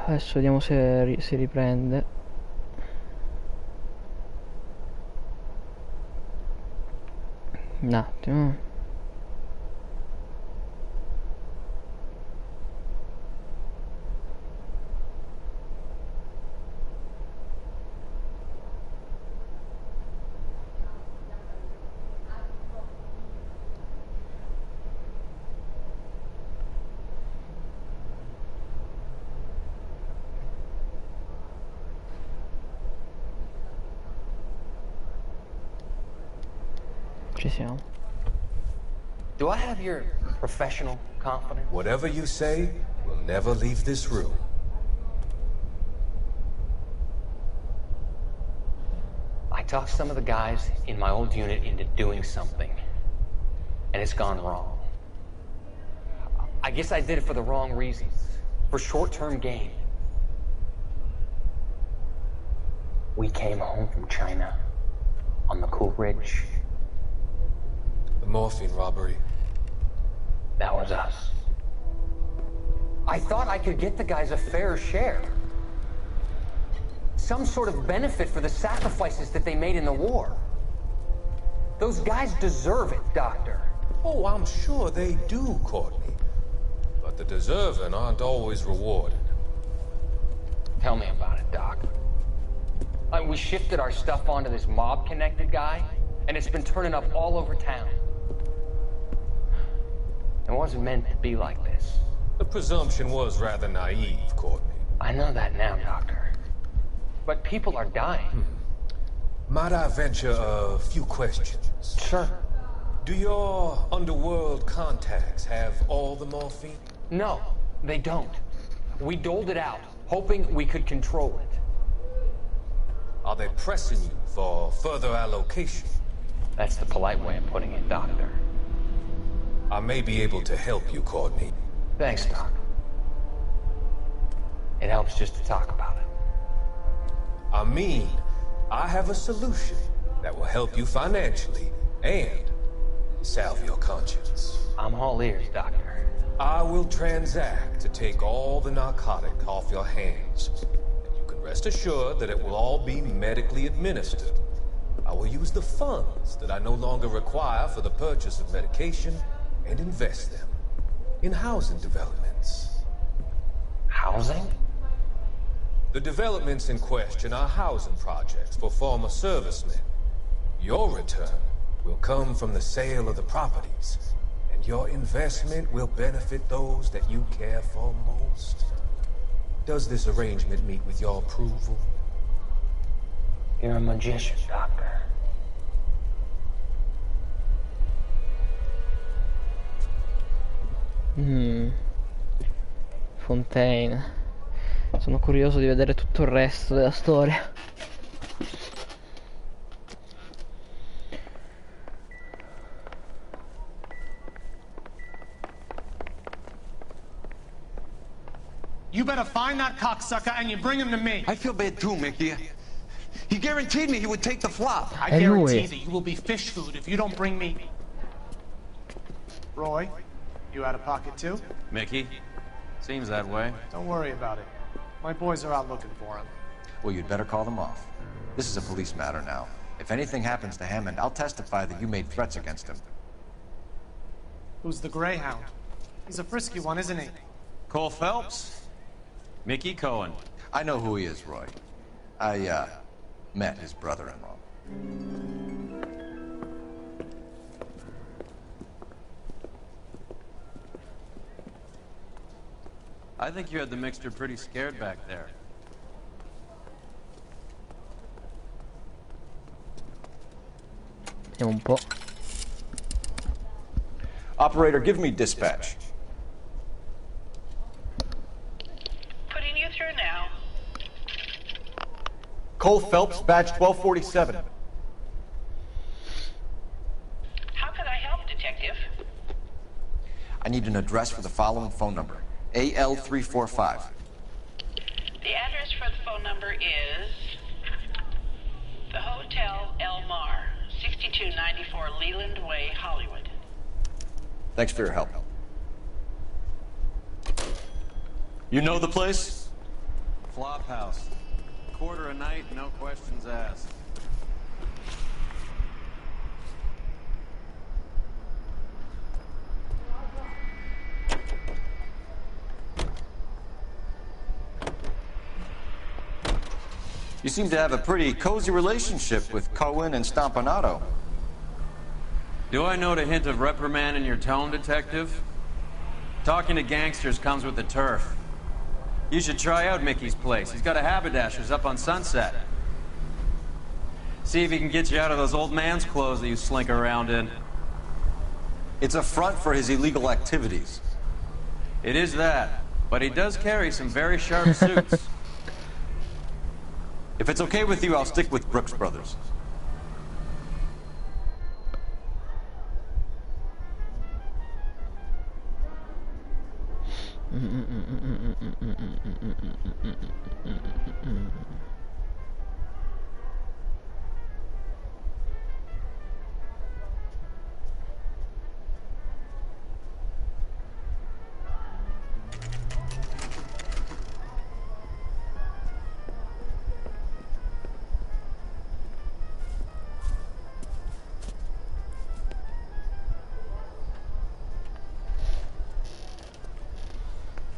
Adesso vediamo se si riprende. Un attimo. Ci siamo. Do I have your professional confidence? Whatever you say, we'll never leave this room. I talked some of the guys in my old unit into doing something, and it's gone wrong. I guess I did it for the wrong reasons, for short-term gain. We came home from China on the Cool Ridge. The morphine robbery. That was us. I thought I could get the guys a fair share. Some sort of benefit for the sacrifices that they made in the war. Those guys deserve it, Doctor. Oh, I'm sure they do, Courtney. But the deserving aren't always rewarded. Tell me about it, Doc. We shifted our stuff onto this mob-connected guy, and it's been turning up all over town. It wasn't meant to be like this. The presumption was rather naive, Courtney. I know that now, Doctor. But people are dying. Might I venture a few questions? Sure. Do your underworld contacts have all the morphine? No, they don't. We doled it out, hoping we could control it. Are they pressing you for further allocation? That's the polite way of putting it, Doctor. I may be able to help you, Courtney. Thanks, Doc. It helps just to talk about it. I mean, I have a solution that will help you financially and salve your conscience. I'm all ears, Doctor. I will transact to take all the narcotic off your hands. And you can rest assured that it will all be medically administered. I will use the funds that I no longer require for the purchase of medication and invest them in housing developments. Housing? The developments in question are housing projects for former servicemen. Your return will come from the sale of the properties, and your investment will benefit those that you care for most. Does this arrangement meet with your approval? You're a magician, Doctor. Fontaine. Sono curioso di vedere tutto il resto della storia. You better find that cocksucker and you bring him to me. I feel bad too, Mickey. He guaranteed me he would take the flop. I guarantee that you will be fish food if you don't bring me. Roy, you out of pocket too? Mickey? Seems that way. Don't worry about it. My boys are out looking for him. Well, you'd better call them off. This is a police matter now. If anything happens to Hammond, I'll testify that you made threats against him. Who's the Greyhound? He's a frisky one, isn't he? Cole Phelps? Mickey Cohen. I know who he is, Roy. I, met his brother-in-law. I think you had the mixture pretty scared back there. Vediamo un po'. Operator, give me dispatch. Putting you through now. Cole Phelps, badge 1247. How can I help, Detective? I need an address for the following phone number. AL345. The address for the phone number is the Hotel El Mar, 6294 Leland Way, Hollywood. Thanks for your help. You know the place? Flop house. Quarter a night, no questions asked. You seem to have a pretty cozy relationship with Cohen and Stompanato. Do I note a hint of reprimand in your tone, Detective? Talking to gangsters comes with the turf. You should try out Mickey's place. He's got a haberdasher's up on Sunset. See if he can get you out of those old man's clothes that you slink around in. It's a front for his illegal activities. It is that, but he does carry some very sharp suits. If it's okay with you, I'll stick with Brooks Brothers.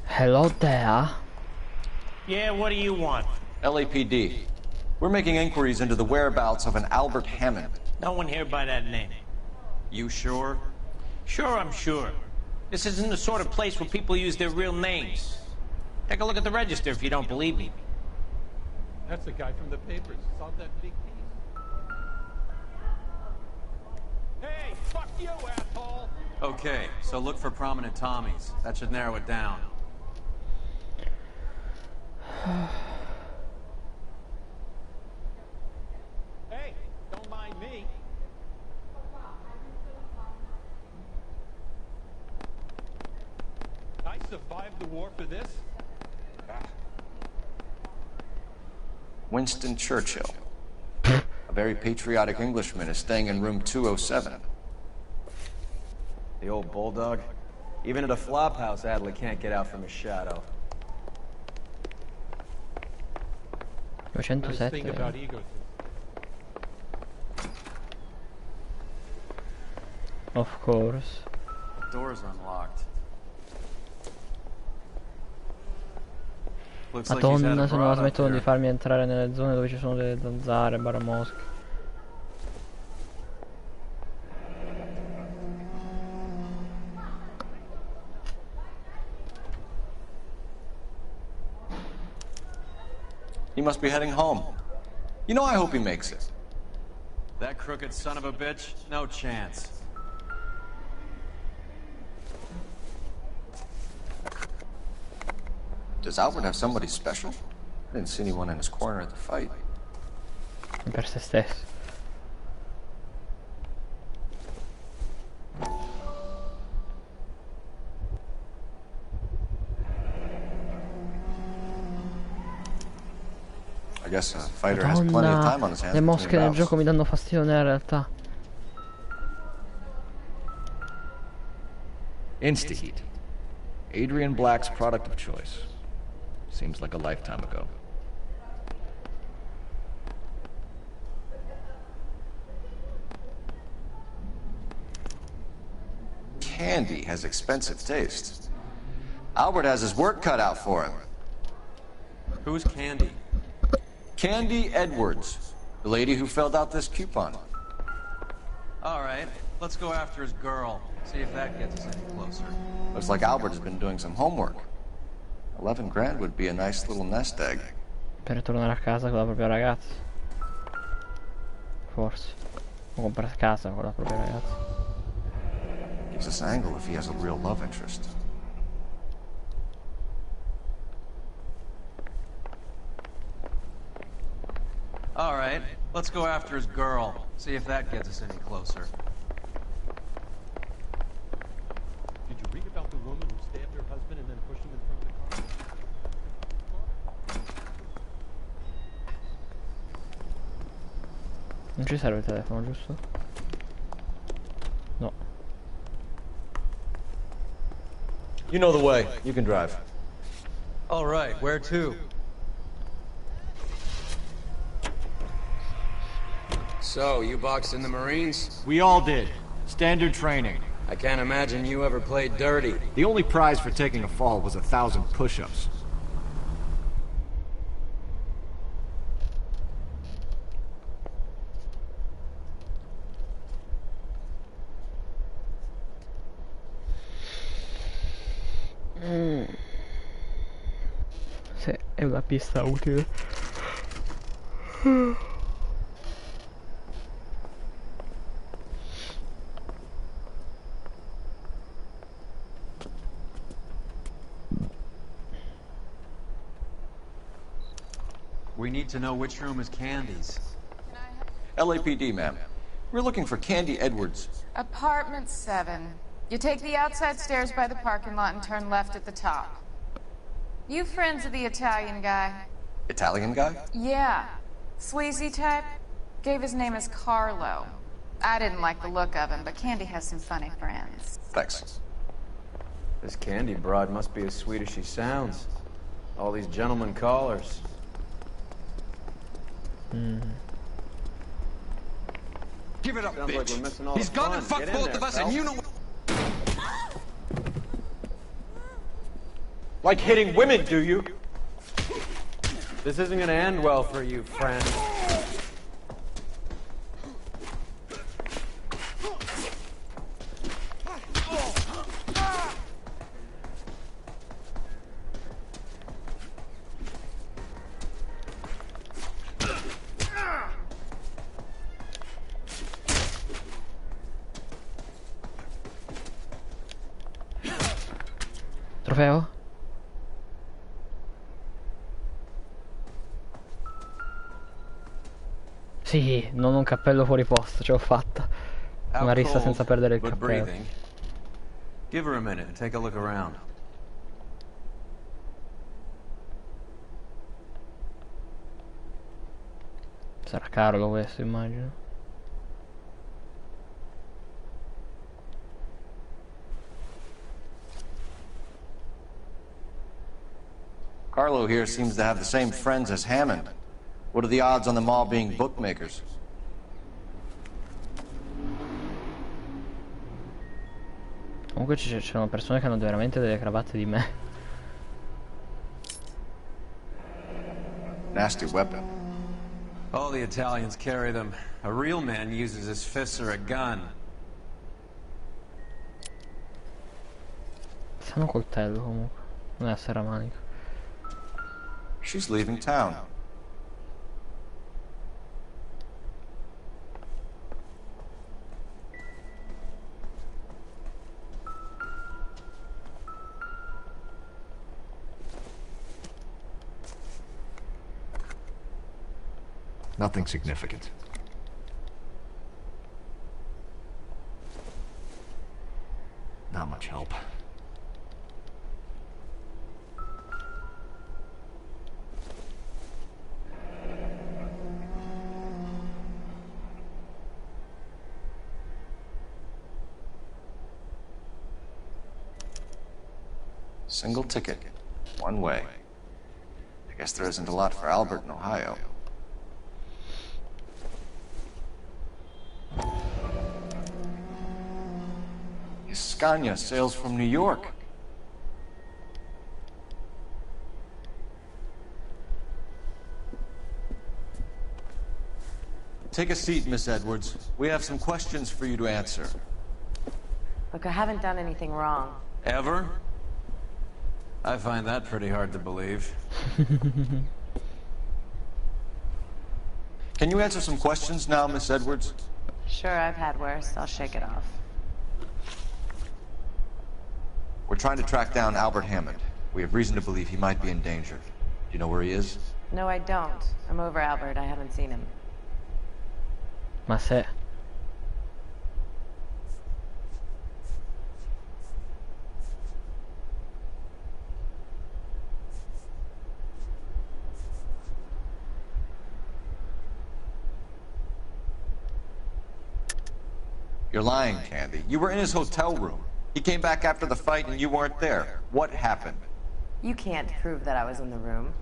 Hello there. Yeah, what do you want? LAPD. We're making inquiries into the whereabouts of an Albert Hammond. No one here by that name. You sure? Sure, I'm sure. This isn't the sort of place where people use their real names. Take a look at the register if you don't believe me. That's the guy from the papers. Solved that big case. Hey, fuck you, asshole! Okay, so look for prominent Tommies. That should narrow it down. Hey, don't mind me. I survived the war for this. Winston Churchill. A very patriotic Englishman is staying in room 207. The old bulldog? Even at a flop house, Adley can't get out from his shadow. Nice thing 207. about ego. Of course. Door's unlocked. Looks like she's had Madonna, a se non la broad up smettono di there. farmi entrare nelle zone dove ci sono delle zanzare, baramosche. He must be heading home. You know, I hope he makes it. That crooked son of a bitch? No chance. Does Albert have somebody special? I didn't see anyone in his corner at the fight. Per se stesso. I guess a fighter has plenty of time on his hands. Le between mosche nel bouts. gioco mi danno fastidio nella realtà. Insta-heat. Adrian Black's product of choice. Seems like a lifetime ago. Candy has expensive taste. Albert has his work cut out for him. Who's Candy? Candy Edwards, the lady who filled out this coupon. All right, let's go after his girl. See if that gets us any closer. Looks like Albert has been doing some homework. 11 grand would be a nice little nest egg. Per tornare a casa con la propria ragazza. Forse. O comprare casa con la propria ragazza. Gives us an angle if he has a real love interest. All right, let's go after his girl. See if that gets us any closer. Did you read about the woman who stabbed her husband and then pushed him in front of the car? Non ci serve il telefono, giusto? No. You know the way. You can drive. All right, where to? So, you boxed in the Marines? We all did. Standard training. I can't imagine you ever played dirty. The only prize for taking a fall was 1,000 push-ups. Sì, è una pista utile. We need to know which room is Candy's. LAPD, ma'am. We're looking for Candy Edwards. Apartment 7. You take the outside stairs by the parking lot and turn left at the top. You friends of the Italian guy? Italian guy? Yeah. Sleazy type? Gave his name as Carlo. I didn't like the look of him, but Candy has some funny friends. Thanks. This Candy broad must be as sweet as she sounds. All these gentlemen callers. Give it up, Sounds like we're bitch. missing all He's the gonna fun. fuck Get in both there, of us, pal. and you know... Like hitting women, do you? This isn't gonna end well for you, friend. Trofeo? Sì, non un cappello fuori posto, ce l'ho fatta. Una rissa senza perdere il but cappello. breathing. Give her a minute and take a look around. Sarà carico questo, immagino. Carlo here seems to have the same friends as Hammond. What are the odds on them all being bookmakers? Comunque c'erano persone che hanno veramente delle cravatte di me. Nasty weapon. All the Italians carry them. A real man uses his fists or a gun. Sanno coltello comunque, non è a serramanica. She's leaving town. Nothing significant. Not much help. Single ticket. One way. I guess there isn't a lot for Albert in Ohio. Scania sails from New York. Take a seat, Miss Edwards. We have some questions for you to answer. Look, I haven't done anything wrong. Ever? I find that pretty hard to believe. Can you answer some questions now, Miss Edwards? Sure, I've had worse. I'll shake it off. We're trying to track down Albert Hammond. We have reason to believe he might be in danger. Do you know where he is? No, I don't. I'm over Albert. I haven't seen him. Ma se... You're lying, Candy. You were in his hotel room. He came back after the fight and you weren't there. What happened? You can't prove that I was in the room.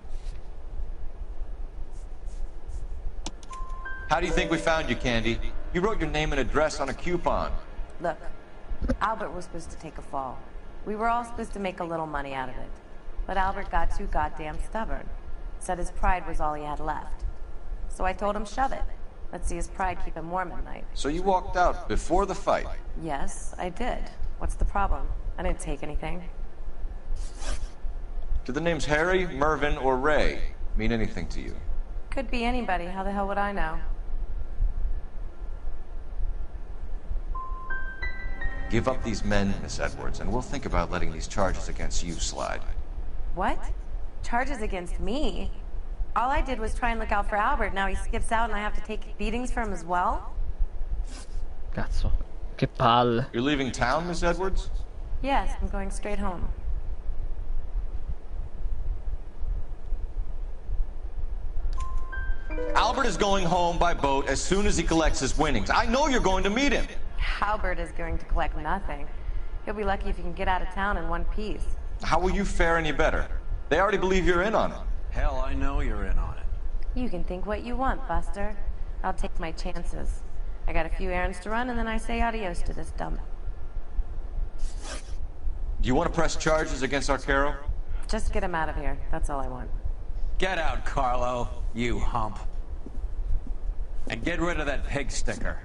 How do you think we found you, Candy? You wrote your name and address on a coupon. Look, Albert was supposed to take a fall. We were all supposed to make a little money out of it. But Albert got too goddamn stubborn. Said his pride was all he had left. So I told him shove it. Let's see his pride keep him warm at night. So you walked out before the fight? Yes, I did. What's the problem? I didn't take anything. Do the names Harry, Mervyn, or Ray mean anything to you? Could be anybody. How the hell would I know? Give up these men, Miss Edwards, and we'll think about letting these charges against you slide. What? Charges against me? All I did was try and look out for Albert. Now he skips out and I have to take beatings for him as well? Cazzo. Che palle. You're leaving town, Miss Edwards? Yes, I'm going straight home. Albert is going home by boat as soon as he collects his winnings. I know you're going to meet him. Albert is going to collect nothing. He'll be lucky if he can get out of town in one piece. How will you fare any better? They already believe you're in on it. Hell, I know you're in on it. You can think what you want, Buster. I'll take my chances. I got a few errands to run and then I say adios to this dump. Do you want to press charges against Arcaro? Just get him out of here. That's all I want. Get out, Carlo, you hump. And get rid of that pig sticker.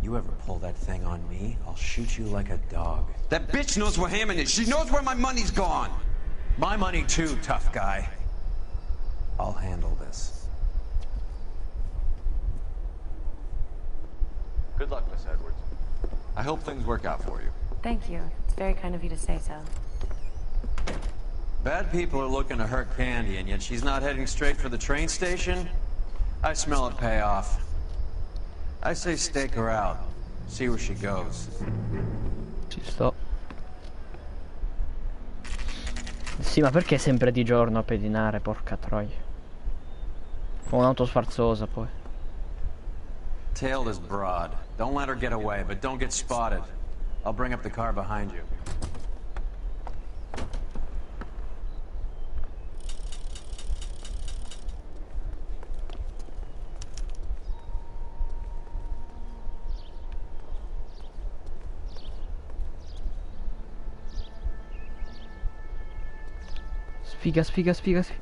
You ever pull that thing on me, I'll shoot you like a dog. That bitch knows where Hammond is. She knows where my money's gone. My money too, tough guy. I'll handle this. Good luck, Miss Edwards. I hope things work out for you. Thank you. It's very kind of you to say so. Bad people are looking to hurt Candy, and yet she's not heading straight for the train station? I smell it pay off. I say stake her out. See where she goes. Ci sto. Sì, ma perché sempre di giorno a pedinare, porca troia. Ho un'auto sfarzosa poi. Tail is broad. Don't let her get away, but don't get spotted. I'll bring up the car behind you. Sfiga, sfiga, sfiga, sfiga.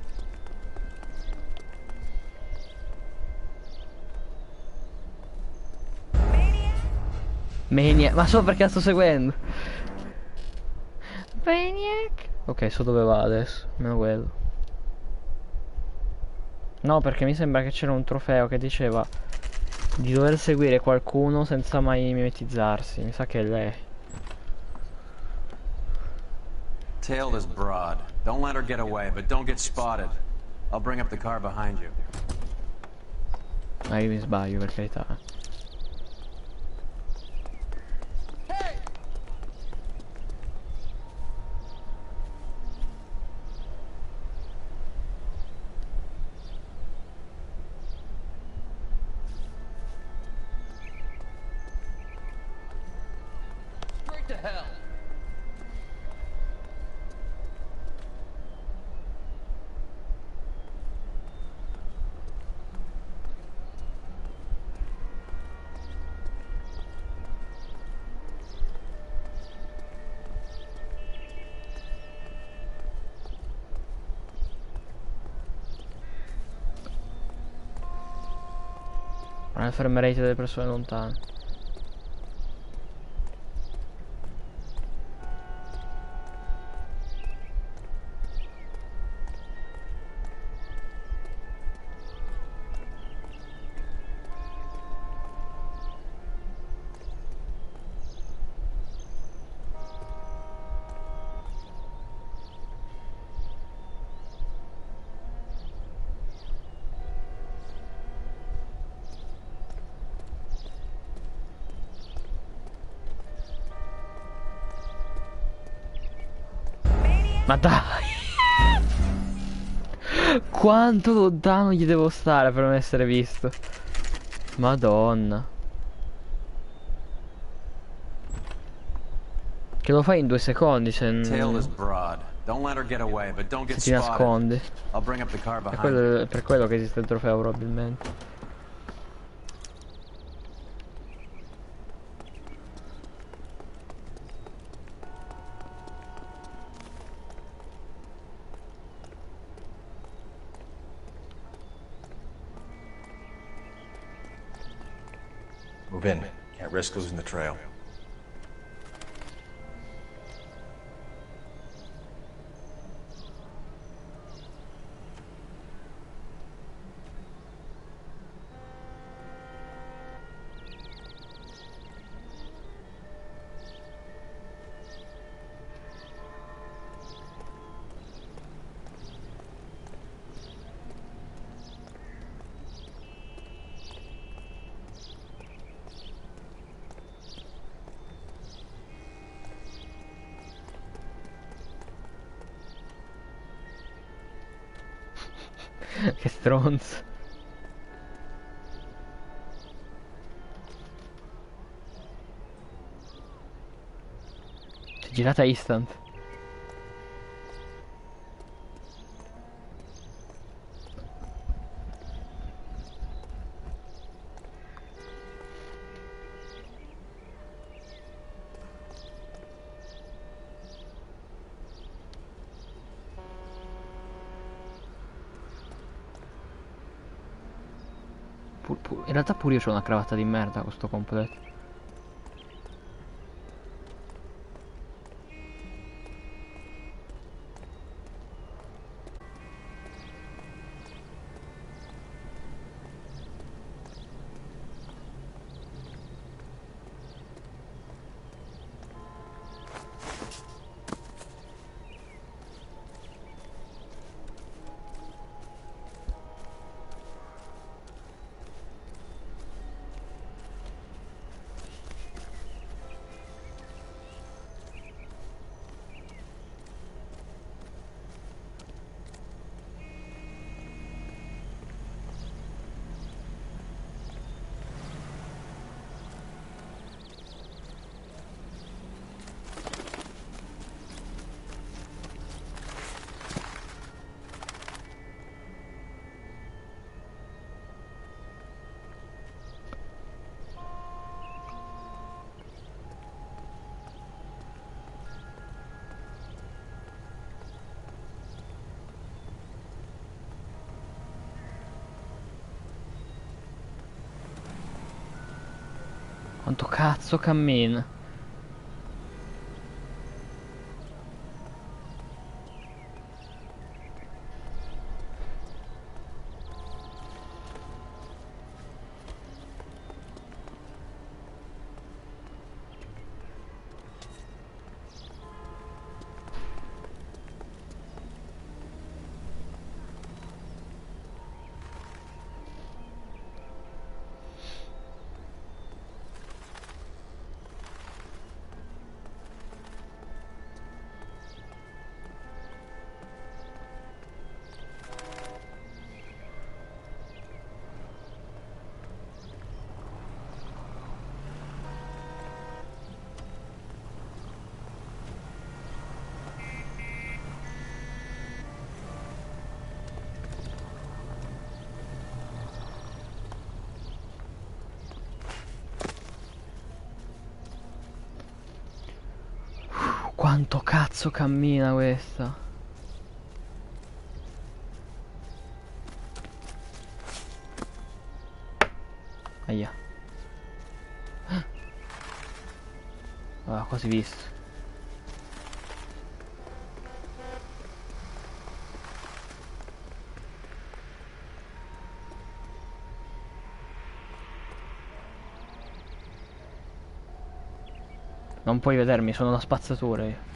Maniac. Ma so perché la sto seguendo. Maniac. Ok, so dove va adesso. Almeno quello. No, perché mi sembra che c'era un trofeo che diceva di dover seguire qualcuno senza mai mimetizzarsi. Mi sa che è lei. Tail is broad. Don't let her get away, but don't get spotted. I'll bring up the car behind you. Ma io mi sbaglio, per carità. Straight to hell. Non le fermerete delle persone lontane. Ma dai! Quanto lontano gli devo stare per non essere visto? Madonna. Che lo fai in 2 secondi se ti nascondi. È per quello che esiste il trofeo probabilmente. Move in. Can't risk losing the trail. Che stronzo. Si è girata instant. In realtà pure io ho una cravatta di merda con sto completo. Quanto cazzo cammina? Quanto cazzo cammina questa? Aia. Ah, quasi visto. Non puoi vedermi, sono una spazzatura io.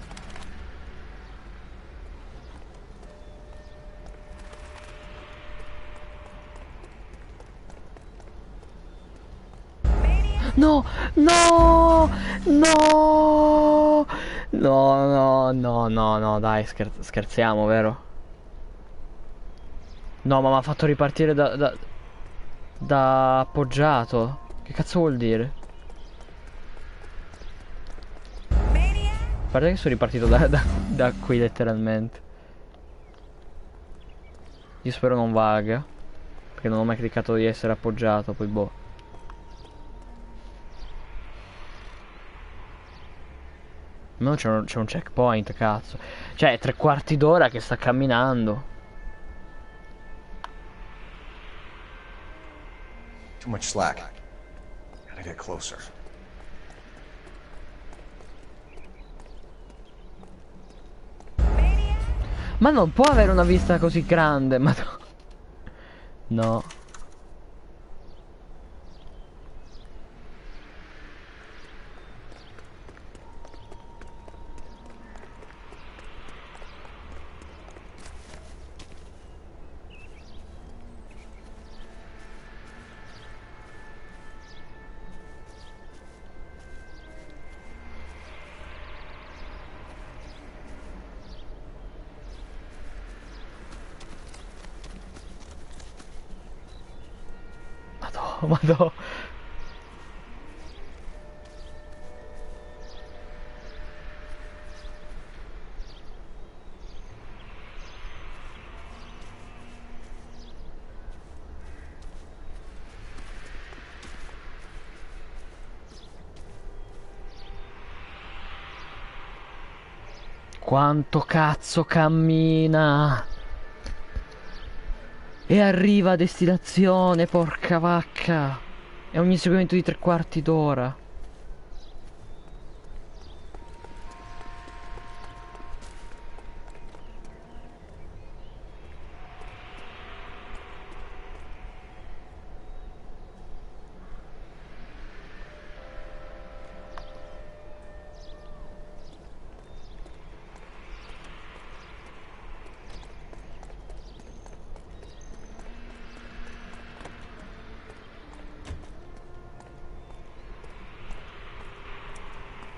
No! No! No! No, no, no, no, no, dai, scherziamo, vero? No, ma mi ha fatto ripartire da appoggiato. Che cazzo vuol dire? Guarda che sono ripartito da qui letteralmente. Io spero non valga, perché non ho mai cliccato di essere appoggiato, poi boh. No, c'è un checkpoint, cazzo. Cioè, è 3/4 d'ora che sta camminando. Too much slack. Gotta get closer. Ma non può avere una vista così grande, ma no. Madò. Quanto cazzo cammina! E arriva a destinazione, porca vacca! È un inseguimento di 3/4 d'ora.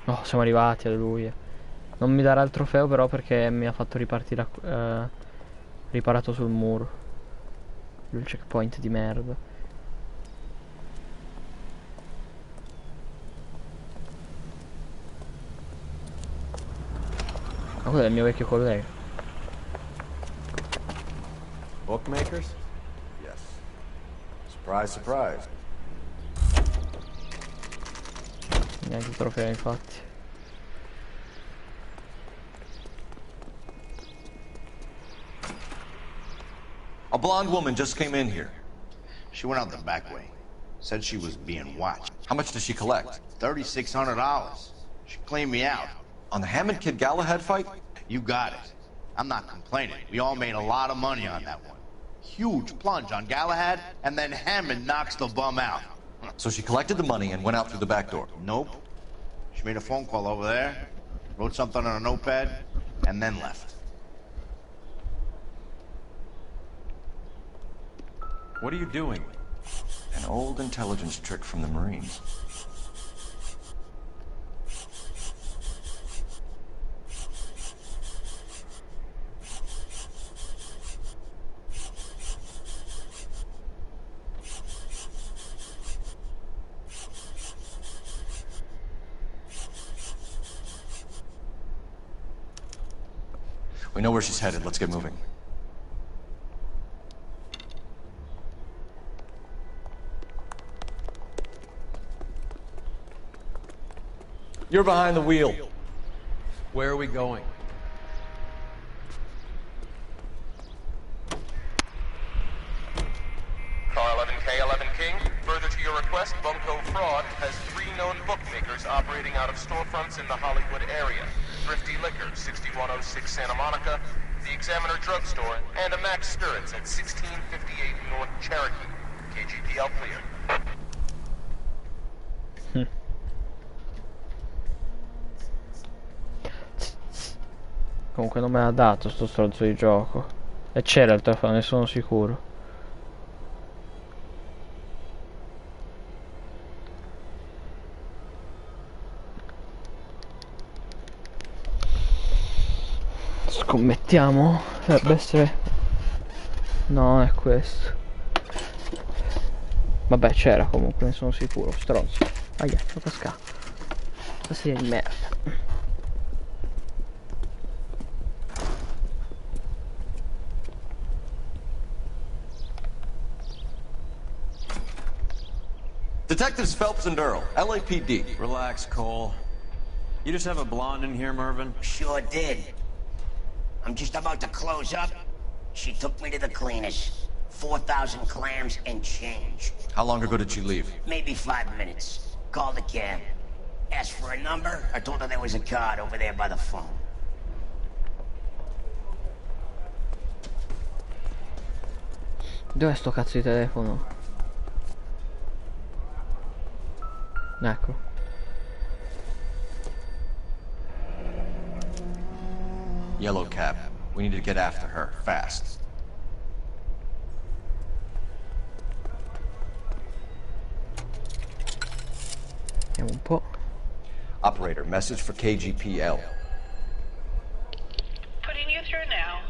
Oh, siamo arrivati, alleluia. Non mi darà il trofeo però perché mi ha fatto ripartire riparato sul muro. Il checkpoint di merda. Ma quello è il mio vecchio collega. Bookmakers? Yes. Surprise, surprise. Neanche il trofeo, infatti. A blonde woman just came in here. She went out the back way. Said she was being watched. How much did she collect? $3,600. She cleaned me out. On the Hammond Kid Galahad fight? You got it. I'm not complaining. We all made a lot of money on that one. Huge plunge on Galahad, and then Hammond knocks the bum out. So she collected the money and went out through the back door? Nope. She made a phone call over there, wrote something on a notepad, and then left. What are you doing? An old intelligence trick from the Marines. We know where she's headed. Let's get moving. You're behind the wheel. Where are we going? Car 11K, 11 King. Further to your request, Bunko Fraud has 3 known bookmakers operating out of storefronts in the Hollywood area. Thrifty Liquor, 6106 Santa Monica, the Examiner Drugstore, and a Max Spirits at 1658 North Cherokee. KGPL clear. Comunque non me l'ha dato sto stronzo di gioco. E c'era il trofeo, ne sono sicuro. Scommettiamo. Dovrebbe essere... No, è questo. Vabbè, c'era comunque, ne sono sicuro. Stronzo. Aia, sono cascato. Questa è di merda. Detectives Phelps and Earl, LAPD. Relax, Cole. You just have a blonde in here, Mervyn? Sure did. I'm just about to close up. She took me to the cleaners. 4,000 clams and change. How long ago did she leave? Maybe 5 minutes. called a cab. Asked for a number. I told her there was a card over there by the phone. Dov'è sto cazzo di telefono? Ecco. Yellow cab. We need to get after her, fast. Vediamo un po'. Operator, message for KGPL. Putting you through now.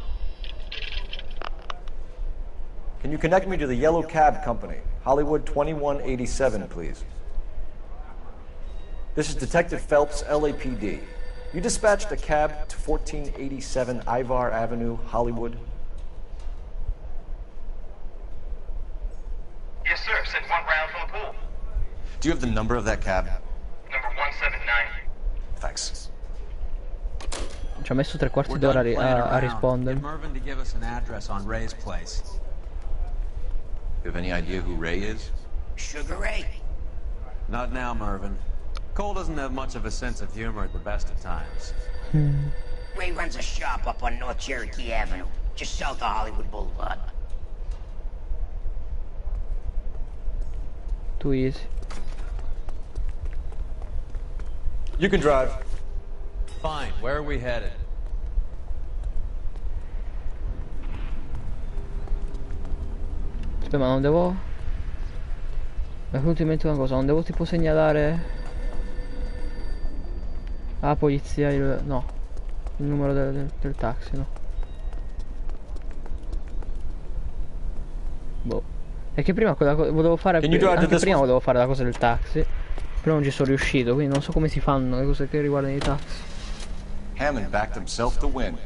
Can you connect me to the Yellow Cab Company? Hollywood 2187, please. This is Detective Phelps, LAPD. You dispatched a cab to 1487 Ivar Avenue, Hollywood? Yes, sir. Sent one round from the pool. Do you have the number of that cab? Number 179. Thanks. Ci ha messo 3/4 d'ora a rispondere. Get Mervyn to give us an address on Ray's place. You have any idea who Ray is? Sugar Ray? Not now, Mervyn. Cole doesn't have much of a sense of humor at the best of times. Ray runs a shop up on North Cherokee Avenue, just south of Hollywood Boulevard. Too easy. You can drive. Fine, where are we headed? Aspetta, ma non devo... Mi è venuto in mente una cosa, non devo tipo segnalare... alla polizia il... no. Il numero del taxi, no. Boh. È che prima quella cosa volevo fare... Anche prima volevo fare la cosa del taxi. Però non ci sono riuscito, quindi non so come si fanno le cose che riguardano i taxi. Hammond backed himself to win.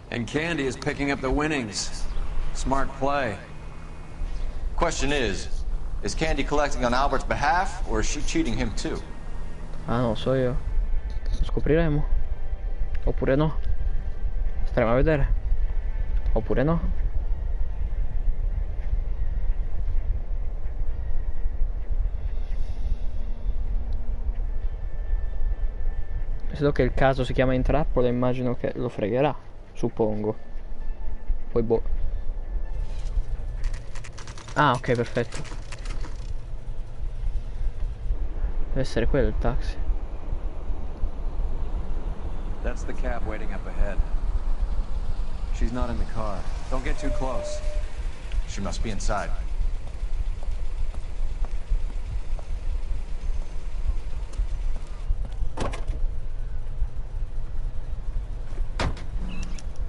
And Candy is picking up the winnings. Smart play. Question is Candy collecting on Albert's behalf, or is she cheating him too? Ah, non so io. Lo scopriremo. Oppure no. Staremo a vedere. Oppure no. Visto che il caso si chiama intrappola, immagino che lo fregherà. Suppongo. Poi boh. Ah, ok, perfetto. Deve essere quello il taxi. That's the cab waiting up ahead. She's not in the car. Don't get too close. She must be inside.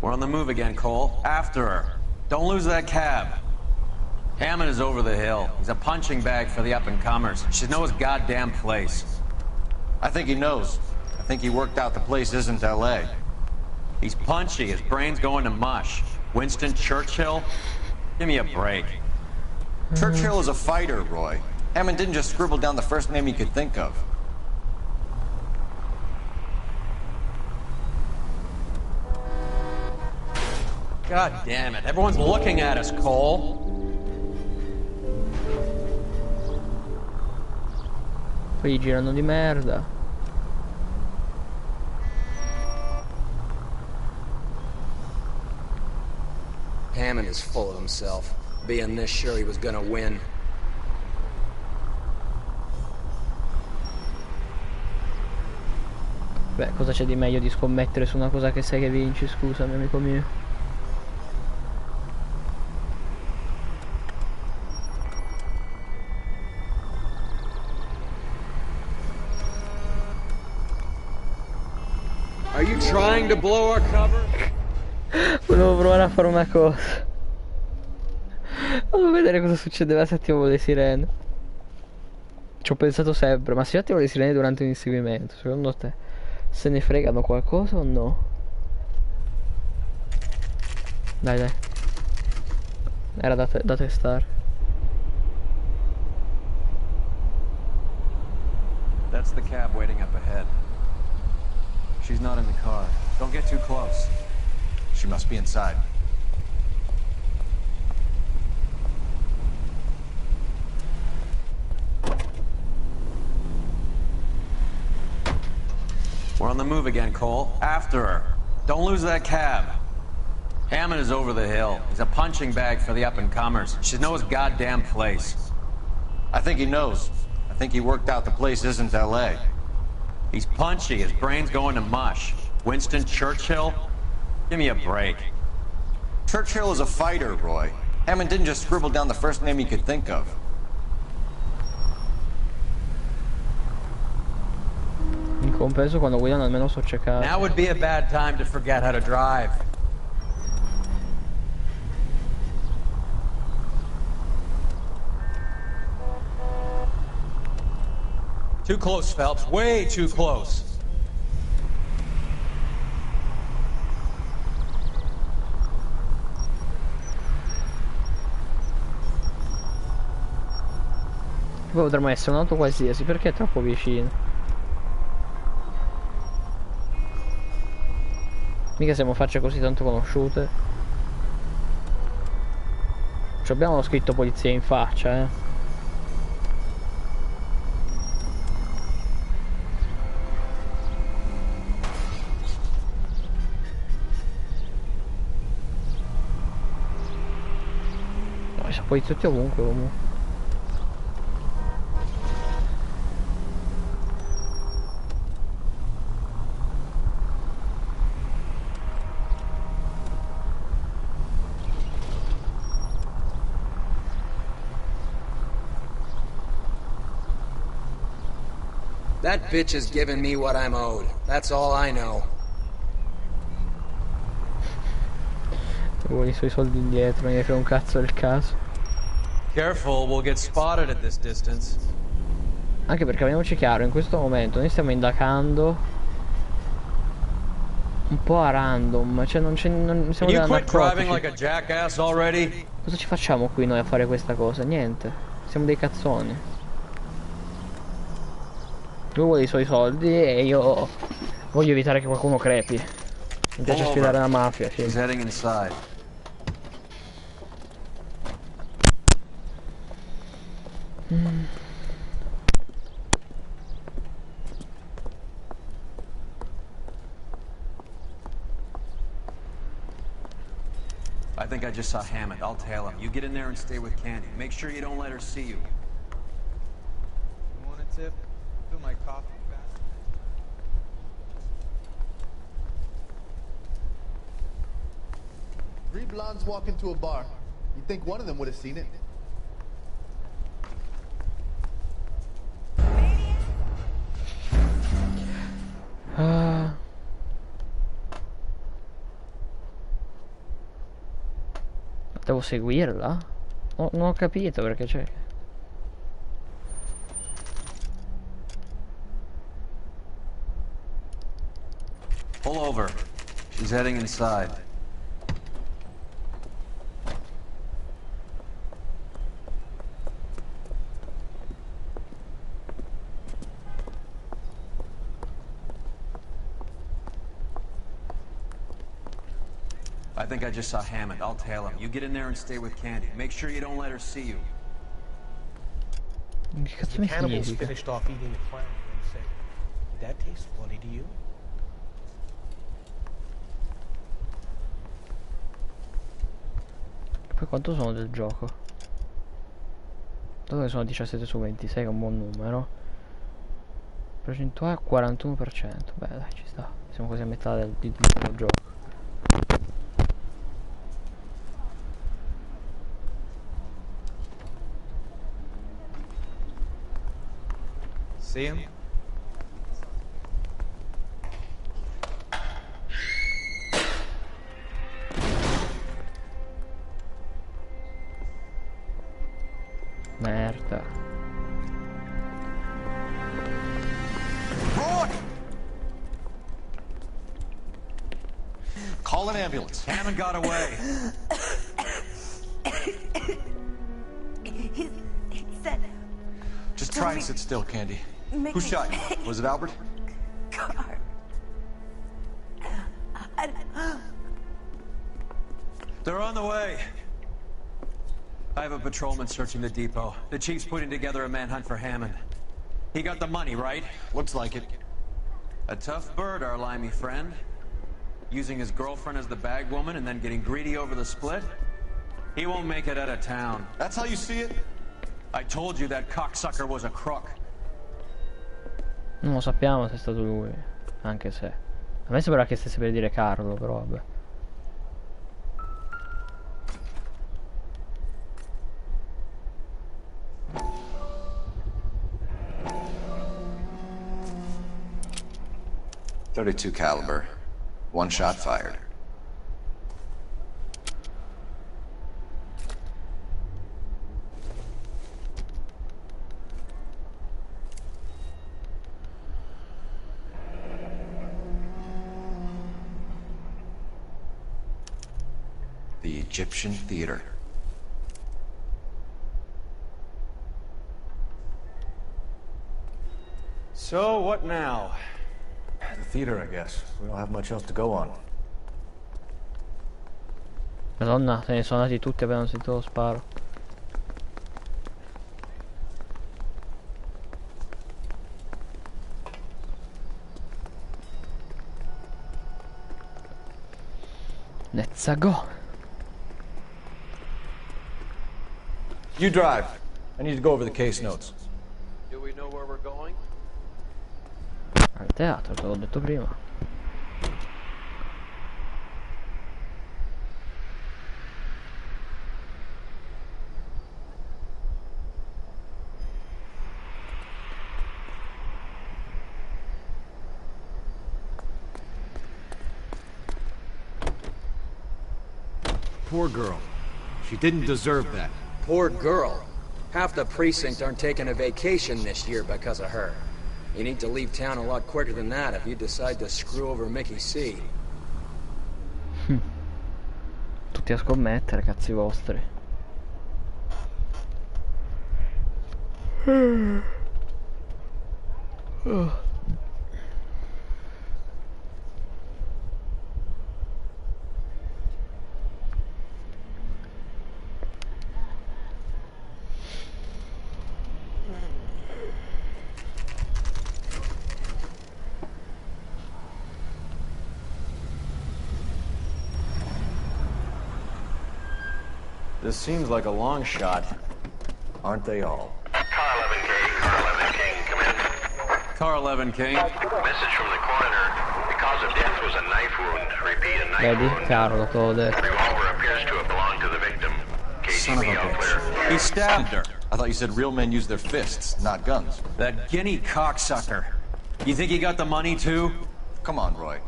We're on the move again, Cole. After her. Don't lose that cab. Hammond is over the hill. He's a punching bag for the up-and-comers. She knows his goddamn place. I think he knows. I think he worked out the place isn't L.A. He's punchy. His brain's going to mush. Winston Churchill? Give me a break. Churchill is a fighter, Roy. Hammond didn't just scribble down the first name he could think of. God damn it. Everyone's looking at us, Cole. Poi girano di merda. Hammond is full of himself, being this sure he was gonna win. Beh, cosa c'è di meglio di scommettere su una cosa che sai che vinci, scusami amico mio. Are you trying to blow our cover? Volevo provare a fare una cosa. Volevo vedere cosa succedeva se attivavo le sirene. Ci ho pensato sempre, ma se io attivo le sirene durante un inseguimento, secondo te se ne fregano qualcosa o no? Dai dai. Era da testare. That's the cab waiting up ahead. She's not in the car. Don't get too close. She must be inside. on the move again, Cole. After her. Don't lose that cab. Hammond is over the hill. He's a punching bag for the up-and-comers. Should know his goddamn place. I think he knows. I think he worked out the place isn't L.A. He's punchy. His brain's going to mush. Winston Churchill? Give me a break. Churchill is a fighter, Roy. Hammond didn't just scribble down the first name he could think of. In compenso quando guidano almeno so cercare. Now would be a bad time to forget how to drive. Too close, Phelps. Way too close. Potremmo essere un'auto qualsiasi, perché è troppo vicino? Mica siamo facce così tanto conosciute. Ci abbiamo scritto polizia in faccia, eh. No, sono poliziotti ovunque comunque. That bitch has given me what I'm owed. That's all I know. Vuoi i suoi soldi indietro, non gli frega un cazzo del caso. Careful, we'll get spotted at this distance. Anche perché abbiamoci chiaro, in questo momento noi stiamo indagando un po' a random, cioè non stiamo dando narcotici. Cosa ci facciamo qui noi a fare questa cosa? Niente, siamo dei cazzoni. Lui vuole i suoi soldi e io voglio evitare che qualcuno crepi. Mi piace sfidare la mafia, sì. I think I just saw Hammond. I'll tail him. You get in there and stay with Candy. Make sure you don't let her see you. You want a tip? Fill my coffee fast. Three blondes walk into a bar. You think one of them would have seen it? Devo seguirla? No, non ho capito perché c'è. Pull over. She's heading inside. I think I just saw Hammond. I'll tail him. You get in there and stay with Candy. Make sure you don't let her see you. The cannibals finished off eating the clown and said, "Did that taste funny to you?" E poi quanto sono del gioco? Dove sono 17 su 26, che è un buon numero. Percentuale 41%. Beh dai, ci sta. Siamo quasi a metà del gioco. See him? Merda. Roy! Call an ambulance. Hammond got away. He said... Just try and sit still, Candy. Who shot you? Was it Albert? Car. They're on the way. I have a patrolman searching the depot. The chief's putting together a manhunt for Hammond. He got the money, right? Looks like it. A tough bird, our limey friend. Using his girlfriend as the bag woman and then getting greedy over the split? He won't make it out of town. That's how you see it? I told you that cocksucker was a crook. Non lo sappiamo se è stato lui, anche se... A me sembra che stesse per dire Carlo, però vabbè. .32 caliber. One shot fired. The Egyptian Theater. So, what now? The theater, I guess. We don't have much else to go on. Madonna, se ne sono andati tutti appena hanno sentito lo sparo. Let's go. You drive. I need to go over the case notes. Do we know where we're going? Al teatro, te l'ho detto prima. Poor girl. She didn't deserve that. Poor girl. Half the precinct aren't taking a vacation this year because of her. You need to leave town a lot quicker than that if you decide to screw over Mickey C. Tutti a scommettere, cazzi vostri. This seems like a long shot. Aren't they all? Car 11K, Car 11K, come in. Car 11K. Message from the coroner. The cause of death was a knife wound. Repeat, a knife Vedi? wound. Chiaro, te l'ho detto. The revolver appears to have belonged to the victim. Son of a KGB all clear. bitch. He stabbed her. I thought you said real men use their fists, not guns. That guinea cocksucker. You think he got the money too? Come on, Roy.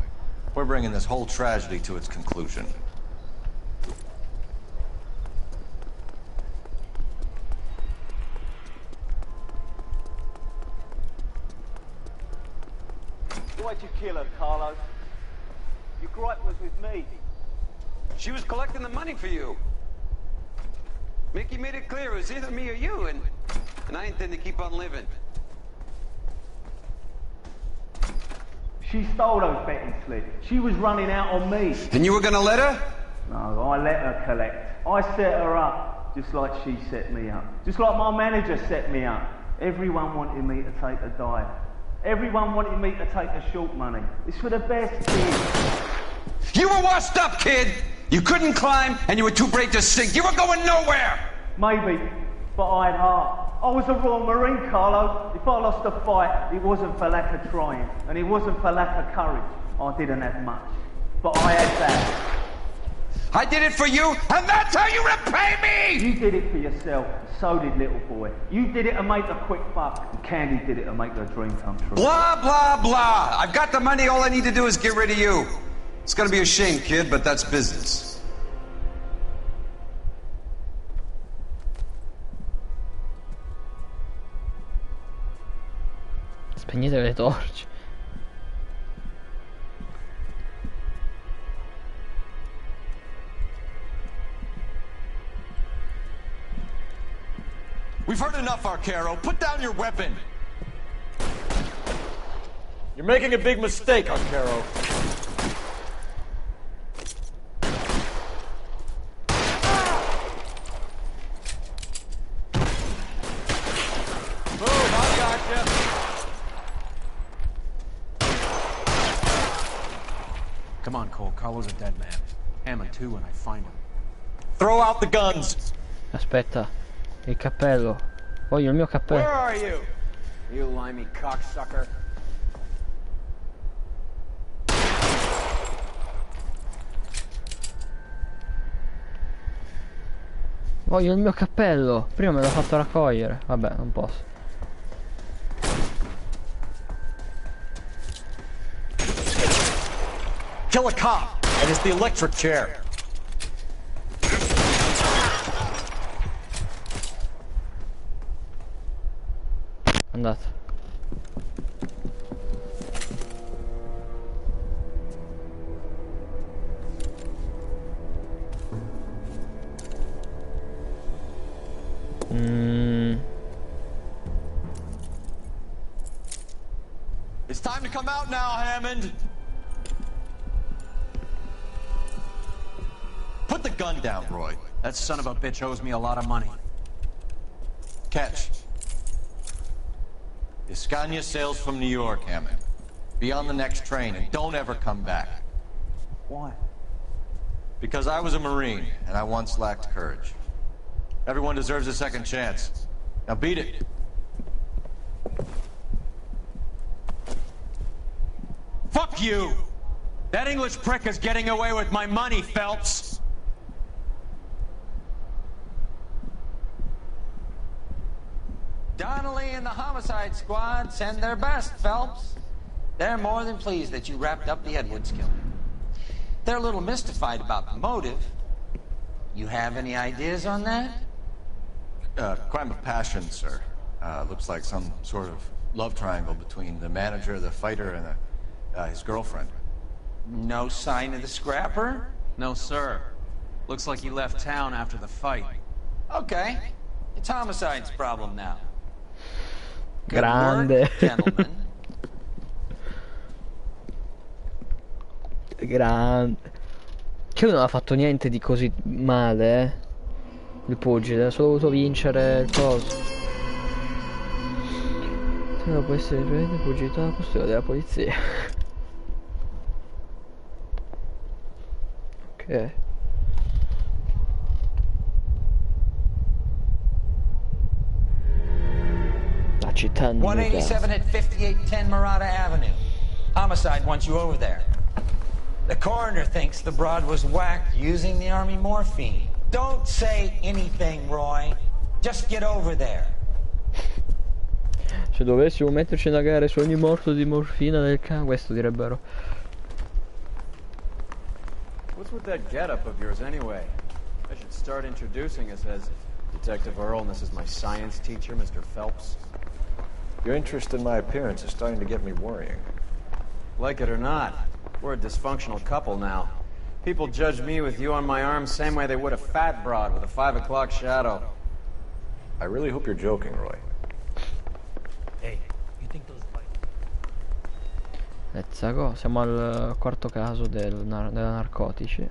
We're bringing this whole tragedy to its conclusion. Why'd you kill her, Carlo? Your gripe was with me. She was collecting the money for you. Mickey made it clear it was either me or you, and I intend to keep on living. She stole those betting slips. She was running out on me. And you were gonna let her? No, I let her collect. I set her up, just like she set me up. Just like my manager set me up. Everyone wanted me to take a dive. Everyone wanted me to take the short money. It's for the best, kid. You were washed up, kid! You couldn't climb, and you were too brave to sink. You were going nowhere! Maybe, but I had heart. I was a Royal Marine, Carlo. If I lost a fight, it wasn't for lack of trying, and it wasn't for lack of courage. I didn't have much, but I had that. I did it for you, and that's how you repay me! You did it for yourself, so did little boy. You did it to make a quick buck, and Candy did it to make her dream come true. Blah, blah, blah. I've got the money, all I need to do is get rid of you. It's gonna be a shame, kid, but that's business. Spegnete le torce. We've heard enough, Arcaro. Put down your weapon. You're making a big mistake, Arcaro. Move, I gotcha. Cole. Carlo's a dead man. Hammond too when I find him. Throw out the guns! Aspetta. Il cappello. Voglio il mio Where cappello. are you? You limey cocksucker. Voglio il mio cappello. Prima me l'ha fatto raccogliere. Vabbè, non posso. Kill a cop, and it's the electric chair. Andate. It's time to come out now, Hammond. Put the gun down, Roy. That son of a bitch owes me a lot of money. Catch. Iskanya sails from New York, Hammond. Be on the next train and don't ever come back. Why? Because I was a Marine, and I once lacked courage. Everyone deserves a second chance. Now beat it. Fuck you! That English prick is getting away with my money, Phelps! Donnelly and the homicide squad send their best, Phelps. They're more than pleased that you wrapped up the Edwards killing. They're a little mystified about the motive. You have any ideas on that? Crime of passion, sir. Looks like some sort of love triangle between the manager, the fighter, and his girlfriend. No sign of the scrapper? No, sir. Looks like he left town after the fight. Okay. It's homicide's problem now. Good Grande. work, gentlemen. Grande. Che lui non ha fatto niente di così male, eh? Il pugile, ha solo voluto vincere il coso. Se no può essere il pugilito alla custodia della polizia. Ok. La città nuda. 187 at 5810 Murata Avenue. Homicide wants you over there. The coroner thinks the broad was whacked using the army morphine. Don't say anything, Roy. Just get over there. Se dovessimo metterci a gara su ogni morto di morfina del cane, questo direbbero. What's with that getup of yours anyway? I should start introducing us as Detective Earl, and this is my science teacher, Mr. Phelps. Your interest in my appearance is starting to get me worrying. Like it or not, we're a dysfunctional couple now. People judge me with you on my arm same way they would a fat broad with a 5 o'clock shadow. I really hope you're joking, Roy. Hey, you think those Let's go, siamo al quarto caso della narcotici.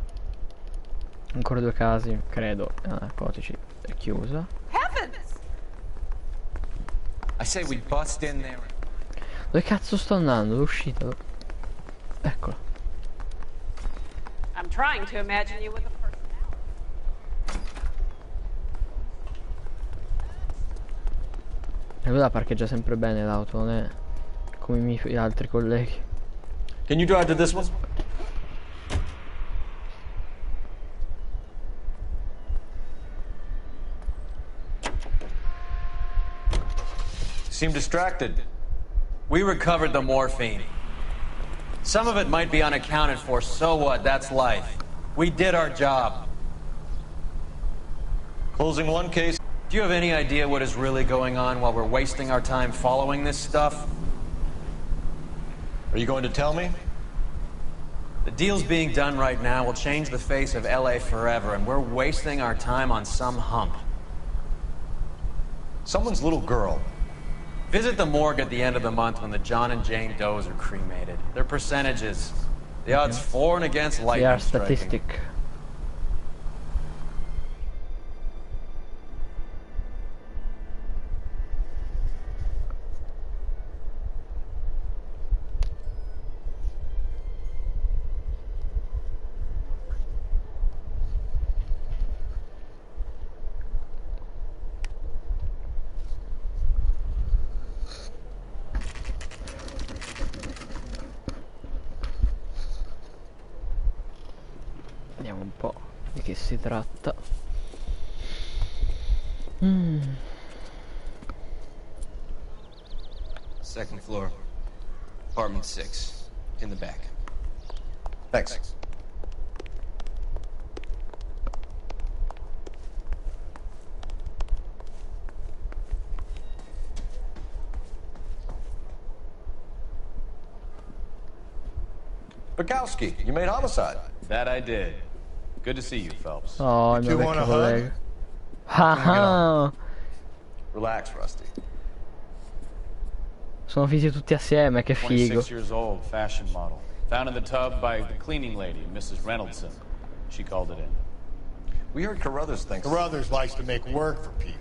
Ancora 2 casi, credo, narcotici. È chiusa. Heavens! I say we bust in there. Dove cazzo sto andando? L'uscita. Eccola. I'm trying to imagine you with a personality. E lui la parcheggia sempre bene l'auto, non è come gli altri colleghi. Can you drive to this one? Seem distracted. We recovered the morphine. Some of it might be unaccounted for, so what? That's life. We did our job. Closing one case. Do you have any idea what is really going on while we're wasting our time following this stuff? Are you going to tell me? The deals being done right now will change the face of LA forever, and we're wasting our time on some hump. Someone's little girl. Visit the morgue at the end of the month when the John and Jane Does are cremated. Their percentages. The odds for and against They lightning are striking. statistic. si tratta. Second floor. Apartment 6. In the back. Thanks. Bukowski, you made Homicide. That I did. Good to see you, Phelps. Oh, il mio vecchio collega. Ah, Relax, Rusty. sono finiti tutti assieme, che figo. 26 years old, fashion model. Found in the tub by the cleaning lady, Mrs. Reynoldson. She called it in. We heard Carruthers thinks... Carruthers likes to make work for people.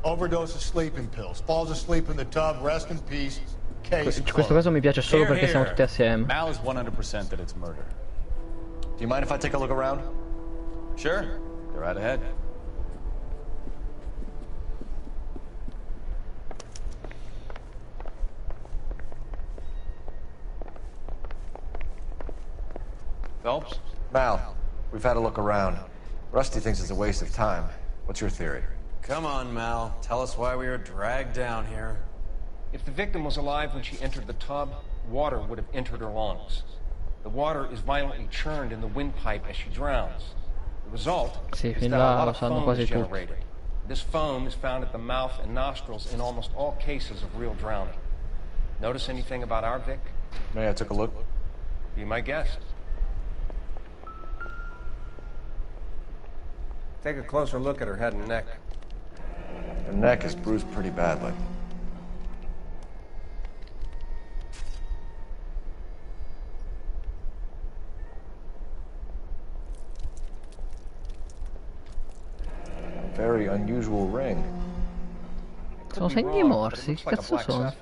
Overdose of sleeping pills. Falls asleep in the tub, rest in peace. Case Questo caso mi piace solo perché siamo tutti assieme. Mal is 100% that it's murder. Do you mind if I take a look around? Sure. Go right ahead. Phelps? Mal, we've had a look around. Rusty thinks it's a waste of time. What's your theory? Come on, Mal. Tell us why we were dragged down here. If the victim was alive when she entered the tub, water would have entered her lungs. The water is violently churned in the windpipe as she drowns. The result Sì, is fin that a là lot lo of sanno foam quasi is tutti. generated. This foam is found at the mouth and nostrils in almost all cases of real drowning. Notice anything about our Vic? May I take a look? Be my guest. Take a closer look at her head and neck. Her neck is bruised pretty badly. Very unusual ring. Sono segni morsi, che cazzo sono?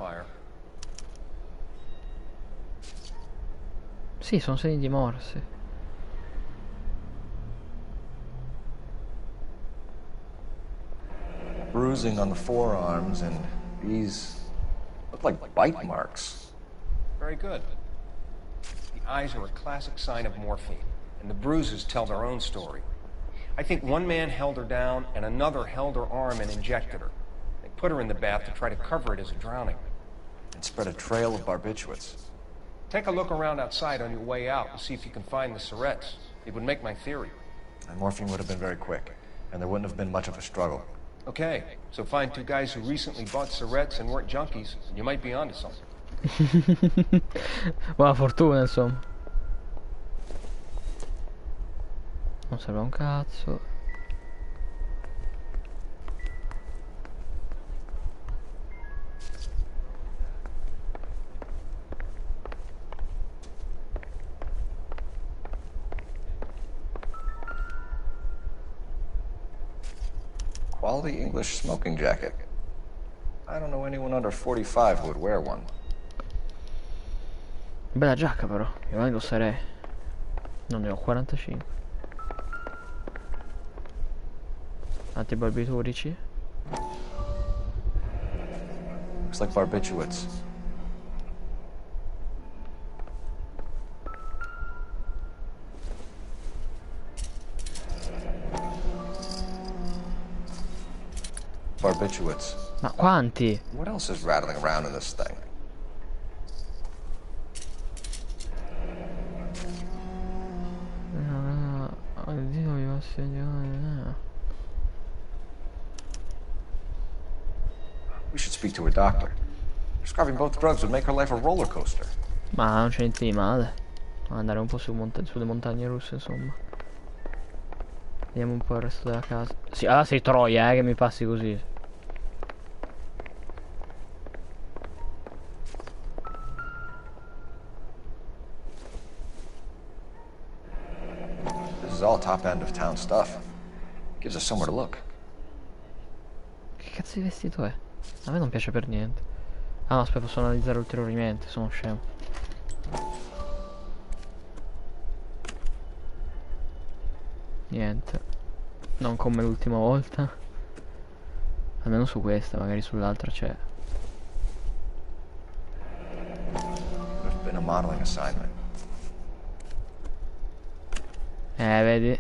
Sì, sono segni di morsi. Bruising on the forearms, and these look like bite marks. Very good. The eyes are a classic sign of morphine, and the bruises tell their own story. I think one man held her down and another held her arm and injected her. They put her in the bath to try to cover it as a drowning. And spread a trail of barbiturates. Take a look around outside on your way out and see if you can find the syrettes. It would make my theory. And morphine would have been very quick, and there wouldn't have been much of a struggle. Okay, so find two guys who recently bought syrettes and weren't junkies, and you might be onto something. Buona fortuna, insomma. Non serve un cazzo. Quality English smoking jacket. I don't know anyone under 45 who would wear one. Bella giacca però, io la indosserei. Non ne ho 45. Altri barbiturici. Looks like barbiturates. Barbiturates. Ma quanti? What else is rattling around in this thing? We should speak to her doctor. Prescribing both drugs would make her life a roller coaster. Ma non c'è niente di male. Andare un po' sulle montagne russe, insomma. Vediamo un po' il resto della casa. Sì, ah, sei troia, che mi passi così. This is all top end of town stuff. Gives us somewhere to look. Che cazzo di vestito è? A me non piace per niente. Ah no, aspetta, posso analizzare ulteriormente, sono scemo. Niente. Non come l'ultima volta. Almeno su questa, magari sull'altra c'è. There's been a modeling assignment. Vedi?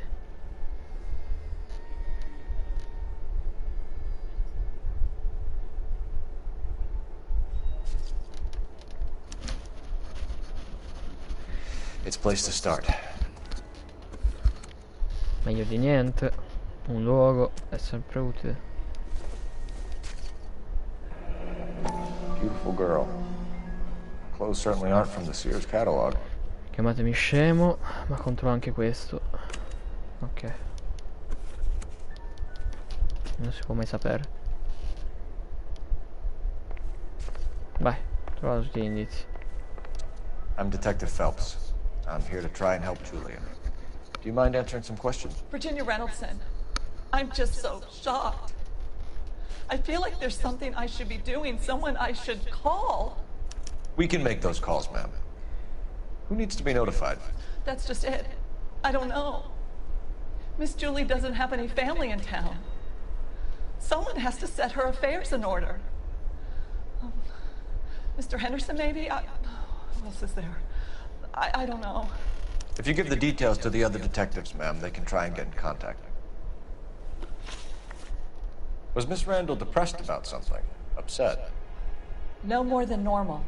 It's a place to start. Meglio di niente. Un luogo è sempre utile. Beautiful girl. Clothes certainly aren't from the Sears catalog. Chiamatemi scemo, ma controllo anche questo. Ok. Non si può mai sapere. Vai, trovato tutti gli indizi. I'm Detective Phelps. I'm here to try and help Julia. Do you mind answering some questions? Virginia Reynoldson, I'm just so shocked. I feel like there's something I should be doing, someone I should call. We can make those calls, ma'am. Who needs to be notified? That's just it. I don't know. Miss Julie doesn't have any family in town. Someone has to set her affairs in order. Mr. Henderson, maybe? Who else is there? I don't know. If you give the details to the other detectives, ma'am, they can try and get in contact. Was Miss Randall depressed about something? Upset? No more than normal.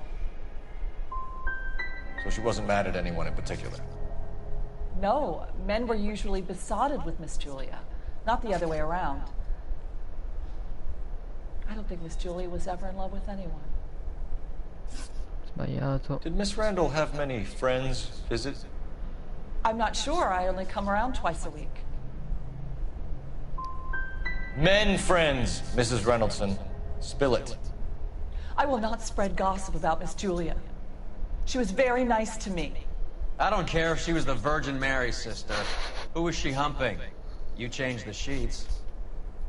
So she wasn't mad at anyone in particular? No, men were usually besotted with Miss Julia, not the other way around. I don't think Miss Julia was ever in love with anyone. Sbagliato. Did Miss Randall have many friends visit? I'm not sure. I only come around twice a week. Men friends, Mrs. Reynoldson. Spill it. I will not spread gossip about Miss Julia. She was very nice to me. I don't care if she was the Virgin Mary's sister. Who was she humping? You changed the sheets.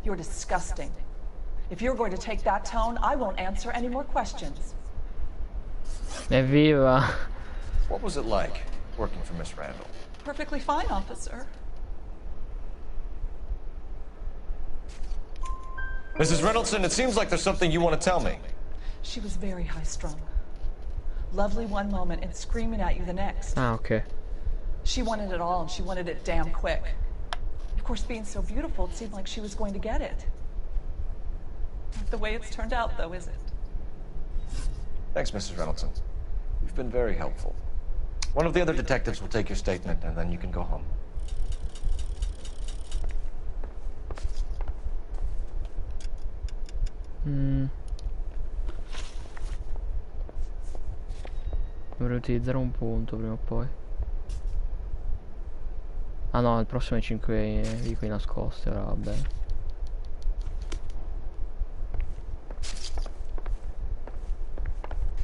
You're disgusting. If you're going to take that tone, I won't answer any more questions. Evviva! What was it like working for Miss Randall? Perfectly fine, officer. Mrs. Reynoldson, it seems like there's something you want to tell me. She was very high-strung. Lovely one moment and screaming at you the next. Ah, okay. She wanted it all, and she wanted it damn quick. Of course, being so beautiful, it seemed like she was going to get it. Not the way it's turned out, though, is it? Thanks, Mrs. Reynoldson. You've been very helpful. One of the other detectives will take your statement, and then you can go home. Dovrei utilizzare un punto prima o poi. Ah no, il prossimo è 5 vicoli nascosti, ora va bene.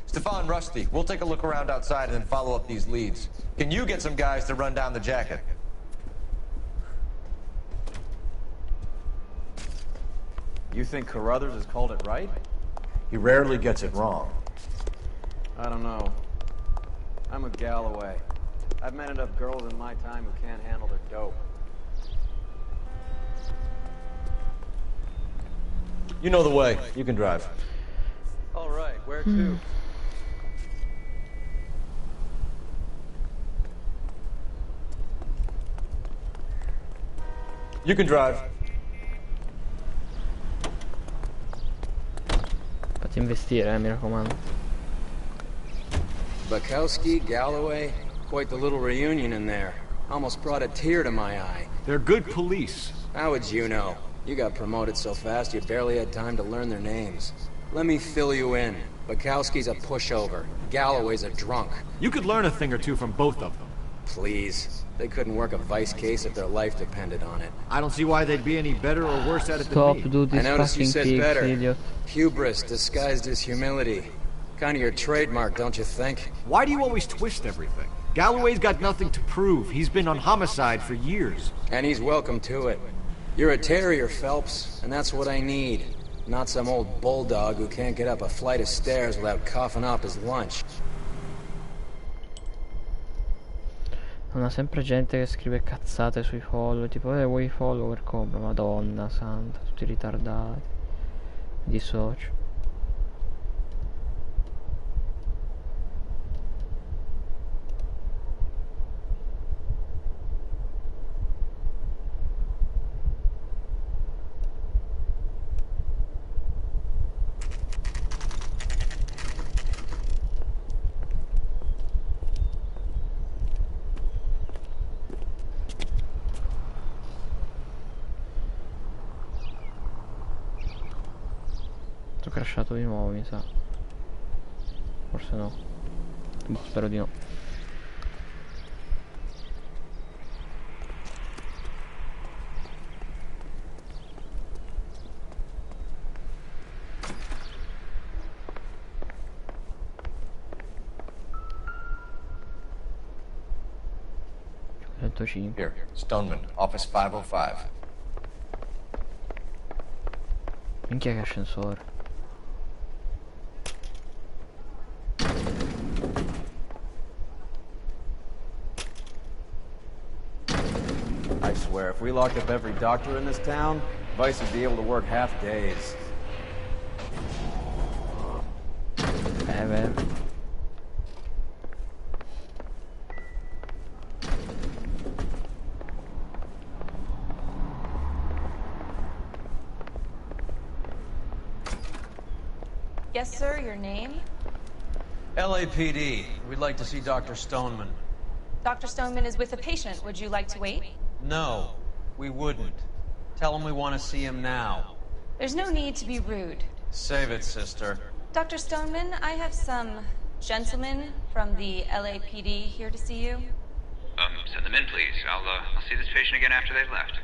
Stefan, Rusty, we'll take a look around outside and then follow up these leads. Can you get some guys to run down the jacket? You think Carruthers has called it right? He rarely gets it wrong. I don't know. I'm a Galloway. I've met enough girls in my time who can't handle their dope. You know the way. You can drive. All right, where to? You can drive. Fatti investire, mi raccomando. Bukowski, Galloway, quite the little reunion in there. Almost brought a tear to my eye. They're good police. How would you know? You got promoted so fast you barely had time to learn their names. Let me fill you in. Bukowski's a pushover. Galloway's a drunk. You could learn a thing or two from both of them. Please. They couldn't work a vice case if their life depended on it. I don't see why they'd be any better or worse at it Stop, than me. do this I noticed you fucking said pigs, better. idiot. Hubris disguised as humility. Kind of your trademark, don't you think? Why do you always twist everything? Galloway's got nothing to prove. He's been on homicide for years. And he's welcome to it. You're a terrier, Phelps, and that's what I need. Not some old bulldog who can't get up a flight of stairs without coughing up his lunch. Non ha sempre gente che scrive cazzate sui follow, tipo vuoi i follower come? Madonna santa, tutti ritardati. Mi dissocio. Sto crashato di nuovo, mi sa. Forse no. Boh, spero di no. Here, Stoneman, Office 505. Minchia che ascensore. I swear, if we locked up every doctor in this town, Vice would be able to work half days. Vero. Yes, sir, your name? LAPD. We'd like to see Dr. Stoneman. Dr. Stoneman is with a patient. Would you like to wait? No, we wouldn't. Tell him we want to see him now. There's no need to be rude. Save it, sister. Dr. Stoneman, I have some gentlemen from the LAPD here to see you. Send them in, please. I'll see this patient again after they've left.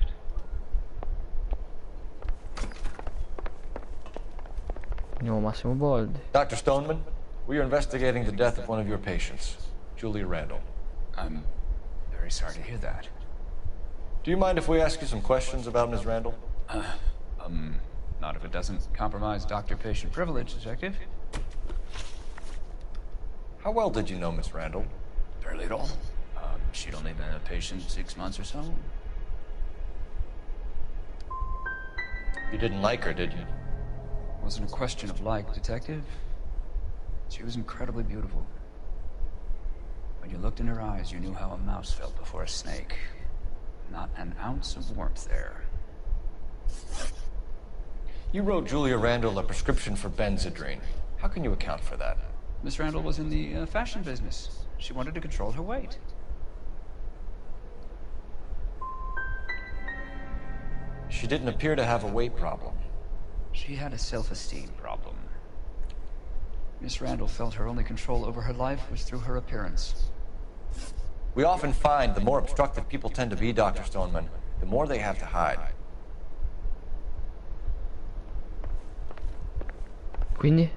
No, Massimo Boldi. Dr. Stoneman, we are investigating the death of one of your patients, Julia Randall. I'm very sorry to hear that. Do you mind if we ask you some questions about Ms. Randall? Not if it doesn't compromise doctor-patient privilege, Detective. How well did you know Miss Randall? Barely at all. She'd only been a patient 6 months or so. You didn't like her, did you? Wasn't a question of like, Detective. She was incredibly beautiful. When you looked in her eyes, you knew how a mouse felt before a snake. Not an ounce of warmth there. You wrote Julia Randall a prescription for Benzedrine. How can you account for that? Miss Randall was in the fashion business. She wanted to control her weight. She didn't appear to have a weight problem. She had a self-esteem problem. Miss Randall felt her only control over her life was through her appearance. We often find the more obstructive people tend to be, Dr. Stoneman, the more they have to hide. Quindi?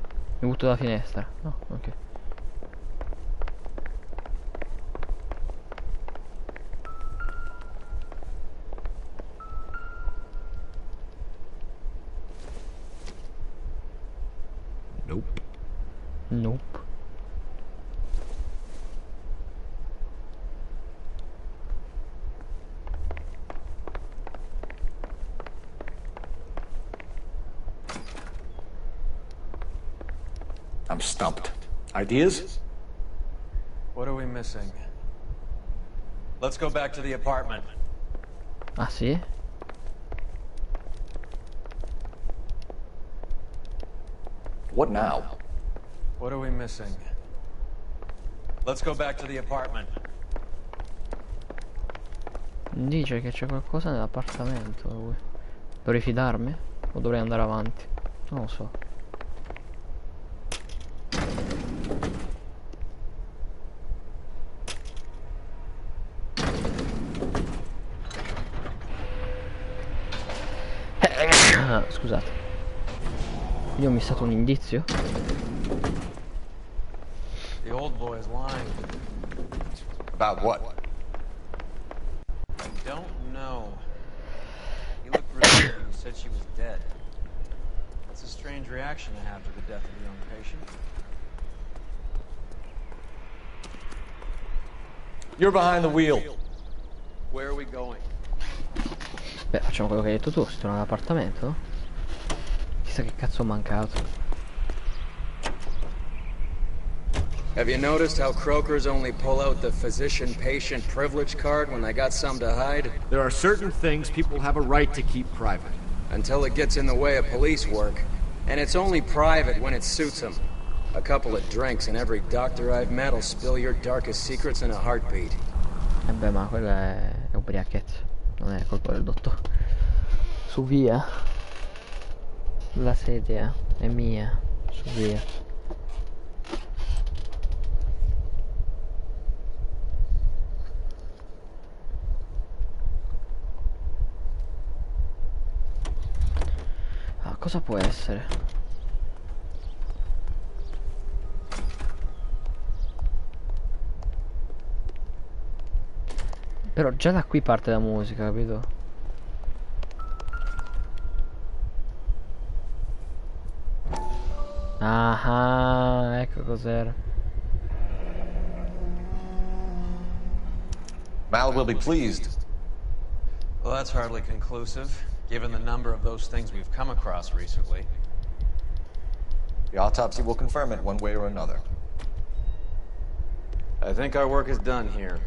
Mi butto dalla finestra. No, ok. Nope. Nope. I'm stumped. Ideas? What are we missing? Let's go back to the apartment. Ah, sì? What now? What are we missing? Let's go back to the apartment. Dice che c'è qualcosa nell'appartamento. Dovrei fidarmi? O dovrei andare avanti? Non lo so. Scusate. Io ho missato un indizio? The old boy is lying. About what? I don't know. He looked relieved when he said she was dead. That's a strange reaction to have to the death of a young patient. You're behind the wheel. Where are we going? Beh, facciamo quello che hai detto tu, si torna all'appartamento? Chissà che cazzo ho mancato. Have you noticed how croakers only pull out the physician-patient privilege card when they got something to hide? There are certain things people have a right to keep private. Until it gets in the way of police work. And it's only private when it suits them. A couple of drinks and every doctor I've met will spill your darkest secrets in a heartbeat. Beh, ma quella è ubriachezza. Non è colpa del dottore. Su, via. La sedia è mia, su via. Ah, cosa può essere? Però già da qui parte la musica, capito? Ah, ecco cos'era. Mal will be pleased. Well, that's hardly conclusive, given the number of those things we've come across recently. The autopsy will confirm it one way or another. I think our work is done here.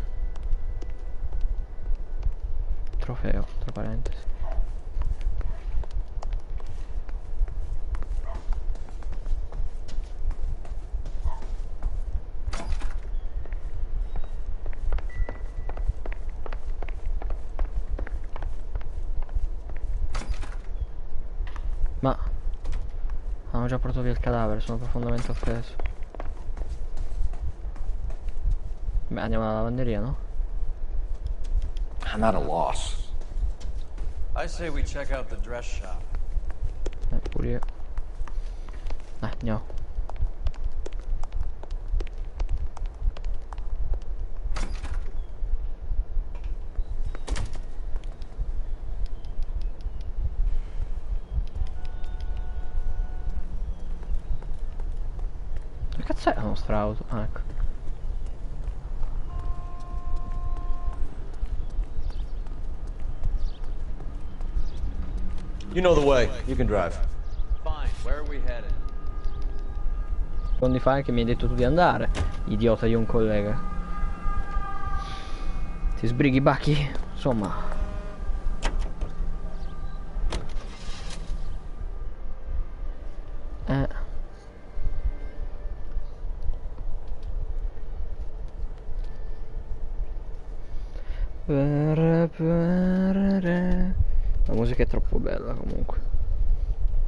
Trofeo, tra parentesi. Ma hanno già portato via il cadavere, sono profondamente offeso. Beh, andiamo alla lavanderia, no? I'm at a loss. I say we check out the dress shop. Pure io. Andiamo. Che cazzo è la nostra auto? Ah, ecco. You know the way. You can drive. Fine, where are we headed? Secondi fa che mi hai detto tu di andare, idiota di un collega. Ti sbrighi, Bacchi? Insomma. La musica è troppo bella comunque.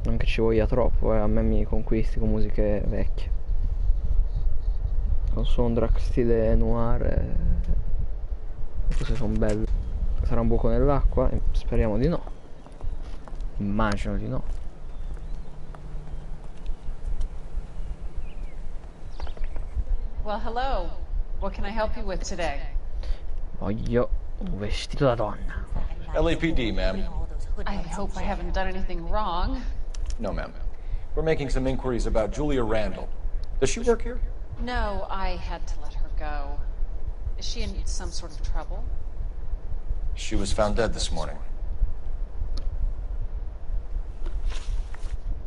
Non che ci voglia troppo, a me mi conquisti con musiche vecchie. Con soundtrack stile Noire. Queste sono belle. Sarà un buco nell'acqua? Speriamo di no. Immagino di no. Well, hello. What can I help you with today? Voglio un vestito da donna. LAPD, ma'am. I hope I haven't done anything wrong. No, ma'am. We're making some inquiries about Julia Randall. Does she work here? No, I had to let her go. Is she in some sort of trouble? She was found dead this morning.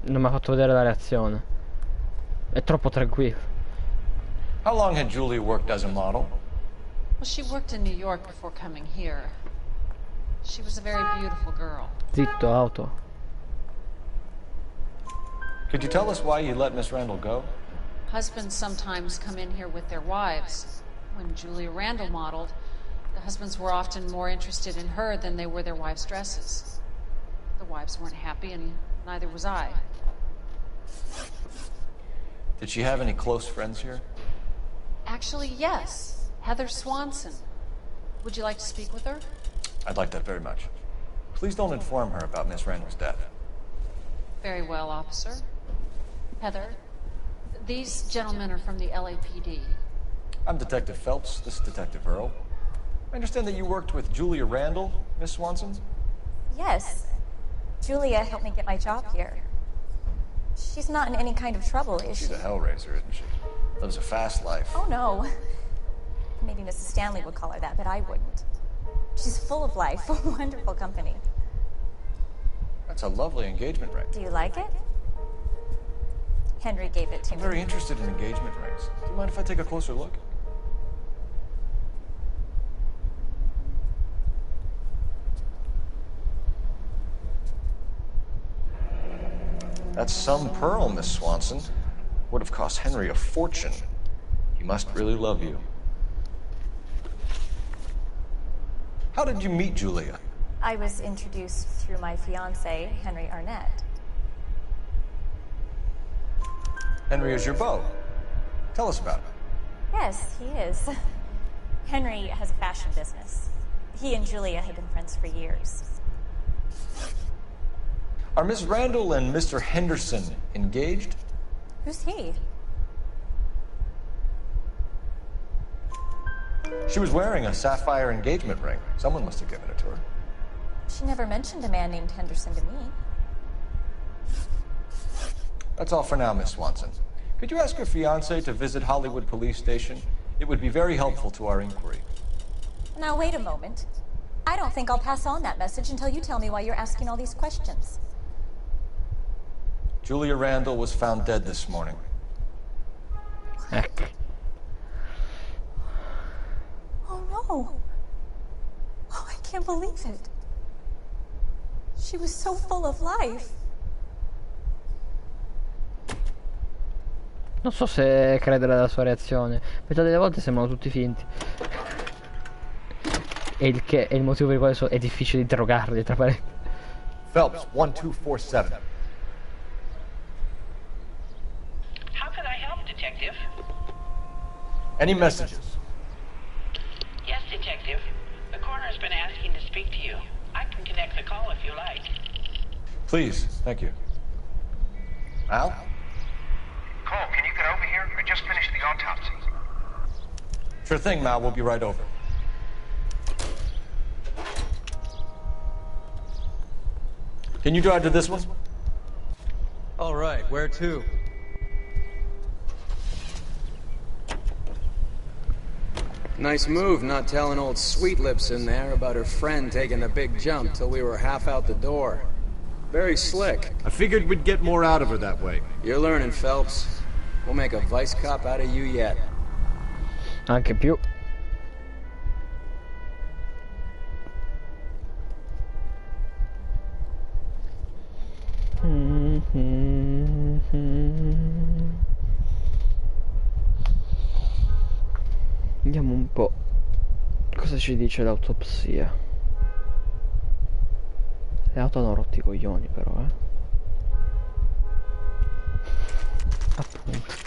Non mi ha fatto vedere la reazione. È troppo tranquillo. How long had Julia worked as a model? Well, she worked in New York before coming here. She was a very beautiful girl. Zitto, auto. Could you tell us why you let Miss Randall go? Husbands sometimes come in here with their wives. When Julia Randall modeled, the husbands were often more interested in her than they were their wives' dresses. The wives weren't happy, and neither was I. Did she have any close friends here? Actually, yes. Heather Swanson. Would you like to speak with her? I'd like that very much. Please don't inform her about Miss Randall's death. Very well, officer. Heather, these gentlemen are from the LAPD. I'm Detective Phelps. This is Detective Earl. I understand that you worked with Julia Randall, Miss Swanson? Yes. Julia helped me get my job here. She's not in any kind of trouble, is she? She's a hellraiser, isn't she? Lives a fast life. Oh, no. Maybe Mrs. Stanley would call her that, but I wouldn't. She's full of life, a wonderful company. That's a lovely engagement ring. Do you like it? Henry gave it to I'm me. very interested in engagement rings. Do you mind if I take a closer look? That's some pearl, Miss Swanson. Would have cost Henry a fortune. He must really love you. How did you meet Julia? I was introduced through my fiancé, Henry Arnett. Henry is your beau. Tell us about it. Yes, he is. Henry has a fashion business. He and Julia have been friends for years. Are Miss Randall and Mr. Henderson engaged? Who's he? She was wearing a sapphire engagement ring. Someone must have given it to her. She never mentioned a man named Henderson to me. That's all for now, Miss Swanson. Could you ask your fiancé to visit Hollywood Police Station? It would be very helpful to our inquiry. Now, wait a moment. I don't think I'll pass on that message until you tell me why you're asking all these questions. Julia Randall was found dead this morning. Heck. Oh, no. Oh, I can't believe it. She was so full of life. Non so se credere alla sua reazione. Metà delle volte sembrano tutti finti. E il che è il motivo per il quale è difficile interrogarli, tra parentesi. Phelps, 1247. How can I help, Detective? Any messages? Yes, Detective. The coroner's been asking to speak to you. I can connect the call if you like. Please, thank you. Al? Cole, can you get over here? I just finished the autopsy. Sure thing, Mal. We'll be right over. Can you drive to this one? All right, where to? Nice move not telling old Sweet Lips in there about her friend taking a big jump till we were half out the door. Very slick. I figured we'd get more out of her that way. You're learning, Phelps. We'll make a vice cop out of you yet. Anche più. Vediamo un po' cosa ci dice l'autopsia. Le auto hanno rotti i coglioni però, appunto.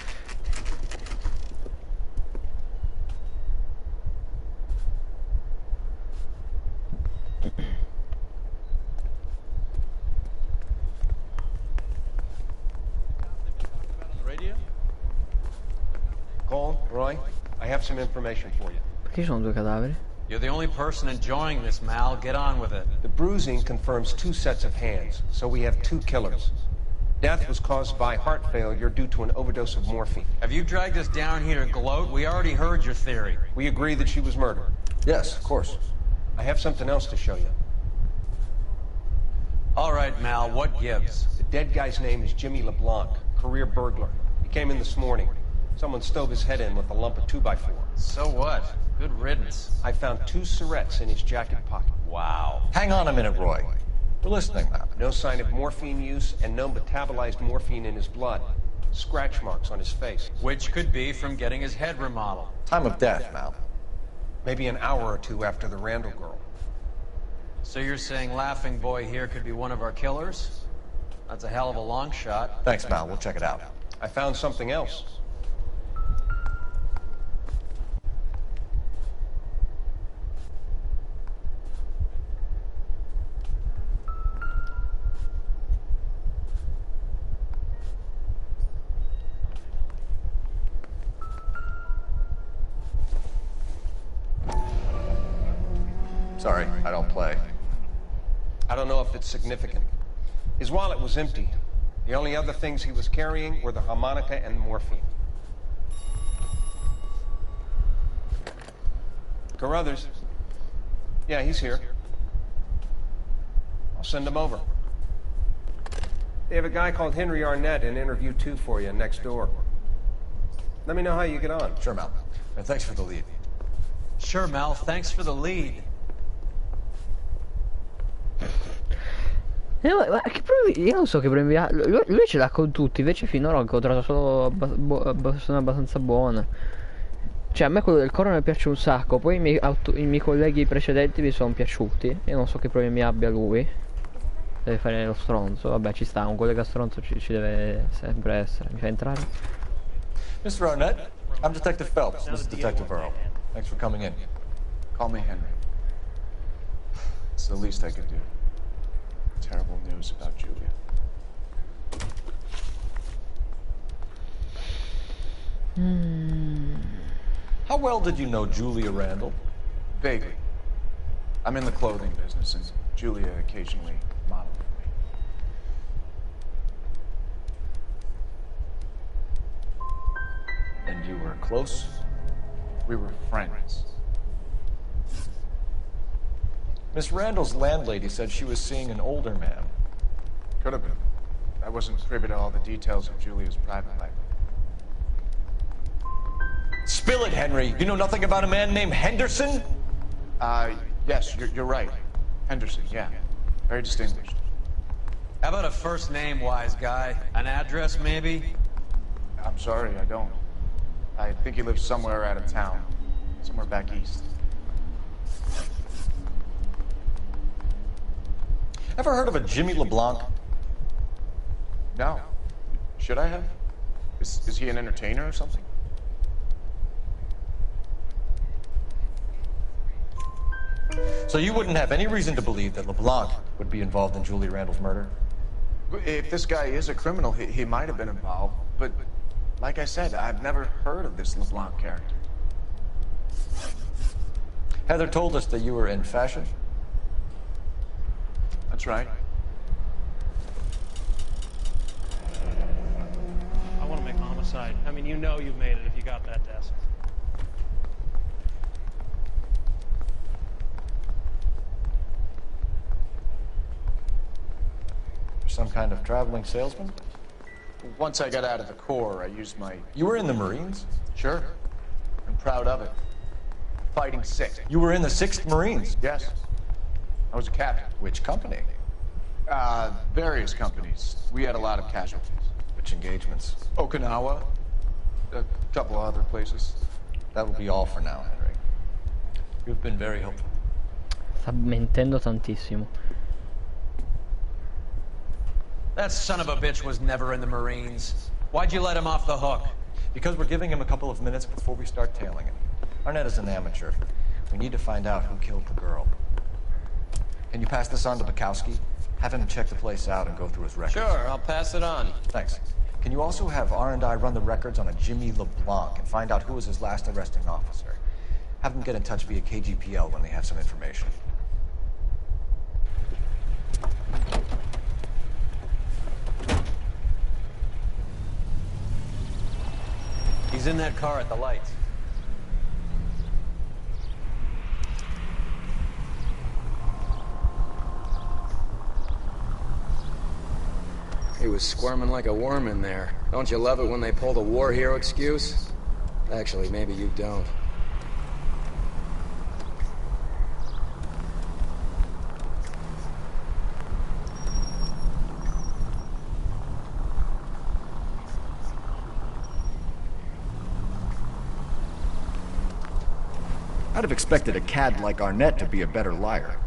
Cole, Roy, I have some information for you. Perché ci sono due cadaveri? You're the only person enjoying this, Mal. Get on with it. The bruising confirms 2 sets of hands, so we have 2 killers. Death was caused by heart failure due to an overdose of morphine. Have you dragged us down here to gloat? We already heard your theory. We agree that she was murdered. Yes, of course. I have something else to show you. All right, Mal, what gives? The dead guy's name is Jimmy LeBlanc, career burglar. He came in this morning. Someone stove his head in with a lump of 2x4. So what? Good riddance. I found 2 cigarettes in his jacket pocket. Wow. Hang on a minute, Roy. We're listening now. No sign of morphine use and no metabolized morphine in his blood. Scratch marks on his face. Which could be from getting his head remodeled. Time of death, Mal. Maybe an hour or 2 after the Randall girl. So you're saying Laughing Boy here could be one of our killers? That's a hell of a long shot. Thanks, Mal. We'll check it out. I found something else. Sorry, I don't play. I don't know if it's significant. His wallet was empty. The only other things he was carrying were the harmonica and the morphine. Carruthers. Yeah, he's here. I'll send him over. They have a guy called Henry Arnett in interview 2 for you next door. Let me know how you get on. Sure, Mal. And thanks for the lead. Sure, Mal. Thanks for the lead. Ma che problemi? Io non so che problemi ha. Lui ce l'ha con tutti, invece finora ho incontrato solo persone abbastanza buone. Cioè a me quello del coro mi piace un sacco. Poi i miei colleghi precedenti mi sono piaciuti. Io non so che problemi abbia lui. Deve fare lo stronzo. Vabbè, ci sta, un collega stronzo ci deve sempre essere. Mi fa entrare? Mr. Arnett, I'm Detective Phelps. This is Detective Earl. Thanks for coming in. Call me Henry. It's the least I could do. Terrible news about Julia. How well did you know Julia Randall? Vaguely. I'm in the clothing business, and Julia occasionally modeled for me. And you were close? We were friends. Miss Randall's landlady said she was seeing an older man. Could have been. I wasn't privy to all the details of Julia's private life. Spill it, Henry. You know nothing about a man named Henderson? Yes, you're right. Henderson, yeah. Very distinguished. How about a first name, wise guy? An address, maybe? I'm sorry, I don't. I think he lives somewhere out of town. Somewhere back east. Ever heard of a Jimmy LeBlanc? No. Should I have? Is he an entertainer or something? So you wouldn't have any reason to believe that LeBlanc would be involved in Julia Randall's murder? If this guy is a criminal, he might have been involved. But, like I said, I've never heard of this LeBlanc character. Heather told us that you were in fashion. That's right. I want to make homicide. I mean, you know you've made it if you got that desk. Some kind of traveling salesman? Once I got out of the Corps, I used my... You were in the Marines? Sure. I'm proud of it. Fighting sick. You were in the 6th Marines? Yes. I was a captain. Which company? Various companies. We had a lot of casualties. Which engagements? Okinawa. A couple other places. That will be all for now, Henry. You've been very helpful. Sta mentendo tantissimo. That son of a bitch was never in the Marines. Why'd you let him off the hook? Because we're giving him a couple of minutes before we start tailing him. Arnett is an amateur. We need to find out who killed the girl. Can you pass this on to Bukowski? Have him check the place out and go through his records. Sure, I'll pass it on. Thanks. Can you also have R&I run the records on a Jimmy LeBlanc and find out who was his last arresting officer? Have them get in touch via KGPL when they have some information. He's in that car at the lights. He was squirming like a worm in there. Don't you love it when they pull the war hero excuse? Actually, maybe you don't. I'd have expected a cad like Arnett to be a better liar.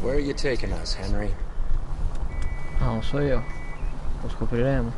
Where are you taking us, Henry? Ah, non so io. Lo scopriremo.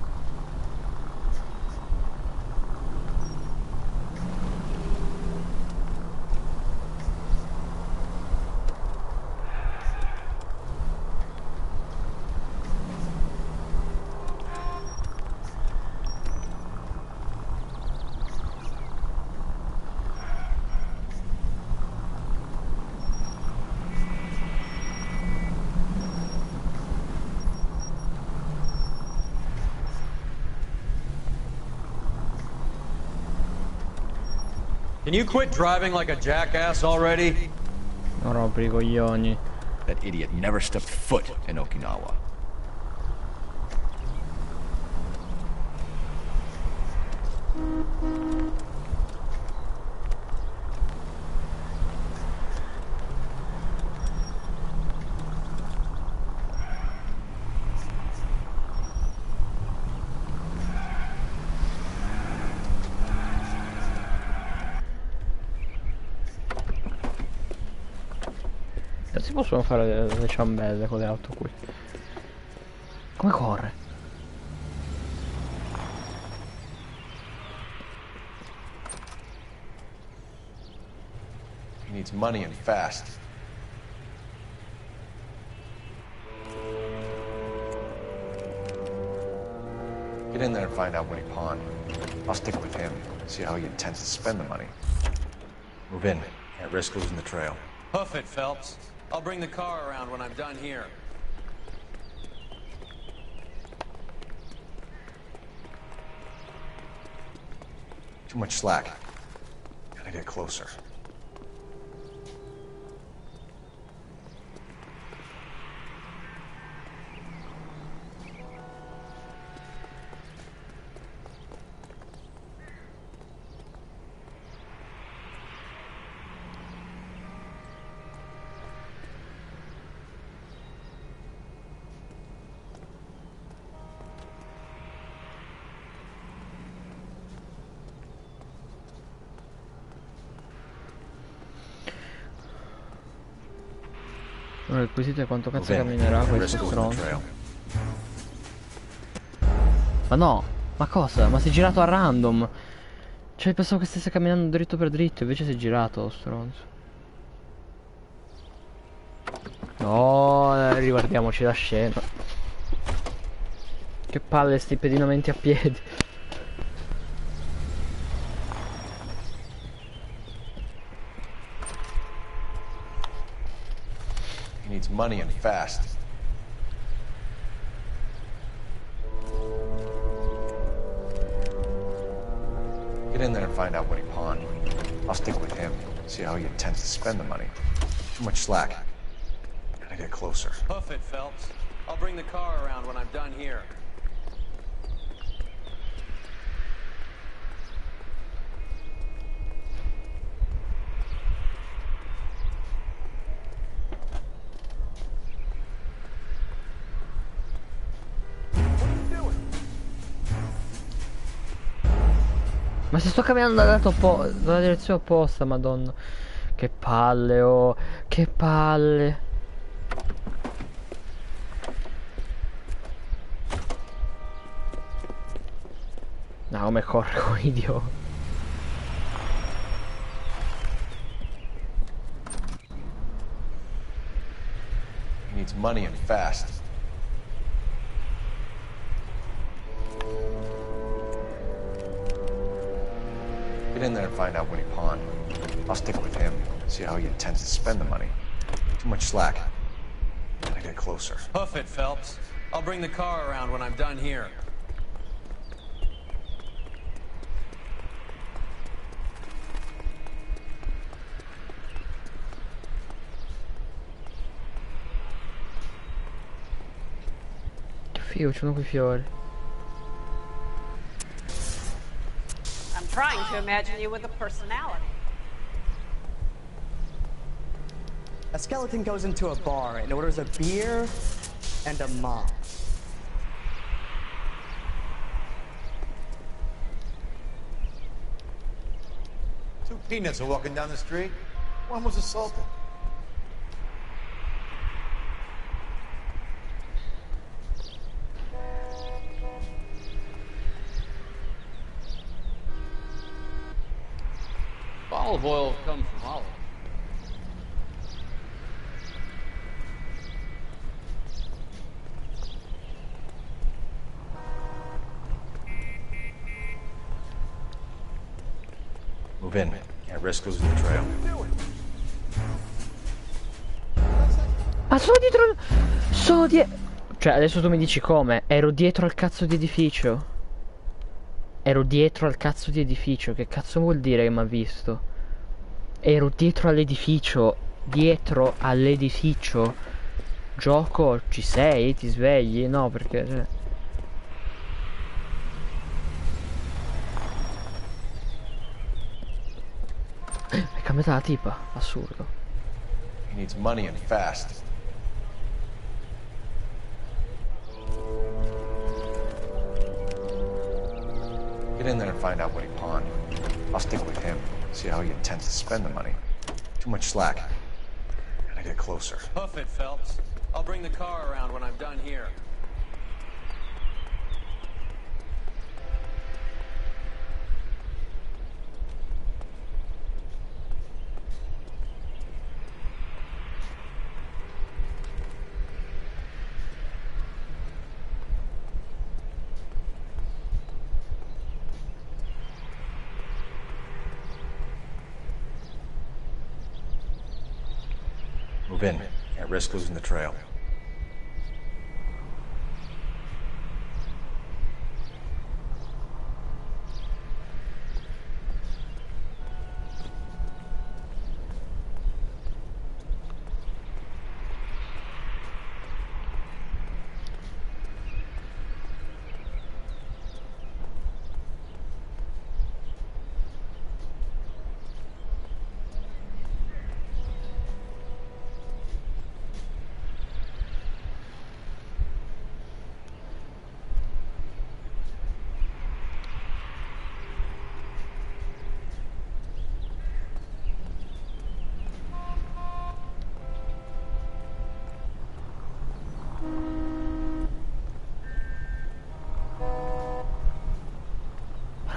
Can you quit driving like a jackass already? Non rompere I coglioni. That idiot never stepped foot in Okinawa. Non si possono fare le ciambelle con le auto qui. Come corre? He needs money and fast. Get in there and find out what he pawned. I'll stick with him, see how he intends to spend the money. Move in. Can't risk losing the trail. Hoof it, Phelps. I'll bring the car around when I'm done here. Too much slack. Gotta get closer. Allora, il quesito è quanto cazzo camminerà questo stronzo. Ma no, ma cosa? Ma si è girato a random. Cioè pensavo che stesse camminando dritto per dritto, invece si è girato lo stronzo. No, riguardiamoci la scena. Che palle sti pedinamenti a piedi. He needs money and fast. Get in there and find out what he pawned. I'll stick with him, see how he intends to spend the money. Too much slack. Gotta get closer. Hoof it, Phelps. I'll bring the car around when I'm done here. Ma se sto camminando dalla direzione opposta, madonna. Che palle, oh. Che palle. No, come corre con idiota. He needs money and fast. Get in there and find out what he pawned. I'll stick with him, see how he intends to spend the money. Too much slack. Gotta get closer. Hoof it, Phelps. I'll bring the car around when I'm done here. Che figo, c'hanno quei fiori. I'm trying to imagine you with a personality. A skeleton goes into a bar and orders a beer and a mop. Two peanuts are walking down the street. One was assaulted. Olive oil comes from Holland. Move in. Can't risk losing the trail. Ma sono dietro. Sono dietro. Cioè, adesso tu mi dici come? Ero dietro al cazzo di edificio. Ero dietro al cazzo di edificio. Che cazzo vuol dire che mi ha visto? ero dietro all'edificio. Dietro all'edificio. Gioco, ci sei? Ti svegli? No, perché... È cambiata la tipa, assurdo. He needs money and fast. Get in there and find out what he pawned. I'll stick with him, see how he intends to spend the money. Too much slack. Gotta get closer. Hoof it, Phelps. I'll bring the car around when I'm done here. Move in. Can't risk losing the trail.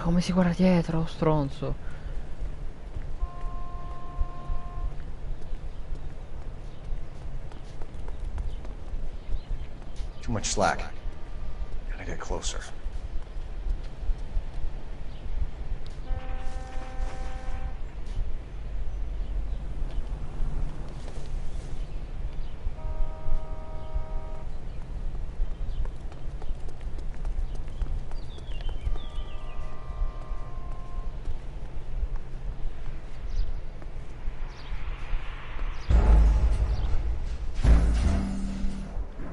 Come si guarda dietro, stronzo? Too much slack. Gotta get closer.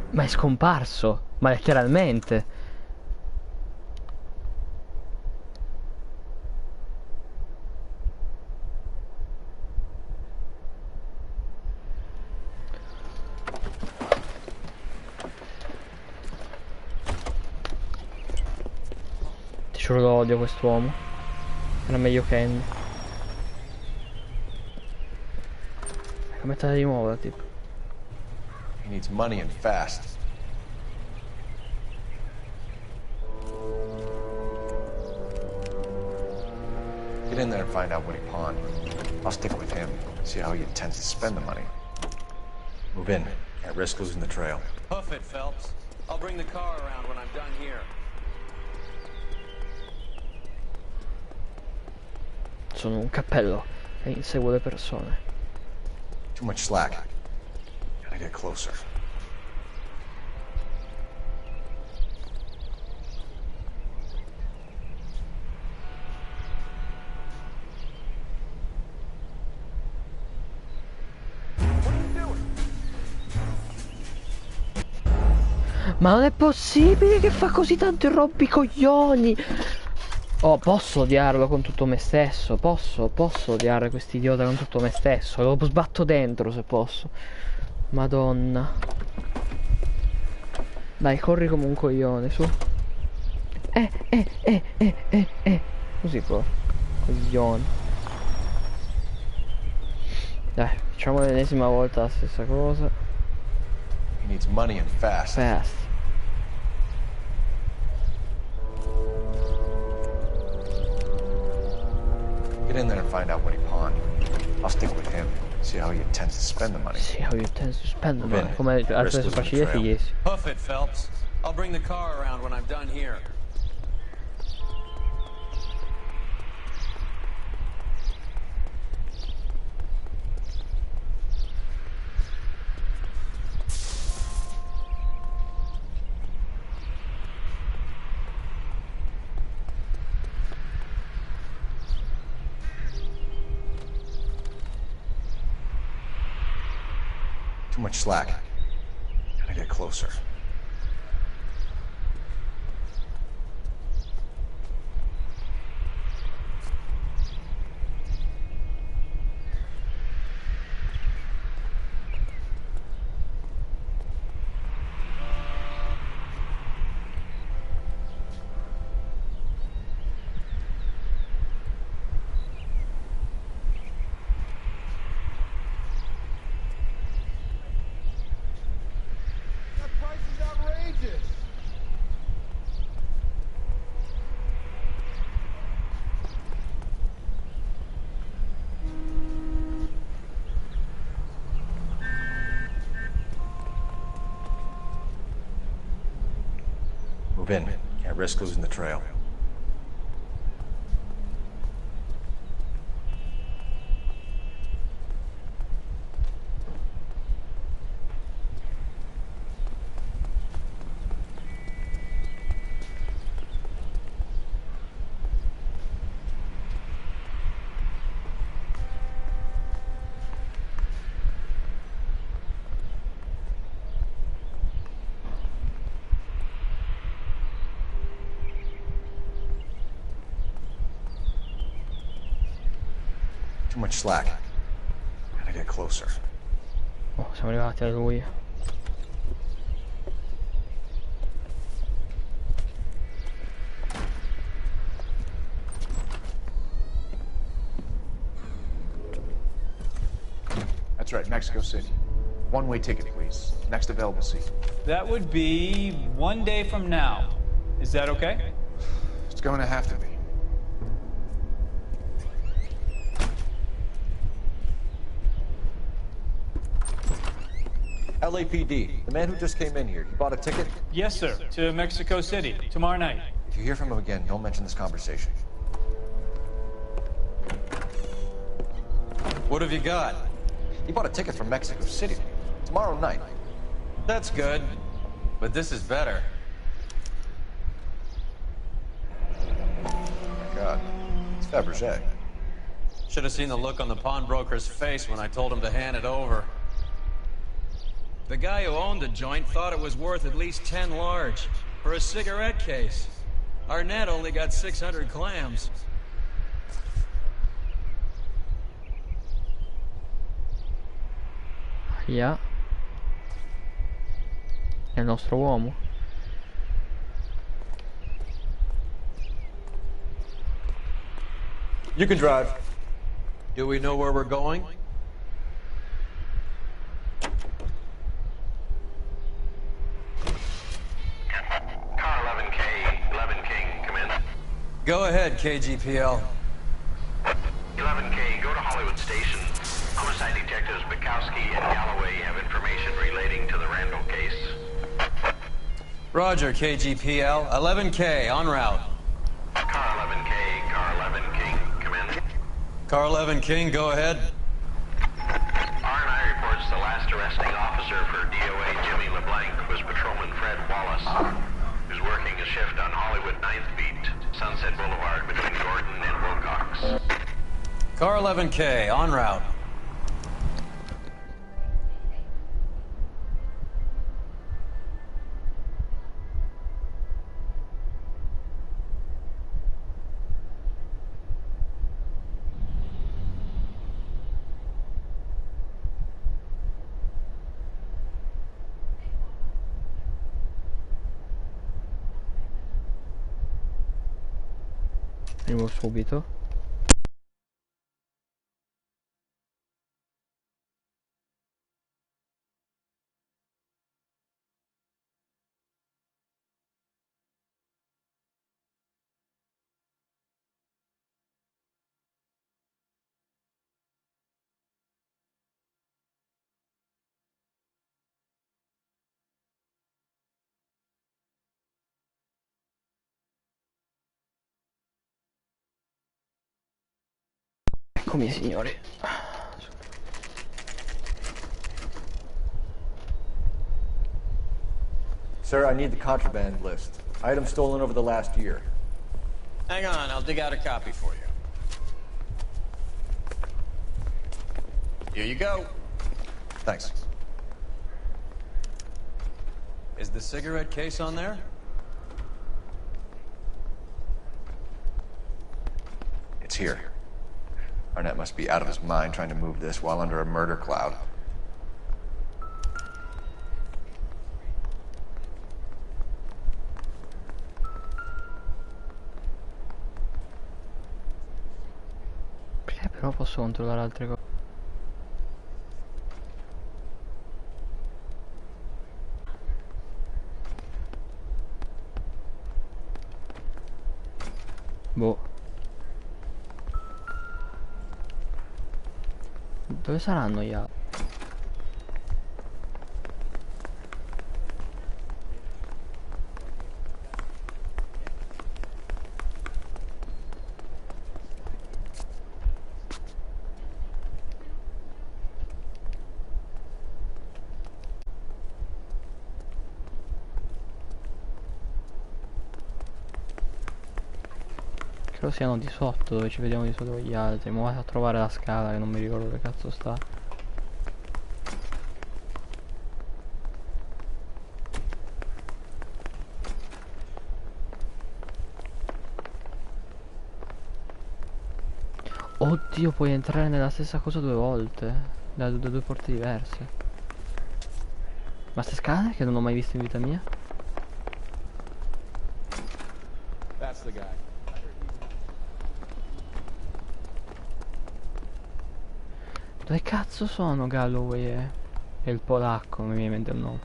Ma è scomparso, ma letteralmente. Ti giuro che odio quest'uomo. Era meglio Candy. È cambiata di nuovo la tipo. He needs money and fast. Get in there and find out what he pawned. I'll stick with him, see how he intends to spend the money. Move in. Can't risk losing the trail. Hoof it, Phelps. I'll bring the car around when I'm done here. Sono un cappello e inseguo le persone. Too much slack. Gotta get closer. Ma non è possibile che fa così tanto il rompicoglioni. Oh, posso odiarlo con tutto me stesso. Posso odiare quest'idiota con tutto me stesso. Lo sbatto dentro se posso. Madonna. Dai, corri come un coglione, su. Così poi. Coglione. Dai, facciamo l'ennesima volta la stessa cosa. He needs money and fast. Fast. Get in there and find out what he pawned. I'll stick with him, see how he intends to spend the money. See how he intends to spend the money. Come Risk altre losing the facili trail. fighesi. Hoof it, Phelps. I'll bring the car around when I'm done here. Too much slack. Gotta get closer. Move in. Can't risk losing the trail. Too much slack. Gotta get closer. Oh, siamo arrivati a lui. That's right, Mexico City. One-way ticket, please. Next available seat. That would be 1 day from now. Is that okay? It's going to have to be. LAPD, the man who just came in here, he bought a ticket? Yes, sir. To Mexico City, tomorrow night. If you hear from him again, don't mention this conversation. What have you got? He bought a ticket from Mexico City. Tomorrow night. That's good. But this is better. Oh my God. It's Fabergé. Should have seen the look on the pawnbroker's face when I told him to hand it over. The guy who owned the joint thought it was worth at least 10 large for a cigarette case. Arnett only got 600 clams. Yeah. È il nostro uomo. You can drive. Do we know where we're going? Car 11K, 11 King, come in. Go ahead, KGPL. 11K, go to Hollywood Station. Homicide detectives Bukowski and Galloway have information relating to the Randall case. Roger, KGPL. 11K, en route. Car 11K, car 11 King, come in. Car 11 King, go ahead. R&I reports the last arresting officer for DOA Jimmy LeBlanc was Patrolman Fred Wallace, who's working a shift on Hollywood 9th Beat, Sunset Boulevard between Gordon and Wilcox. Car 11K, en route. Arrivo subito. Eccomi signori. Sir, I need the contraband list. Items stolen over the last year. Hang on, I'll dig out a copy for you. Here you go. Thanks. Is the cigarette case on there? It's here. Arnett must be out of his mind trying to move this while under a murder cloud. Perché però posso controllare altre cose? Boh. Dove saranno gli altri? Credo siano di sotto, dove ci vediamo di sotto con gli altri. Ma vado a trovare la scala che non mi ricordo dove cazzo sta. Oddio, puoi entrare nella stessa cosa due volte. Da due porte diverse. Ma ste scale che non ho mai visto in vita mia? That's the guy. Dove cazzo sono Galloway e il polacco? Non mi viene in mente il nome.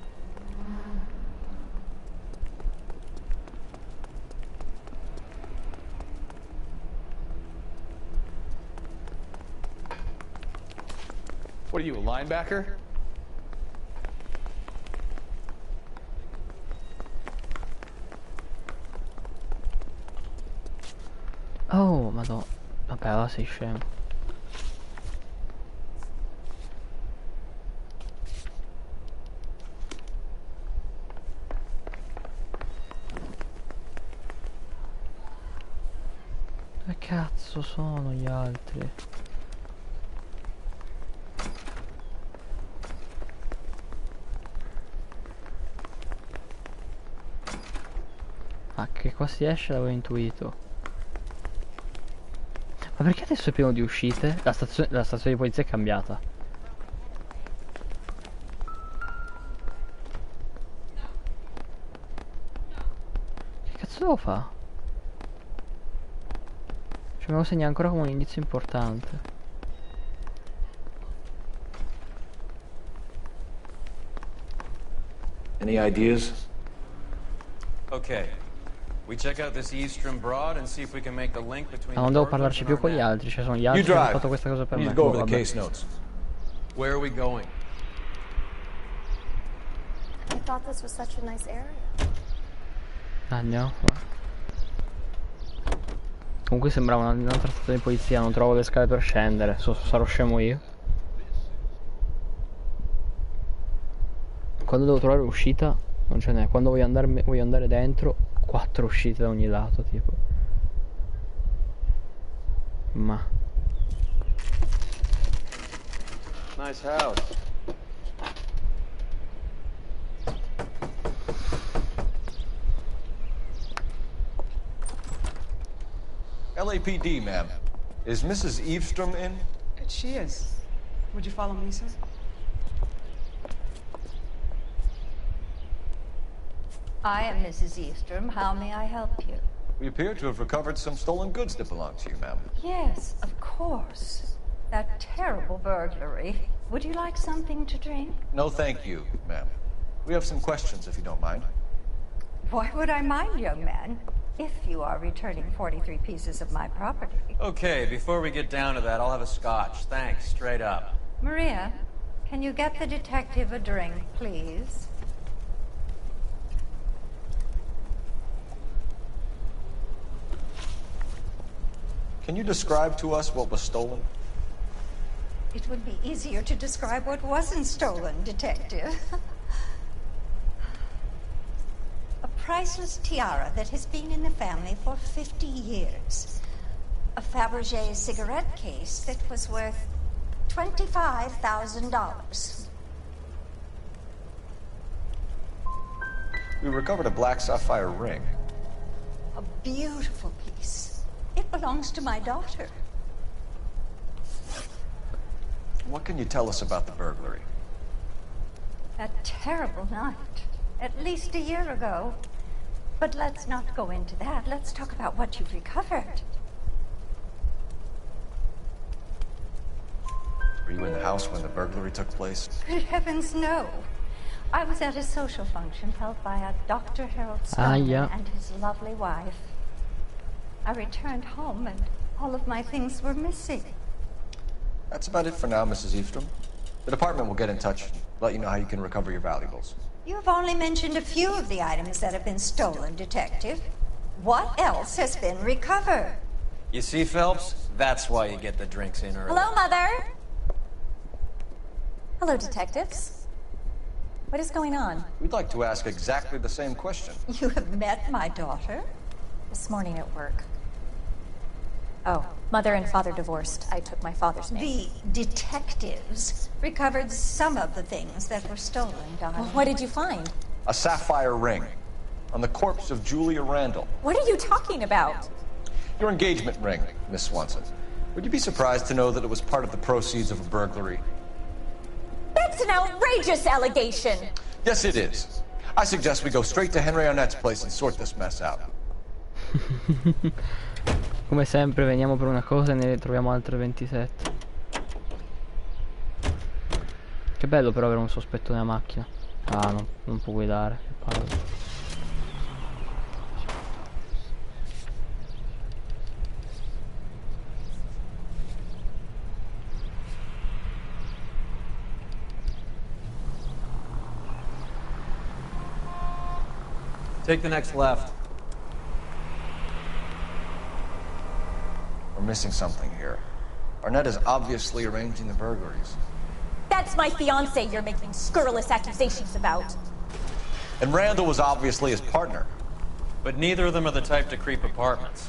What are you, a linebacker? Oh, madonna. Vabbè, allora sei scemo. Dove cazzo sono gli altri? Ah, che qua si esce l'avevo intuito. Ma perché adesso è pieno di uscite? La stazione di polizia è cambiata. Che cazzo devo fare? Cioè me lo segna ancora come un indizio importante. Any ideas? Okay. We check out this Eastern Broad and see if we can make the link between. Ma non devo parlarci più con gli altri, cioè sono gli altri che hanno fatto questa cosa per me. Go over the case notes. Where are we going? I thought this was such a nice area. Andiamo. Comunque sembrava un'altra stazione di polizia, non trovo le scale per scendere, sarò scemo io. Quando devo trovare l'uscita non ce n'è, quando voglio andare dentro 4 uscite da ogni lato tipo. Ma Nice house. LAPD, ma'am. Is Mrs. Eavestrom in? She is. Would you follow me, sir? I am Mrs. Eastrom. How may I help you? We appear to have recovered some stolen goods that belong to you, ma'am. Yes, of course. That terrible burglary. Would you like something to drink? No, thank you, ma'am. We have some questions, if you don't mind. Why would I mind, young man? If you are returning 43 pieces of my property. Okay, before we get down to that, I'll have a scotch. Thanks, straight up. Maria, can you get the detective a drink, please? Can you describe to us what was stolen? It would be easier to describe what wasn't stolen, Detective. A priceless tiara that has been in the family for 50 years. A Fabergé cigarette case that was worth $25,000. We recovered a black sapphire ring. A beautiful piece. It belongs to my daughter. What can you tell us about the burglary? A terrible night. At least a year ago. But let's not go into that. Let's talk about what you've recovered. Were you in the house when the burglary took place? Good heavens, no. I was at a social function held by a Dr. Harold Stone yeah. and his lovely wife. I returned home and all of my things were missing. That's about it for now, Mrs. Eastrom. The department will get in touch and let you know how you can recover your valuables. You've only mentioned a few of the items that have been stolen, Detective. What else has been recovered? You see, Phelps? That's why you get the drinks in early. Hello, Mother. Hello, detectives. What is going on? We'd like to ask exactly the same question. You have met my daughter? This morning at work. Oh, mother and father divorced. I took my father's name. The detectives recovered some of the things that were stolen, darling. Well, what did you find? A sapphire ring on the corpse of Julia Randall. What are you talking about? Your engagement ring, Miss Swanson. Would you be surprised to know that it was part of the proceeds of a burglary? That's an outrageous allegation! Yes, it is. I suggest we go straight to Henry Arnett's place and sort this mess out. Come sempre veniamo per una cosa e ne troviamo altre 27. Che bello però avere un sospetto nella macchina. Ah, no, non può guidare. Che palle. Take the next left. We're missing something here. Arnett is obviously arranging the burglaries. That's my fiance you're making scurrilous accusations about. And Randall was obviously his partner. But neither of them are the type to creep apartments.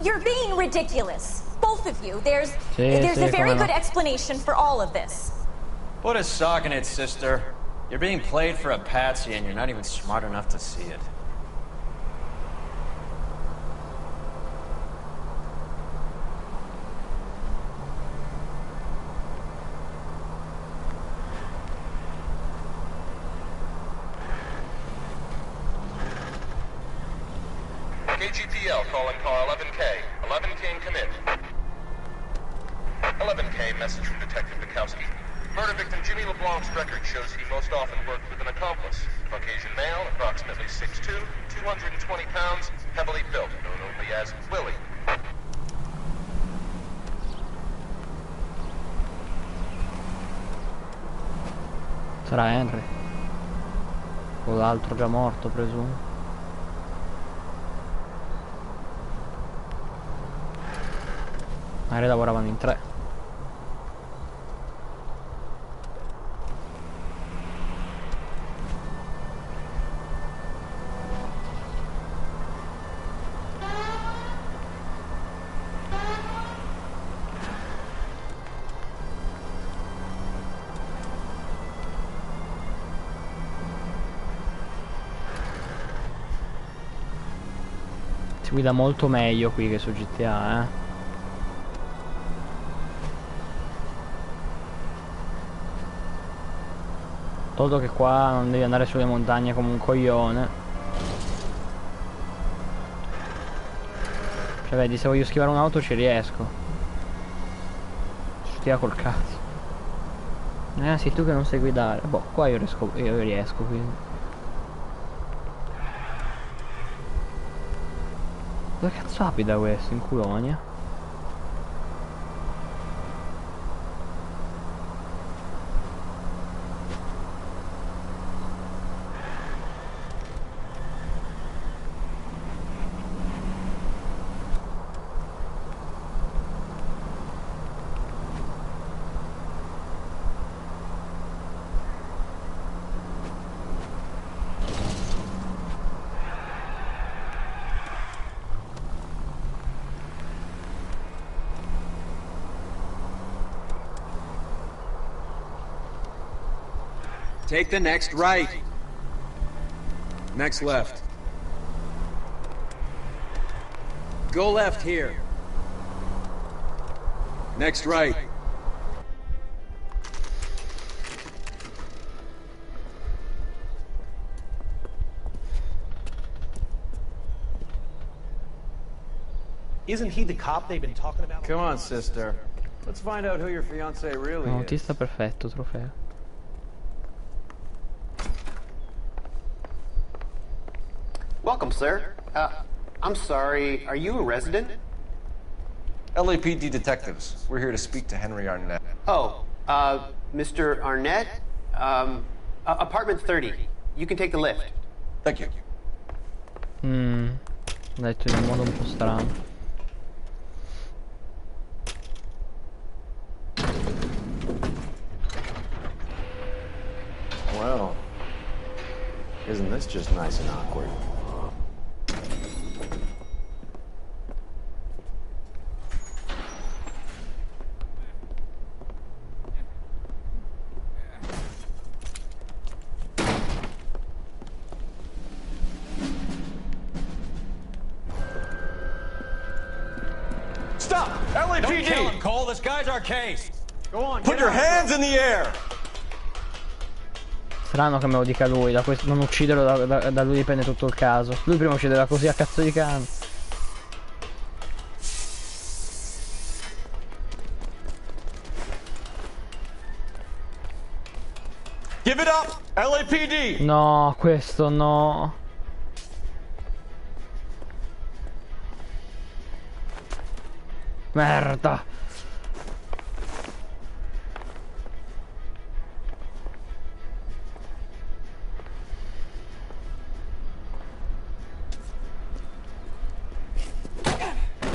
You're being ridiculous. Both of you. There's Sí, a very good explanation for all of this. Put a sock in it, sister. You're being played for a patsy and you're not even smart enough to see it. KGPL calling car 11K. 11K, come in. 11K, message from Detective Bukowski. Murder victim Jimmy LeBlanc's record shows he most often worked with an accomplice. Caucasian male, approximately 6'2", 220 pounds, heavily built, known only as Willie. Sarà Henry. O l'altro già morto, presumo. Magari lavoravano in tre. Si guida molto meglio qui che su GTA, eh. Tolto che qua non devi andare sulle montagne come un coglione. Cioè vedi, se voglio schivare un'auto ci riesco. Stia col cazzo. Sei tu che non sai guidare. Boh, qua io riesco quindi. Dove cazzo abita questo? In Colonia? Take the next right. Next left. Go left here. Next right. Isn't he the cop they've been talking about? Come on, sister. Let's find out who your fiancé really Un is. autista perfetto, trofeo. Welcome, sir. I'm sorry, are you a resident? LAPD detectives. We're here to speak to Henry Arnett. Oh, Mr. Arnett? Apartment 30. You can take the lift. Thank you. Detto in un modo un po' strano. Well, isn't this just nice and awkward? Stop! LAPD! Don't kill him, Cole. This guy's our case. Go on. Put your hands in the air! Strano che me lo dica lui, non ucciderlo da lui dipende tutto il caso. Lui prima uccideva così a cazzo di cane. Give it up! LAPD! No, questo no. Merda.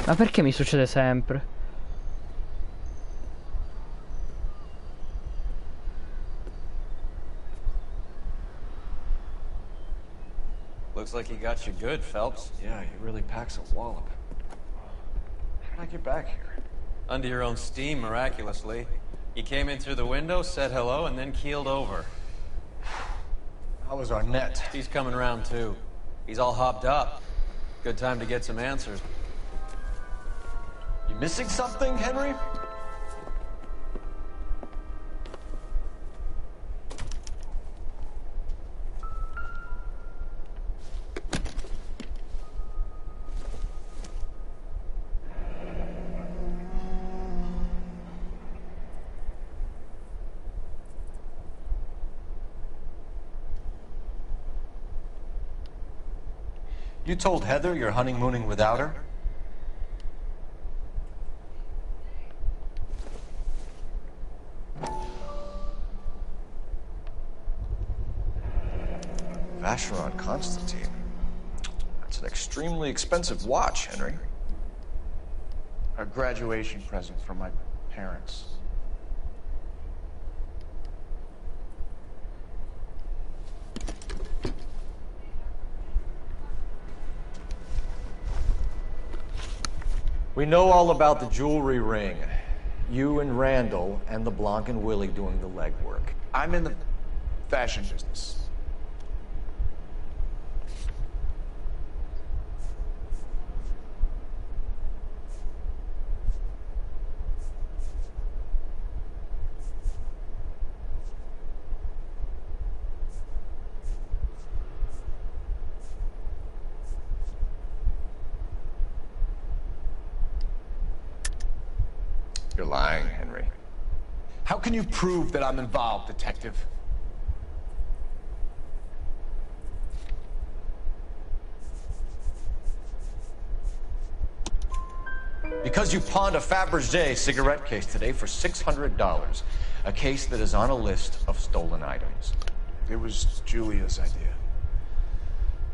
Ma perché mi succede sempre? Looks like he got you good, Phelps. Yeah, he really packs a wallop. How did I get back here? Under your own steam, miraculously. You came in through the window, said hello, and then keeled over. How was Arnett? He's coming around, too. He's all hopped up. Good time to get some answers. You missing something, Henry? You told Heather you're honeymooning without her? Vacheron Constantine. That's an extremely expensive watch, Henry. A graduation present from my parents. We know all about the jewelry ring. You and Randall and the Blanc and Willie doing the legwork. I'm in the fashion business. You're lying, Henry. How can you prove that I'm involved, Detective? Because you pawned a Fabergé cigarette case today for $600. A case that is on a list of stolen items. It was Julia's idea.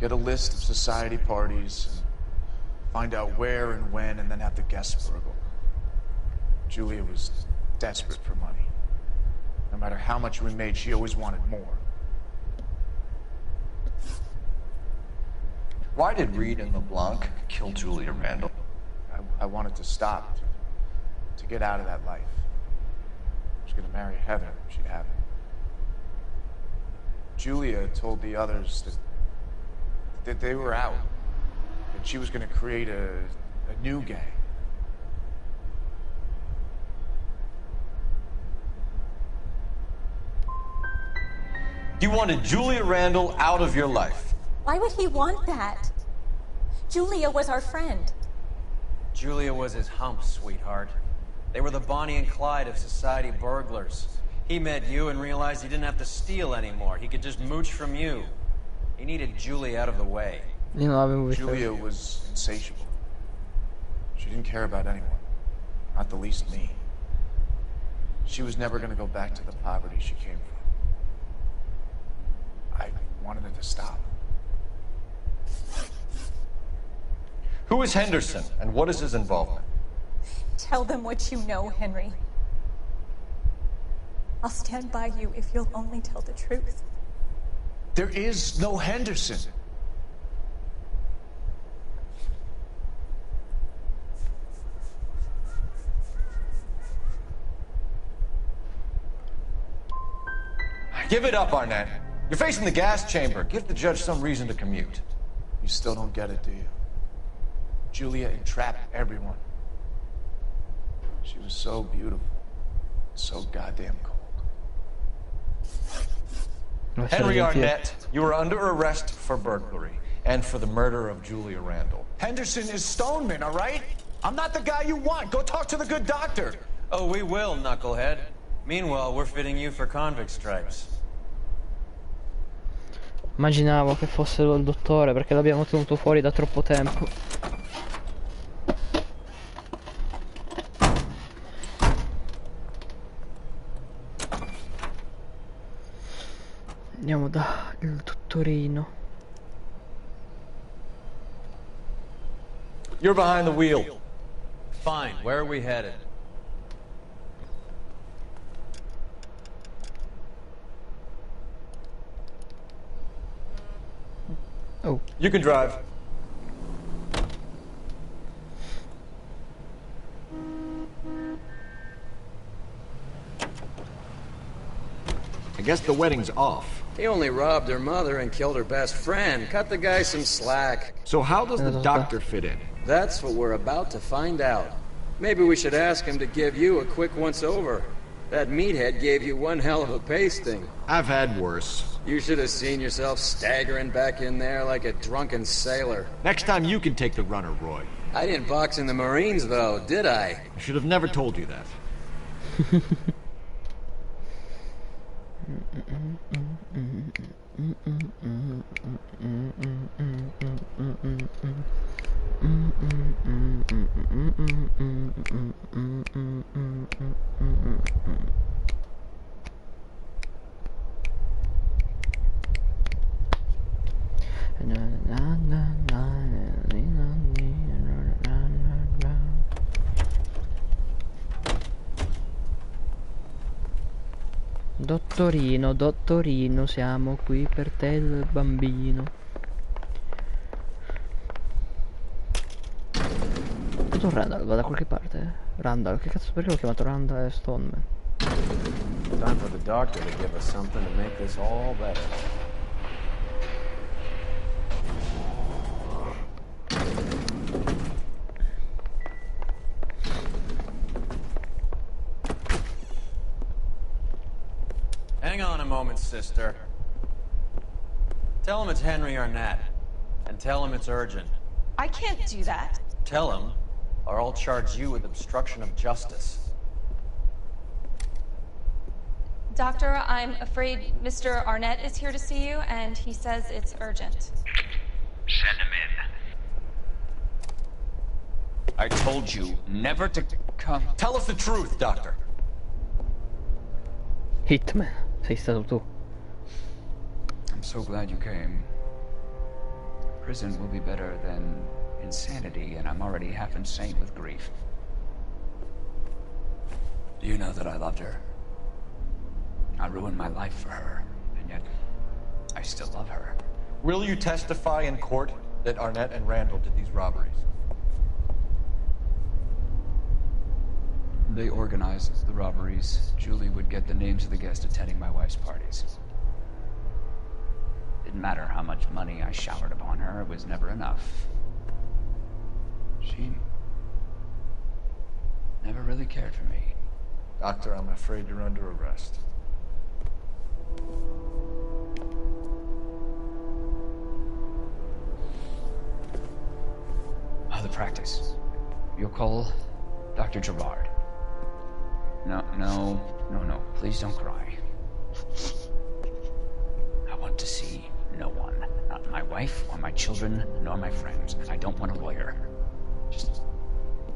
Get a list of society parties, and find out where and when, and then have the guests burgle. Julia was desperate for money. No matter how much we made, she always wanted more. Why did Reed and LeBlanc kill Julia Randall? I wanted to stop, to get out of that life. I was gonna marry Heather, she'd have it. Julia told the others that That they were out. That she was going to create a new gang. You wanted Julia Randall out of your life. Why would he want that? Julia was our friend. Julia was his hump, sweetheart. They were the Bonnie and Clyde of society burglars. He met you and realized he didn't have to steal anymore. He could just mooch from you. He needed Julia out of the way. Julia was insatiable. She didn't care about anyone. Not the least me. She was never going to go back to the poverty she came from. I wanted it to stop. Who is Henderson, and what is his involvement? Tell them what you know, Henry. I'll stand by you if you'll only tell the truth. There is no Henderson. Give it up, Arnett. You're facing the gas chamber. Give the judge some reason to commute. You still don't get it, do you? Julia entrapped everyone. She was so beautiful, so goddamn cold. Henry Arnett, you are under arrest for burglary and for the murder of Julia Randall. Henderson is Stoneman, all right? I'm not the guy you want. Go talk to the good doctor. Oh, we will, knucklehead. Meanwhile, we're fitting you for convict stripes. Immaginavo che fossero il dottore perché l'abbiamo tenuto fuori da troppo tempo. Andiamo da il dottorino. You're behind the wheel. Fine, where are we headed? Oh. You can drive. I guess the wedding's off. He only robbed her mother and killed her best friend. Cut the guy some slack. So how does the doctor fit in? That's what we're about to find out. Maybe we should ask him to give you a quick once-over. That meathead gave you one hell of a pasting. I've had worse. You should have seen yourself staggering back in there like a drunken sailor. Next time you can take the runner, Roy. I didn't box in the Marines, though, did I? I should have never told you that. Dottorino, dottorino, siamo qui per te il bambino. Tutto Randall, va da qualche parte? Randall, che cazzo, perché l'ho chiamato Randall e Stoneman? Time for the doctor to give us something to make this all better. Hang on a moment, sister. Tell him it's Henry Arnett. And tell him it's urgent. I can't do that. Tell him, or I'll charge you with obstruction of justice. Doctor, I'm afraid Mr. Arnett is here to see you, and he says it's urgent. Send him in. I told you never to come. Tell us the truth, Doctor. Hitman, sei stato tu. I'm so glad you came. Prison will be better than insanity, and I'm already half insane with grief. Do you know that I loved her? I ruined my life for her, and yet I still love her. Will you testify in court that Arnett and Randall did these robberies? They organized the robberies. Julie would get the names of the guests attending my wife's parties. Didn't matter how much money I showered upon her, it was never enough. She never really cared for me. Doctor, I'm afraid you're under arrest. Oh, the practice. You'll call Dr. Gerard. No. Please don't cry. I want to see no one. Not my wife, or my children, nor my friends. And I don't want a lawyer. Just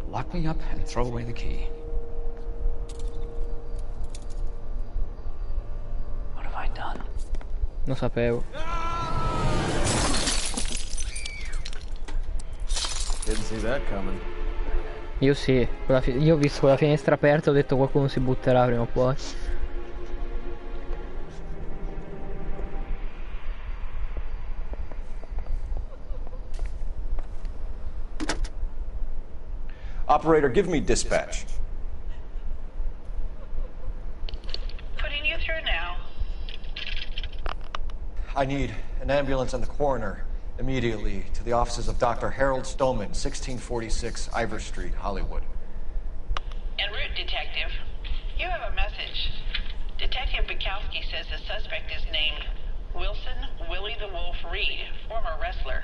lock me up and throw away the key. What have I done? Lo sapevo. Didn't see that coming. Io sì, io ho visto quella finestra aperta e ho detto qualcuno si butterà prima o poi. Operator, give me dispatch. Putting you through now. I need an ambulance and the coroner immediately to the offices of Dr. Harold Stoneman, 1646 Ivor Street, Hollywood. En route, Detective. You have a message. Detective Bukowski says the suspect is named Wilson Willie the Wolf Reed, former wrestler.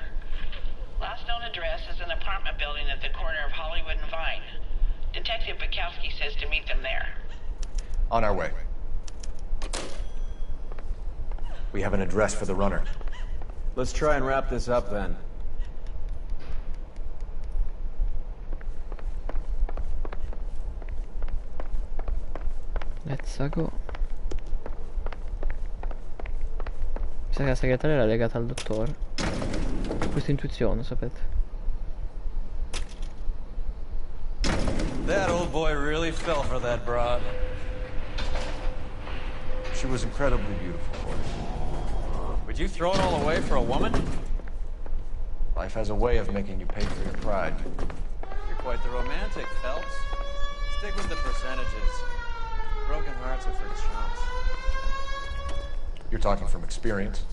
Last known address is an apartment building at the corner of Hollywood and Vine. Detective Bukowski says to meet them there. On our way. We have an address for the runner. Let's try and wrap this up then. Let's go. Mi sa che la segretaria era legata al dottore. Questa intuizione, sapete. That old boy really fell for that broad. She was incredibly beautiful. Would you throw it all away for a woman? Life has a way of making you pay for your pride. You're quite the romantic, Phelps. Stick with the percentages. Broken hearts are for chumps. You're talking from experience.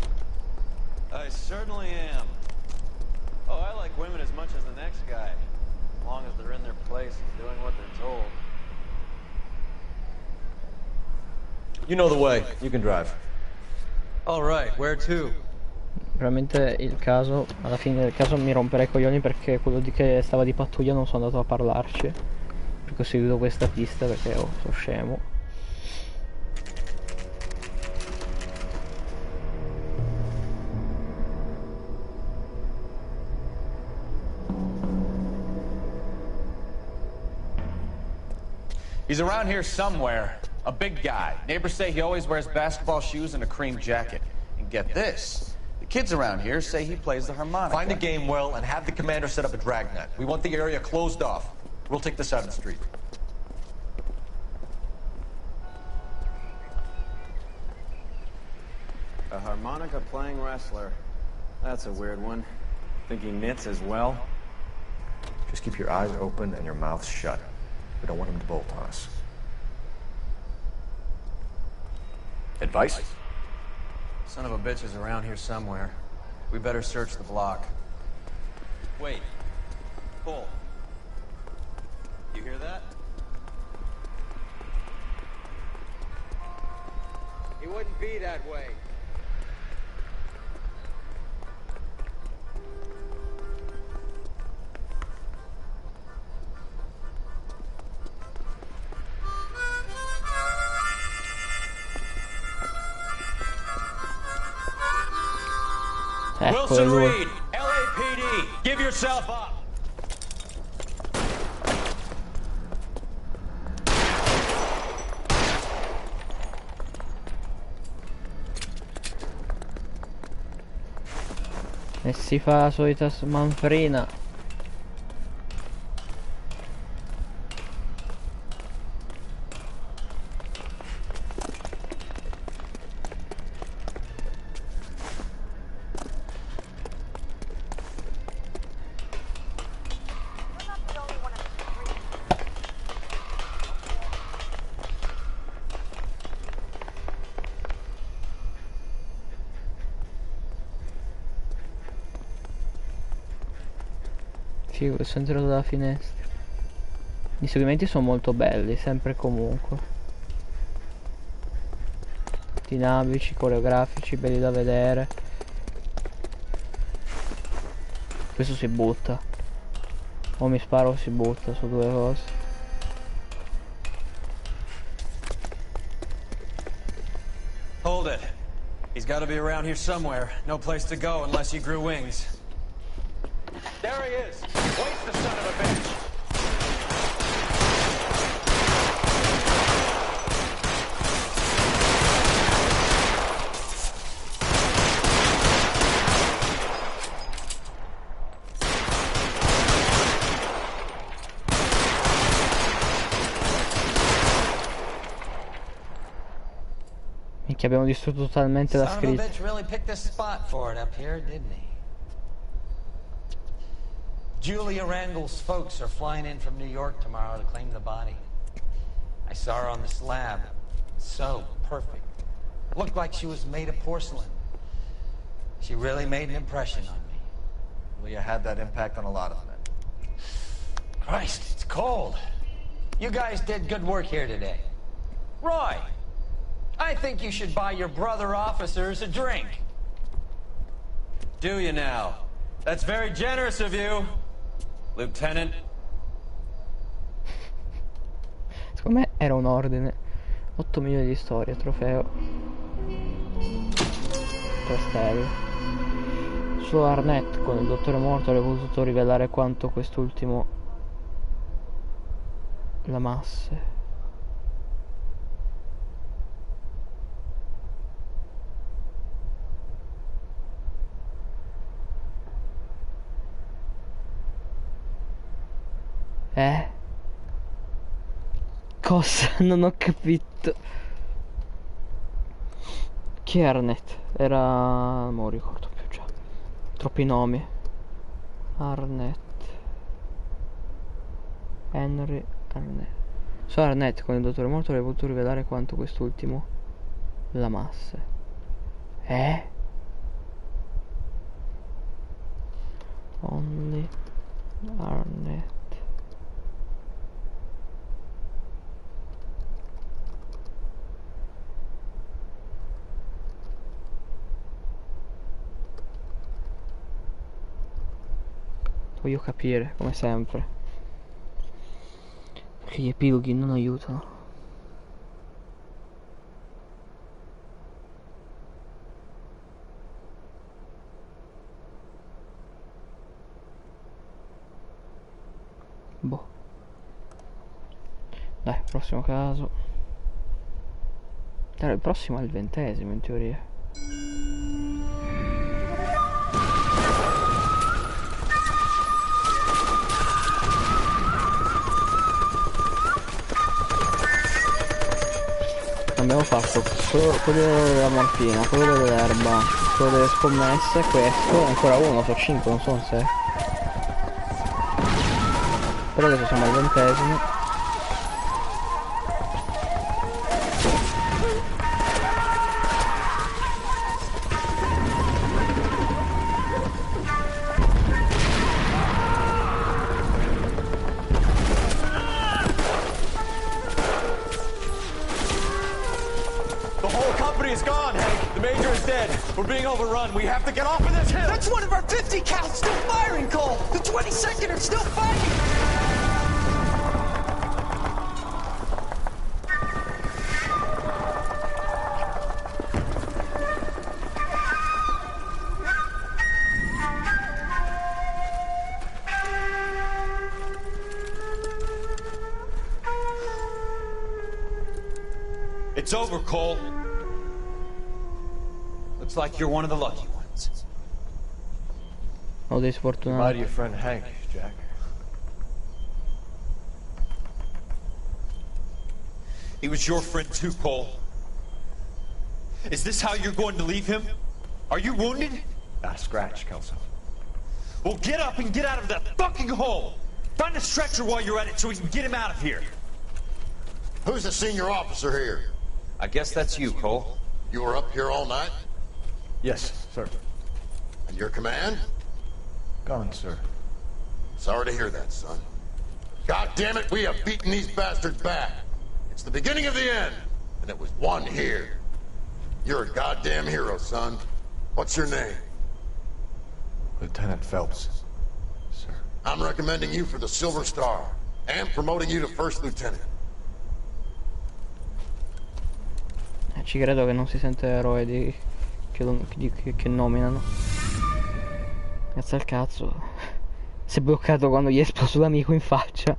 I certainly am. Oh, I like women as much as the next guy. As long as they're in their place and doing what they're told. You know the way. You can drive. All right, where to? Veramente il caso, alla fine del caso mi romperei i coglioni perché quello di che stava di pattuglia non sono andato a parlarci. Perché ho seguito questa pista perché sono scemo. He's around here somewhere. A big guy. Neighbors say he always wears basketball shoes and a cream jacket. And get this. The kids around here say he plays the harmonica. Find the game well and have the commander set up a dragnet. We want the area closed off. We'll take the 7th Street. A harmonica playing wrestler. That's a weird one. Think he knits as well? Just keep your eyes open and your mouth shut. We don't want him to bolt on us. Advice? Son of a bitch is around here somewhere. We better search the block. Wait. Pull. You hear that? He wouldn't be that way. Wilson Reed, LAPD, give yourself up. E si fa la solita manfrina. Figo, sono entrato dalla finestra. Gli inseguimenti sono molto belli, sempre e comunque. Dinamici, coreografici, belli da vedere. Questo si butta. O mi sparo o si butta, su due cose. Hold it. He's got to be around here somewhere. No place to go unless he grew wings. There he is. Waste the son of a bitch. Minchia, abbiamo distrutto totalmente la Son of a scritta. bitch really picked this spot for it up here, didn't he? Julia Randall's folks are flying in from New York tomorrow to claim the body. I saw her on the slab. So perfect. Looked like she was made of porcelain. She really made an impression on me. Julia had that impact on a lot of men. Christ, it's cold. You guys did good work here today. Roy, I think you should buy your brother officers a drink. Do you now? That's very generous of you, Lieutenant. Secondo me era un ordine. 8 milioni di storie, trofeo. 3 stelle. Solo Arnett con il dottore morto avrebbe potuto rivelare quanto quest'ultimo l'amasse. Cosa? Non ho capito. Chi è Arnett? Era... non lo ricordo più già. Troppi nomi. Arnett. Henry Arnett. Solo Arnett con il dottore morto avrebbe potuto rivelare quanto quest'ultimo l'amasse. Only Arnett. Voglio capire, come sempre. Perché gli epiloghi non aiutano. Boh. Dai, prossimo caso. Dai, il prossimo è il 20° in teoria. Abbiamo fatto quello della morfina, quello dell'erba, quello delle scommesse, questo, ancora uno, sono 5, non sono 6. Però adesso siamo al 20°. We're being overrun. We have to get off of this hill. That's one of our 50 cal still firing, Cole. The 22nd are still fighting. It's over, Cole. Looks like you're one of the lucky ones. Ho dei Goodbye to sfortunati. your friend Hank, Jack. He was your friend too, Cole. Is this how you're going to leave him? Are you wounded? Not a scratch, Kelso. Well, get up and get out of that fucking hole! Find a stretcher while you're at it so we can get him out of here. Who's the senior officer here? I guess that's you, Cole. You were up here all night? Yes, sir. And your command? Gone, sir. Sorry to hear that, son. God damn it, we have beaten these bastards back. It's the beginning of the end, and it was one here. You're a goddamn hero, son. What's your name? Lieutenant Phelps, sir. I'm recommending you for the Silver Star, and promoting you to First Lieutenant. Ci credo che non si sente eroe che nominano. Grazie al cazzo. Si è bloccato quando gli è esploso l'amico in faccia.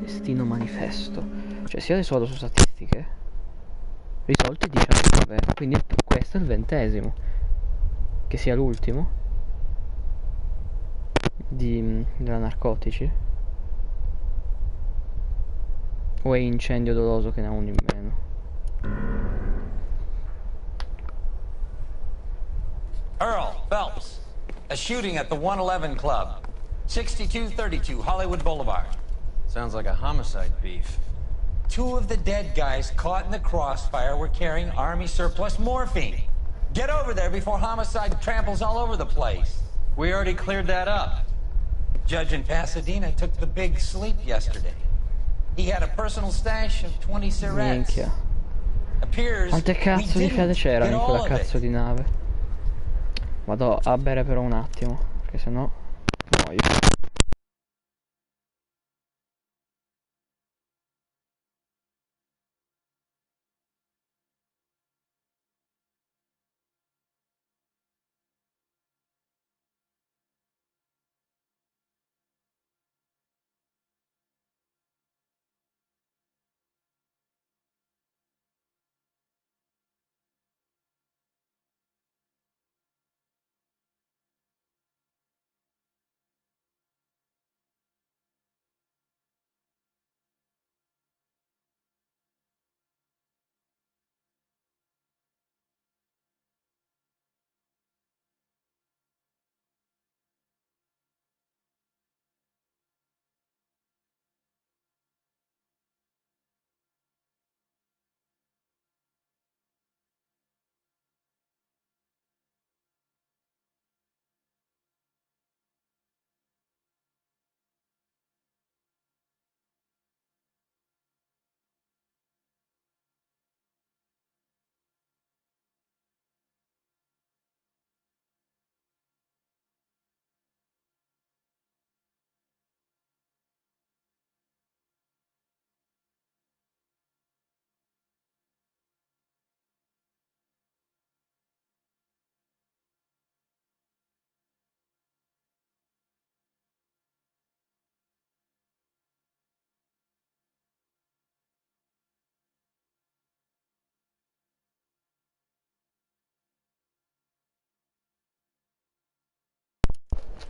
Destino manifesto. Cioè se io adesso vado su statistiche, risolte 19, quindi questo è il 20°. Che sia l'ultimo della narcotici, o è incendio doloso che ne ha uno in meno? Earl Phelps, a shooting at the 111 Club, 6232 Hollywood Boulevard. Sounds like a homicide beef. 2 of the dead guys caught in the crossfire were carrying Army surplus morphine. Get over there before homicide tramples all over the place. We already cleared that up. Judge in Pasadena took the big sleep yesterday. He had a personal stash of 20 cigarettes. Minchia. Quante cazzo di fiate c'erano in quella cazzo di nave? Vado a bere però un attimo, perché sennò muoio.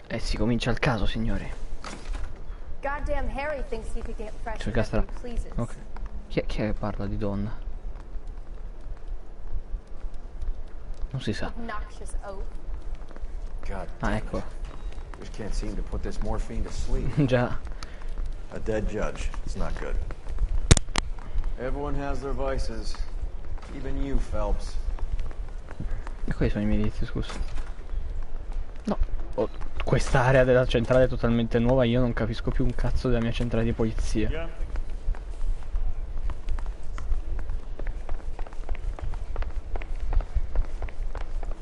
E si comincia il caso, signori. Goddamn Harry thinks he could get fresh Sul whenever castra. he pleases. Ok. Chi è che parla di donna? Non si sa. Obnoxious oaf. God Ah, ecco. Just can't seem to put this morphine to sleep. Già. A dead judge. It's not good. Everyone has their vices. Even you, Phelps. E quali sono i miei inizi, scusa? No. Oh, quest'area della centrale è totalmente nuova, io non capisco più un cazzo della mia centrale di polizia.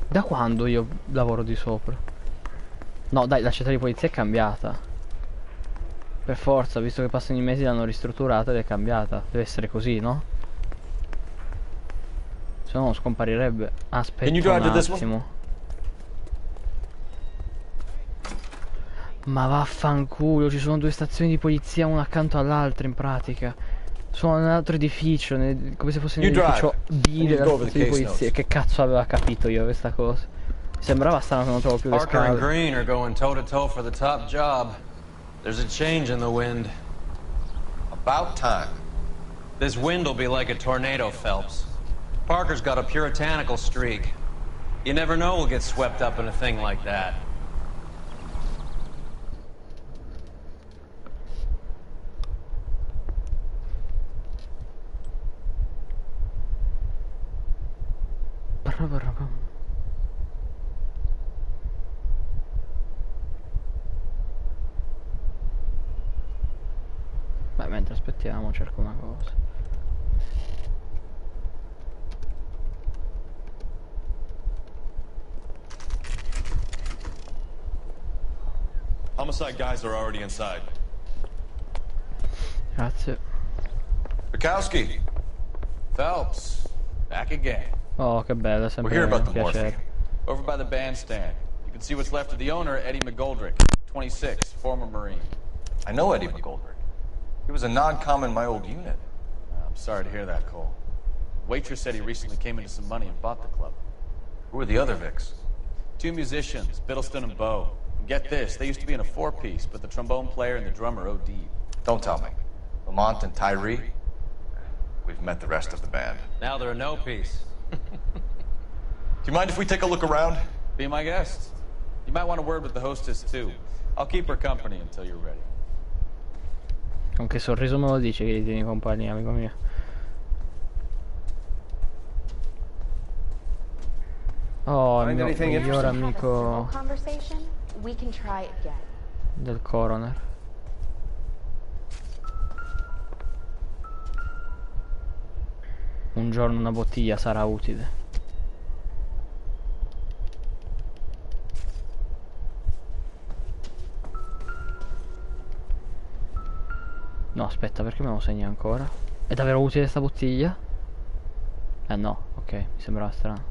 Da quando io lavoro di sopra? No, dai, la centrale di polizia è cambiata. Per forza, visto che passano i mesi l'hanno ristrutturata ed è cambiata. Deve essere così, no? Se no non scomparirebbe. Aspetta un attimo. Ma vaffanculo, ci sono 2 stazioni di polizia una accanto all'altra in pratica. Sono nell'altro edificio, come se fosse nell'edificio B della stazione di polizia. Che cazzo aveva capito io questa cosa? Mi sembrava strano che non trovo più le Parker and scale. Green are going toe to toe for the top job. There's a change in the wind. About time. This wind will be like a tornado, Phelps. Parker's got a puritanical streak. You never know we'll get swept up in a thing like that. Vabbè, mentre aspettiamo cerco una cosa. Homicide guys are already inside. Grazie. Bukowski. Phelps. Back again. Oh, che bello, sempre un piacere. Over by the bandstand. You can see what's left of the owner, Eddie McGoldrick, 26, former Marine. I know Eddie McGoldrick. He was a non-com in my old unit. I'm sorry to hear that, Cole. Waitress said he recently came into some money and bought the club. Who are the other Vics? 2 musicians, Biddleston and Bowe. And get this, they used to be in a 4-piece, but the trombone player and the drummer OD'd. Don't tell me. Lamont and Tyree? We've met the rest of the band. Now they're a no-piece. Do you mind if we take a look around? Be my guest. You might want a word with the hostess, too. I'll keep her company until you're ready. Con che sorriso me lo dice che li tieni compagnia, amico mio. Oh, il mio migliore amico del coroner. Un giorno una bottiglia sarà utile. No, aspetta, perché me lo segna ancora? È davvero utile sta bottiglia? No, ok, mi sembrava strano.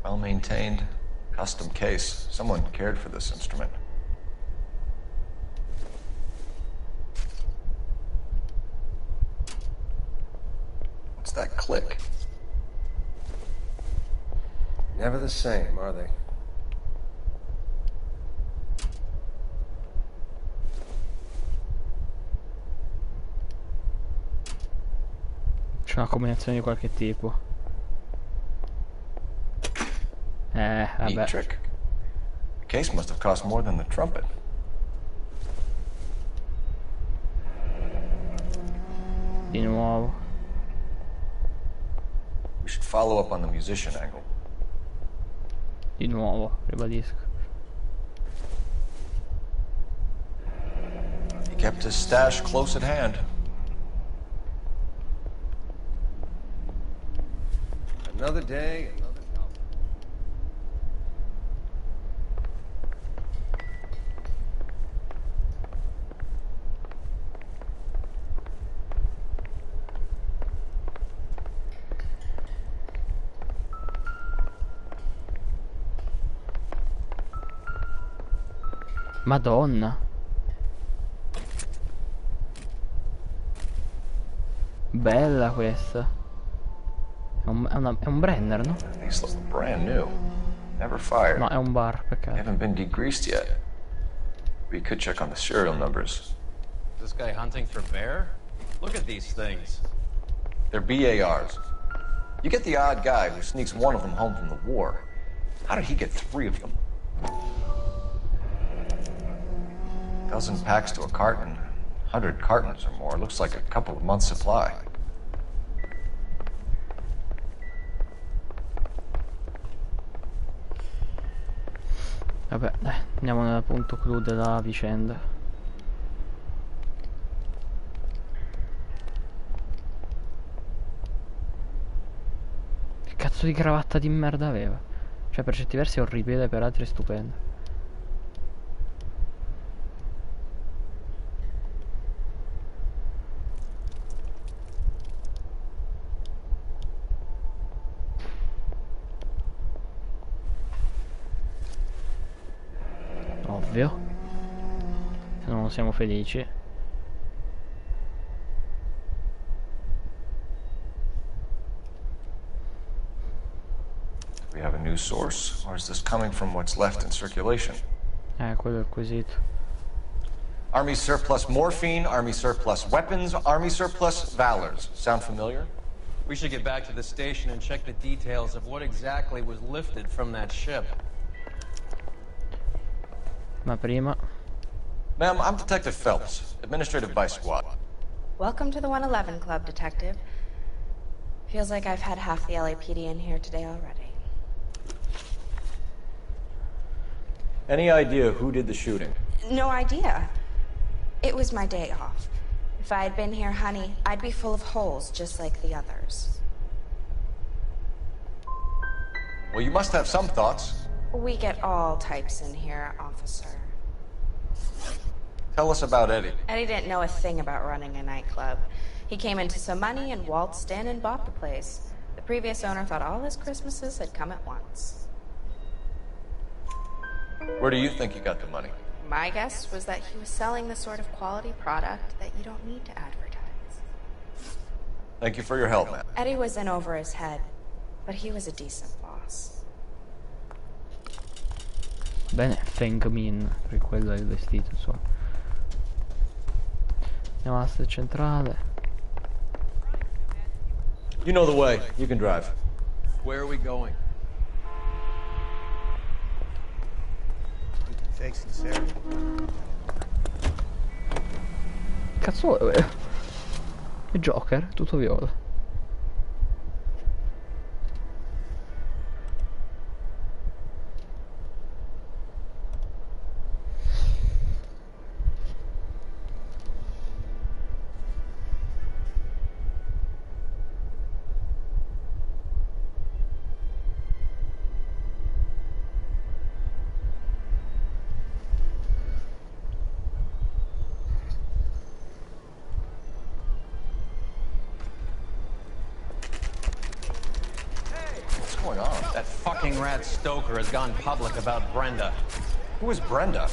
Well maintained, custom case. Someone cared for this instrument. What's that click? Never the same, are they? C'è una combinazione di qualche tipo. Vabbè. Neat trick. The case must have cost more than the trumpet. Di nuovo. We should follow up on the musician angle. Di nuovo, ribadisco. He kept his stash close at hand. Another day, another dollar. Madonna. Bella questa. È un Brenner, no? These look brand new. Never fired. No, è un bar, peccato. Haven't been degreased yet. We could check on the serial numbers. Is this guy hunting for bear? Look at these things. They're BARs. You get the odd guy who sneaks one of them home from the war. How did he get 3 of them? Dozen packs to a carton. 100 cartons or more. Looks like a couple of months' supply. Vabbè, dai, andiamo nel punto clou della vicenda. Che cazzo di cravatta di merda aveva? Cioè, per certi versi è orribile, per altri è stupenda. Ovvio. Se no non siamo felici. Do we have a new source, or is this coming from what's left in circulation? Quello è il quesito. Army surplus morphine, Army surplus weapons, Army surplus valors. Sound familiar? We should get back to the station and check the details of what exactly was lifted from that ship. Ma prima... Ma'am, I'm Detective Phelps, Administrative Vice Squad. Welcome to the 111 Club, Detective. Feels like I've had half the LAPD in here today already. Any idea who did the shooting? No idea. It was my day off. If I had been here, honey, I'd be full of holes just like the others. Well, you must have some thoughts. We get all types in here, officer. Tell us about Eddie. Eddie didn't know a thing about running a nightclub. He came into some money and waltzed in and bought the place. The previous owner thought all his Christmases had come at once. Where do you think he got the money? My guess was that he was selling the sort of quality product that you don't need to advertise. Thank you for your help, man. Eddie was in over his head, but he was a decent boss. Bene, Feng Min, per quello è il vestito, insomma. Andiamo alla sede centrale. You know the way. You can drive. Where are we going? Fake sincerity. Cazzo è Joker, tutto viola. That fucking rat Stoker has gone public about Brenda. Who is Brenda?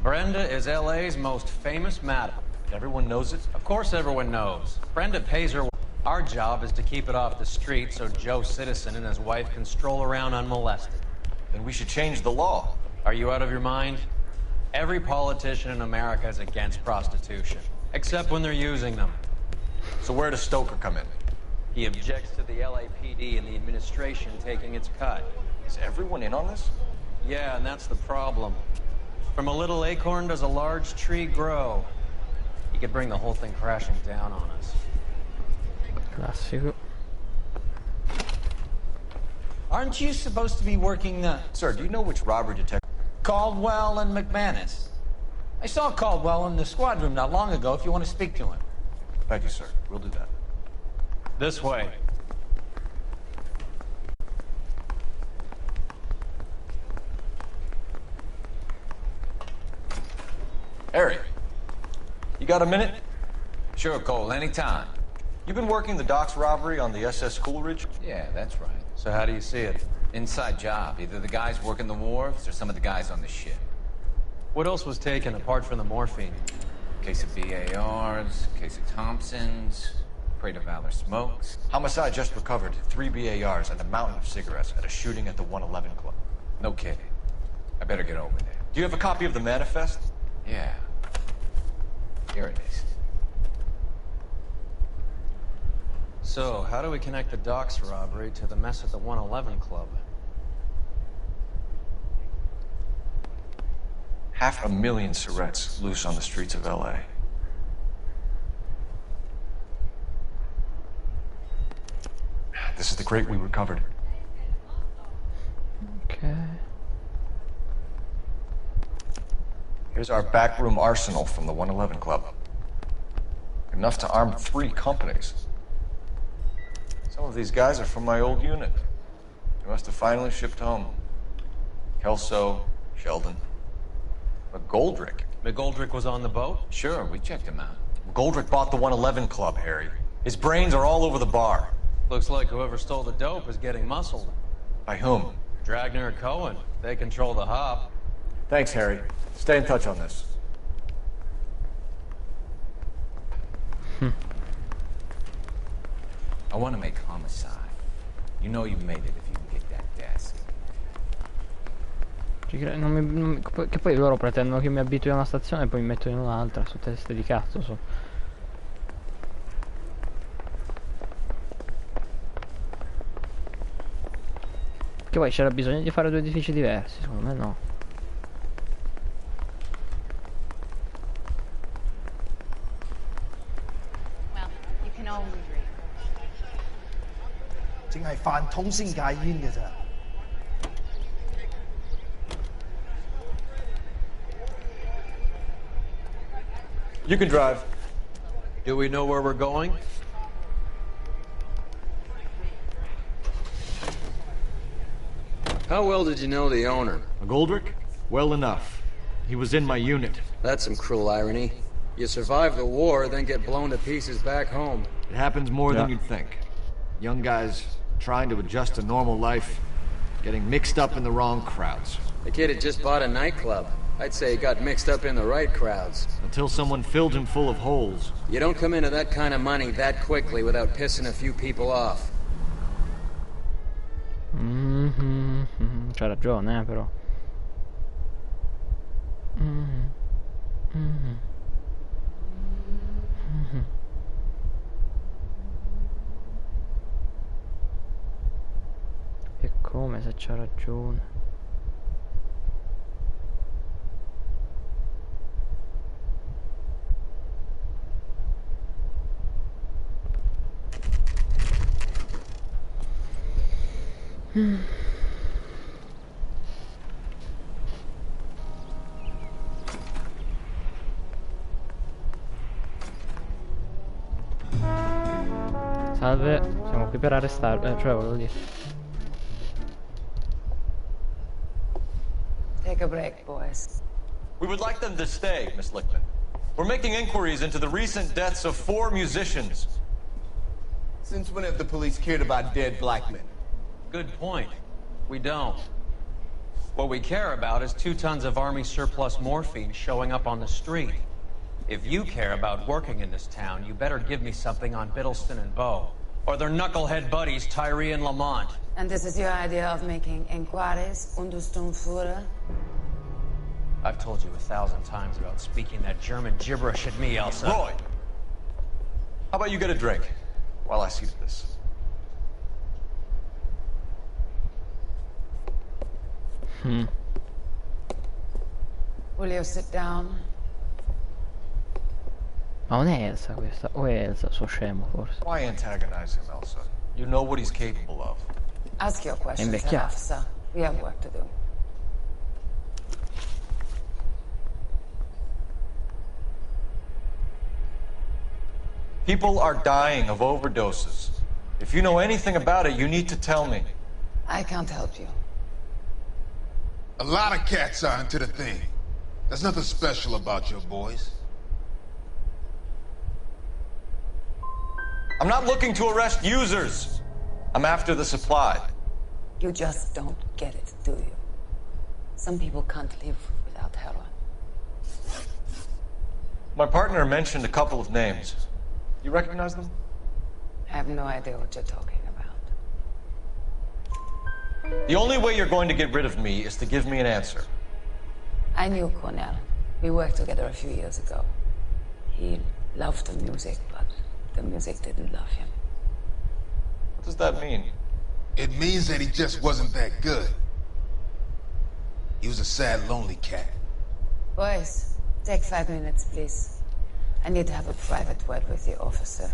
Brenda is LA's most famous madam. Everyone knows it? Of course everyone knows. Brenda pays her. Our job is to keep it off the street so Joe Citizen and his wife can stroll around unmolested. Then we should change the law. Are you out of your mind? Every politician in America is against prostitution, except when they're using them. So where does Stoker come in? He objects to the LAPD and the administration taking its cut. Is everyone in on this? Yeah, and that's the problem. From a little acorn does a large tree grow. He could bring the whole thing crashing down on us. Classico. Aren't you supposed to be working the... Sir, do you know which robbery detective? Caldwell and McManus. I saw Caldwell in the squad room not long ago if you want to speak to him. Thank you, sir. We'll do that. This way. Harry, you got a minute? Sure, Cole, anytime. You've been working the docks robbery on the SS Coleridge? Yeah, that's right. So how do you see it? Inside job. Either the guys working the wharves or some of the guys on the ship. What else was taken apart from the morphine? Case of BARs, case of Thompsons, crate of Valor smokes. Homicide just recovered 3 BARs and a mountain of cigarettes at a shooting at the 111 Club. No kidding. I better get over there. Do you have a copy of the manifest? Yeah. Here it is. So, how do we connect the docks robbery to the mess at the 111 Club? 500,000 cigarettes loose on the streets of LA. This is the crate we recovered. Okay. Here's our backroom arsenal from the 111 Club. Enough to arm 3 companies. Some of these guys are from my old unit. They must have finally shipped home. Kelso, Sheldon. McGoldrick. McGoldrick was on the boat? Sure, we checked him out. McGoldrick bought the 111 Club, Harry. His brains are all over the bar. Looks like whoever stole the dope is getting muscled. By whom? Dragner or Cohen. They control the hop. Thanks, Harry. Stay in touch on this. I want to make homicide. You know you made it if you can get that desk. Che poi loro pretendono che mi abitui a una stazione e poi mi mettono in un'altra, su teste di cazzo so. Che poi c'era bisogno di fare 2 edifici diversi, secondo me no. Well, you can only dream. 淨係飯桶先戒煙嘅咋。You can drive. Do we know where we're going? How well did you know the owner? McGoldrick? Well enough. He was in my unit. That's some cruel irony. You survive the war, then get blown to pieces back home. It happens more than you'd think. Young guys trying to adjust to normal life, getting mixed up in the wrong crowds. The kid had just bought a nightclub. I'd say he got mixed up in the right crowds. Until someone filled him full of holes. You don't come into that kind of money that quickly without pissing a few people off. C'ha ragione, però. E come se c'ha ragione? Salve, siamo qui per arrestarlo, cioè volevo dire. Take a break, boys. We would like them to stay, Miss Lichtman. We're making inquiries into the recent deaths of 4 musicians. Since when have the police cared about dead black men? Good point. We don't. What we care about is 2 tons of Army surplus morphine showing up on the street. If you care about working in this town, you better give me something on Biddleston and Bow. Or their knucklehead buddies, Tyree and Lamont. And this is your idea of making inquiries under Sturmführer? I've told you 1,000 times about speaking that German gibberish at me, Elsa. Roy! How about you get a drink while I see to this? Will you sit down? Ma non è Elsa questa, o è Elsa, so scemo forse. Why antagonize him, Elsa? You know what he's capable of. Ask your questions, Invecchiato. officer. We have work to do. People are dying of overdoses. If you know anything about it, you need to tell me. I can't help you. A lot of cats are into the thing. There's nothing special about your boys. I'm not looking to arrest users. I'm after the supply. You just don't get it, do you? Some people can't live without heroin. My partner mentioned a couple of names. You recognize them? I have no idea what you're talking about. The only way you're going to get rid of me is to give me an answer. I knew Cornell. We worked together a few years ago. He loved the music, but the music didn't love him. What does that mean? It means that he just wasn't that good. He was a sad, lonely cat. Boys, take 5 minutes, please. I need to have a private word with the officer.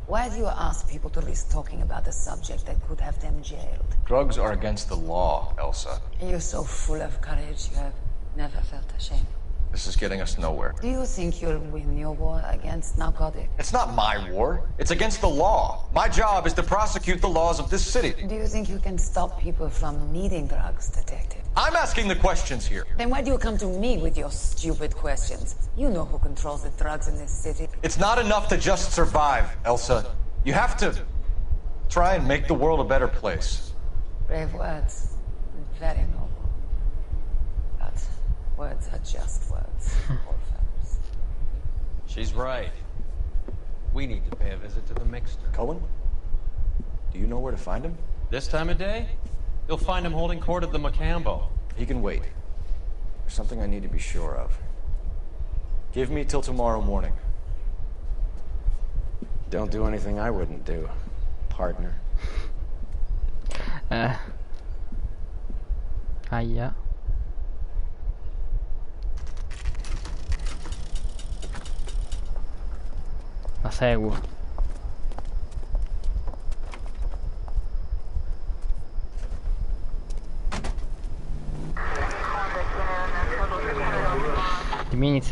Why do you ask people to risk talking about a subject that could have them jailed? Drugs are against the law, Elsa. You're so full of courage, you have never felt ashamed. This is getting us nowhere. Do you think you'll win your war against narcotics? It's not my war. It's against the law. My job is to prosecute the laws of this city. Do you think you can stop people from needing drugs, detective? I'm asking the questions here. Then why do you come to me with your stupid questions? You know who controls the drugs in this city. It's not enough to just survive, Elsa. You have to try and make the world a better place. Brave words. Very noble. But words are just words, poor fellows. She's right. We need to pay a visit to the mixer. Cohen? Do you know where to find him? This time of day? You'll find him holding court at the Macambo. He can wait. There's something I need to be sure of. Give me till tomorrow morning. Don't do anything I wouldn't do, partner. Aia. La seguo.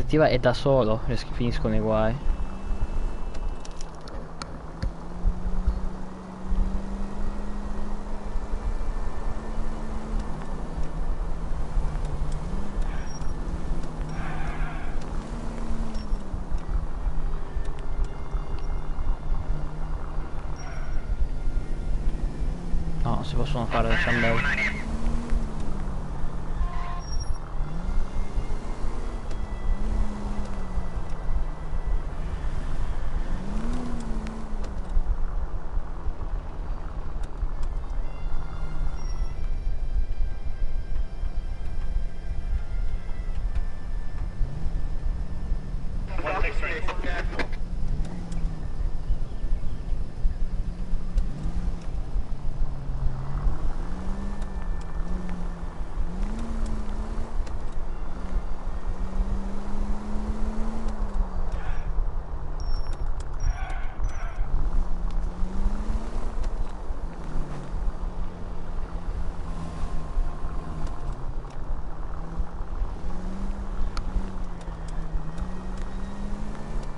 prospettiva è da solo, finiscono i guai. No, non si possono fare le ciambelle.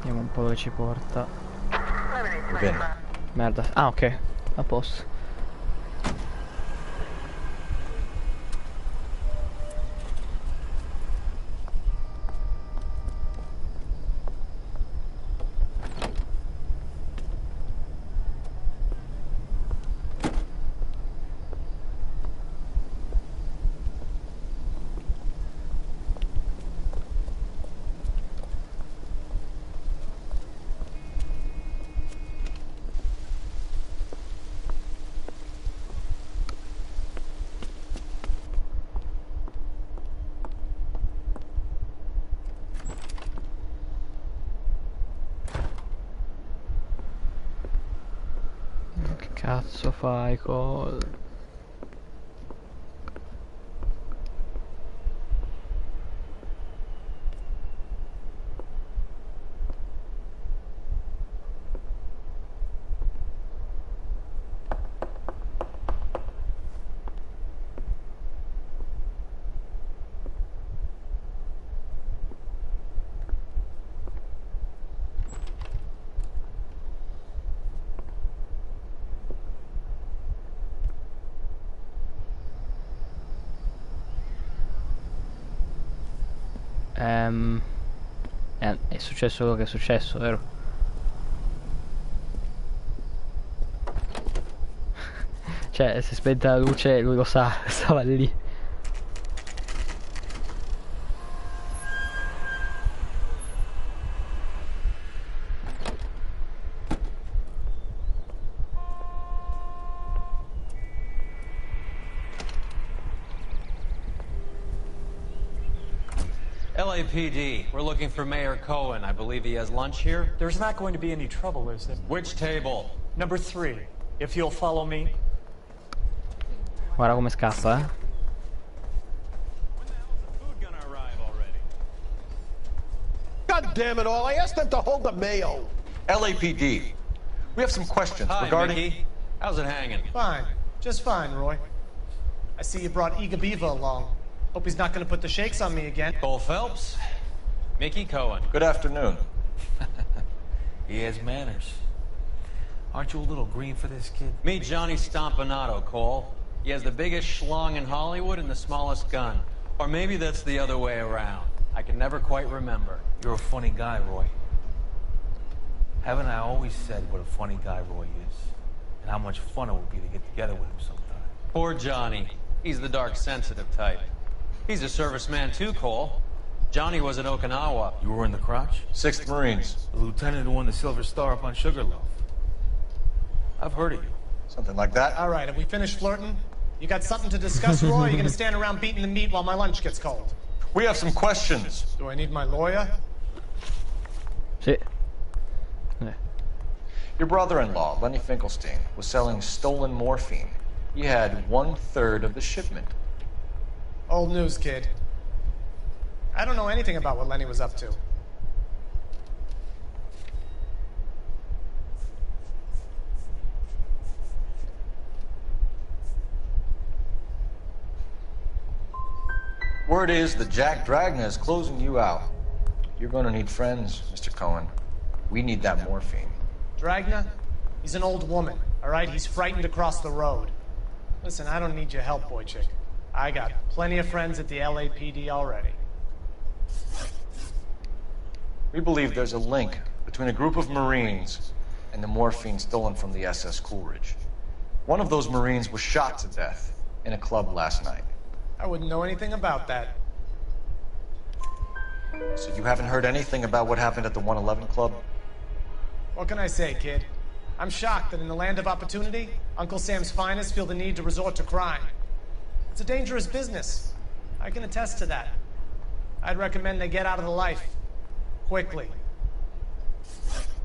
Vediamo un po' dove ci porta. Va bene. Merda. Ah, ok. A posto. Che cazzo fai, Cole? È successo quello che è successo, vero? Cioè, si è spenta la luce, lui lo sa, stava lì. LAPD, we're looking for Mayor Cohen. I believe he has lunch here. There's not going to be any trouble, is there? Which table? Number 3, if you'll follow me. Guarda come scappa, eh. God damn it all, I asked them to hold the mayo. LAPD. We have some questions Hi, regarding... Mickey. How's it hanging? Fine. Just fine, Roy. I see you brought Iga Beaver along. Hope he's not going to put the shakes on me again. Cole Phelps. Mickey Cohen. Good afternoon. He has manners. Aren't you a little green for this kid? Meet Johnny Stompanato, Cole. He has the biggest schlong in Hollywood and the smallest gun. Or maybe that's the other way around. I can never quite remember. You're a funny guy, Roy. Haven't I always said what a funny guy Roy is? And how much fun it would be to get together with him sometime? Poor Johnny. He's the dark, sensitive type. He's a serviceman too, Cole. Johnny was in Okinawa. You were in the crotch? 6th Marines. The lieutenant who won the Silver Star up on Sugarloaf. I've heard of you. Something like that. All right, have we finished flirting? You got something to discuss, Roy? Or are you going to stand around beating the meat while my lunch gets cold? We have some questions. Do I need my lawyer? Sì. Your brother-in-law, Lenny Finkelstein, was selling stolen morphine. He had 1/3 of the shipment. Old news, kid. I don't know anything about what Lenny was up to. Word is that Jack Dragna is closing you out. You're gonna need friends, Mr. Cohen. We need that morphine. Dragna? He's an old woman, all right? He's frightened to cross the road. Listen, I don't need your help, boy chick. I got plenty of friends at the LAPD already. We believe there's a link between a group of Marines and the morphine stolen from the SS Coolidge. One of those Marines was shot to death in a club last night. I wouldn't know anything about that. So you haven't heard anything about what happened at the 111 Club? What can I say, kid? I'm shocked that in the land of opportunity, Uncle Sam's finest feel the need to resort to crime. It's a dangerous business. I can attest to that. I'd recommend they get out of the life. Quickly.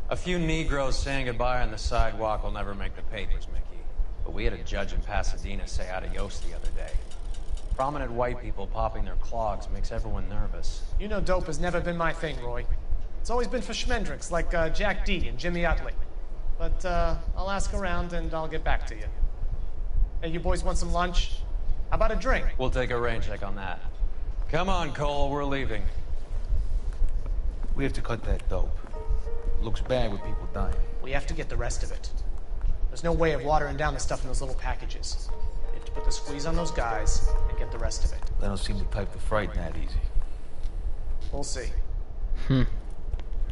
A few Negroes saying goodbye on the sidewalk will never make the papers, Mickey. But we had a judge in Pasadena say adios the other day. Prominent white people popping their clogs makes everyone nervous. You know dope has never been my thing, Roy. It's always been for schmendricks like Jack D and Jimmy Utley. But I'll ask around and I'll get back to you. Hey, you boys want some lunch? How about a drink? We'll take a rain check on that. Come on, Cole, we're leaving. We have to cut that dope. Looks bad with people dying. We have to get the rest of it. There's no way of watering down the stuff in those little packages. You have to put the squeeze on those guys and get the rest of it. They don't seem the type to frighten that easy. We'll see.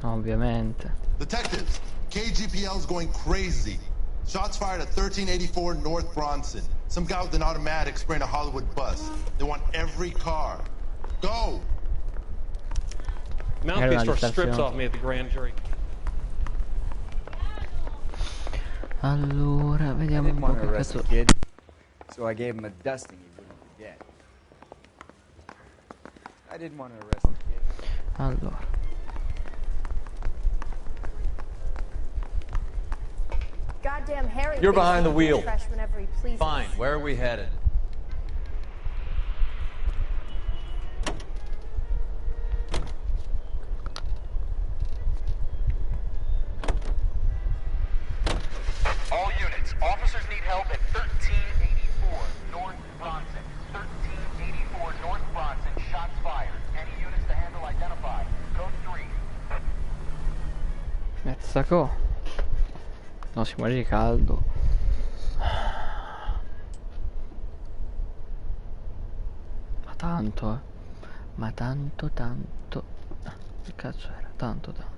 Ovviamente. Detectives, KGPL's going crazy. Shots fired at 1384 North Bronson. Some guy with an automatic spraying a Hollywood bus. They want every car. Go! Mouthpiece tore strips off me at the grand jury. Allora, vediamo un po' che cazzo. Kid, so I gave him a dusting he wouldn't forget. I didn't want to arrest the kid. Allora. Goddamn Harry. You're behind the wheel. Whenever he pleases. Fine, where are we headed? All units, officers need help at 1384 North Bronson. 1384 North Bronson, shots fired. Any units to handle identify. Code 3. Mezzaco. No, si muore di caldo. Ma tanto, Ma tanto, tanto. Che cazzo era? Tanto, tanto.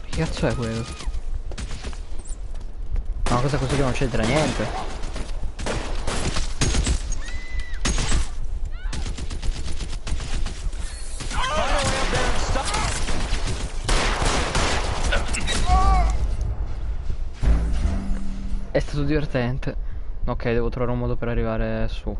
Che cazzo è quello? No, cosa così che non c'entra niente. È stato divertente. Ok, devo trovare un modo per arrivare su.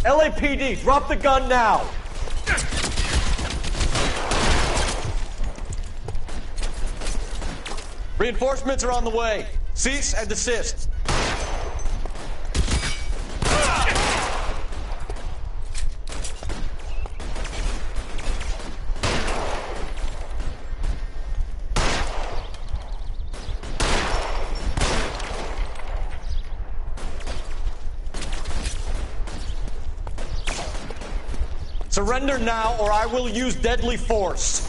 LAPD, drop the gun now! Reinforcements are on the way. Cease and desist. Surrender now, or I will use deadly force.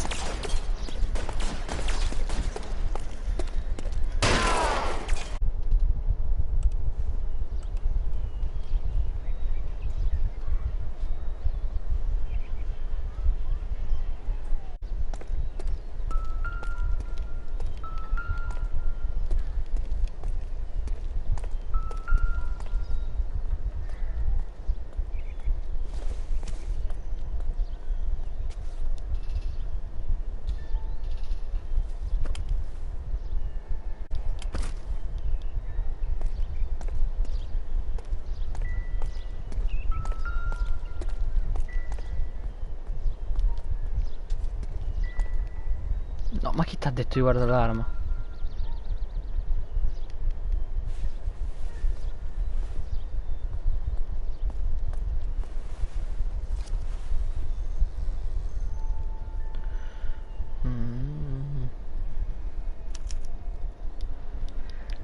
No, ma chi t'ha detto di guardare l'arma?